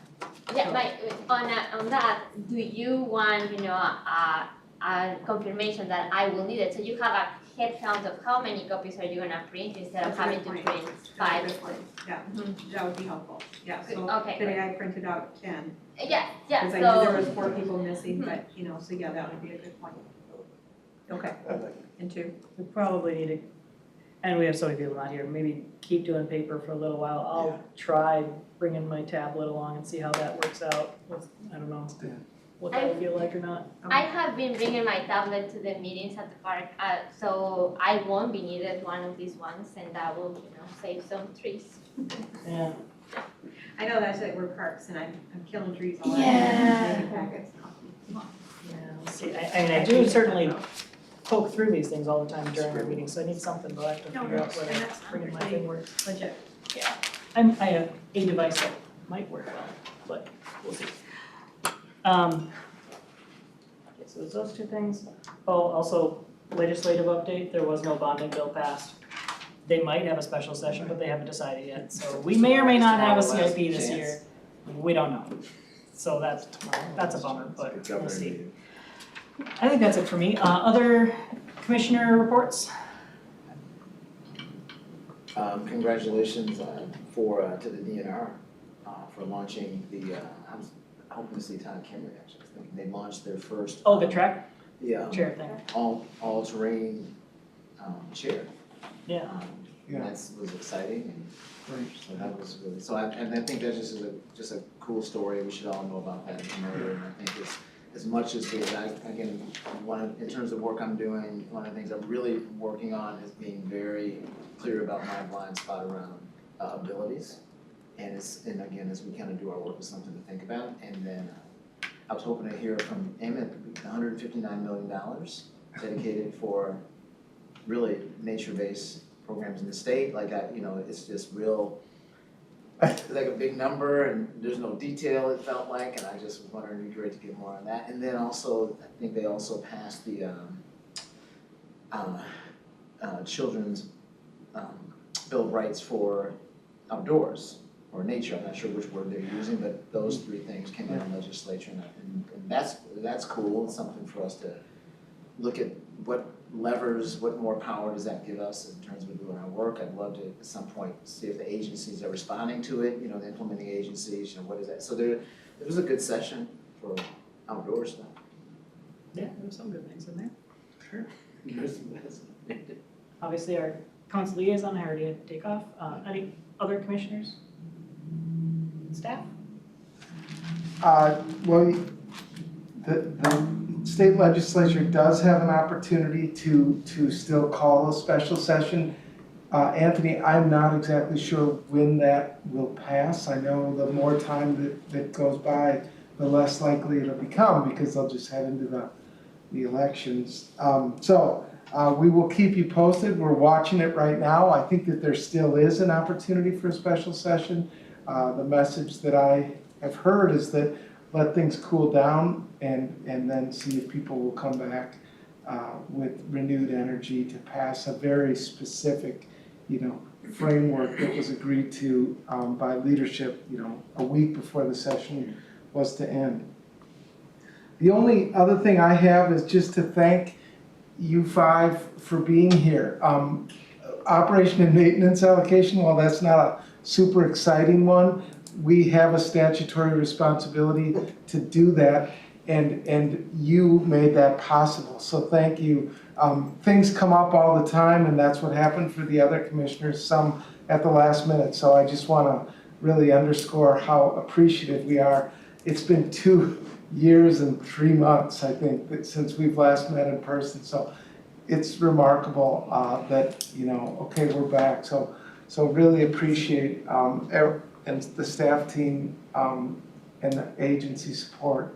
Yeah, but on that, do you want a confirmation that I will need it? So you have a head count of how many copies are you gonna print instead of having to print 5. Yeah, that would be helpful. Yeah, so Okay. today I printed out 10. Yeah, Because I knew there was 4 people missing, but, so yeah, that would be a good point. Okay, and 2. We probably need to, and we have so many people not here, maybe keep doing paper for a little while. I'll try bringing my tablet along and see how that works out. I don't know what that would feel like or not. I have been bringing my tablet to the meetings at the park, so I won't be needed one of these ones, and that will, save some trees. Yeah. I know that's like we're parks and I'm killing trees all Yeah. making packets. Yeah, we'll see. I do certainly poke through these things all the time during our meetings, so I need something, but I have to figure out whether bringing my thing works. Legit. Yeah, I have a device that might work well, but we'll see. Okay, so there's those 2 things. Oh, also legislative update, there was no bonding bill passed. They might have a special session, but they haven't decided yet, so we may or may not have a CIP this year. We don't know. So that's a bummer, but we'll see. I think that's it for me. Other commissioner reports? Congratulations to the DNR for launching the, I'm hoping to see Todd Kimberly actually. They launched their first. Oh, the track chair thing. All-terrain chair. Yeah. That was exciting, and so that was really, and I think that's just a cool story. We should all know about that and promote it. And I think as much as in terms of work I'm doing, one of the things I'm really working on is being very clear about my blind spot around abilities. And again, as we kind of do our work, it's something to think about. And then I was hoping to hear from Emmett, $159 million dedicated for really nature-based programs in the state. It's just real, like a big number, and there's no detail, it felt like, and I just was wondering, it'd be great to get more on that. And then also, I think they also passed the children's Bill of Rights for outdoors, or nature, I'm not sure which word they're using, but those 3 things came out in legislature, and that's cool. It's something for us to look at what levers, what more power does that give us in terms of doing our work. I'd love to, at some point, see if the agencies are responding to it, the implementing agencies, what is that? So it was a good session for outdoor stuff. Yeah, there were some good things in there. Sure. There's some medicine. Obviously, our council liaison, I already had to take off. Any other commissioners? Staff? Well, the state legislature does have an opportunity to still call a special session. Anthony, I'm not exactly sure when that will pass. I know the more time that goes by, the less likely it'll become, because they'll just head into the elections. We will keep you posted. We're watching it right now. I think that there still is an opportunity for a special session. The message that I have heard is that let things cool down and then see if people will come back with renewed energy to pass a very specific, framework that was agreed to by leadership, a week before the session was to end. The only other thing I have is just to thank you five for being here. Operation and maintenance allocation, while that's not a super exciting one, we have a statutory responsibility to do that, and you made that possible, so thank you. Things come up all the time, and that's what happened for the other commissioners, some at the last minute, so I just want to really underscore how appreciative we are. It's been 2 years and 3 months, I think, since we've last met in person, so it's remarkable that, okay, we're back, so really appreciate and the staff team and the agency support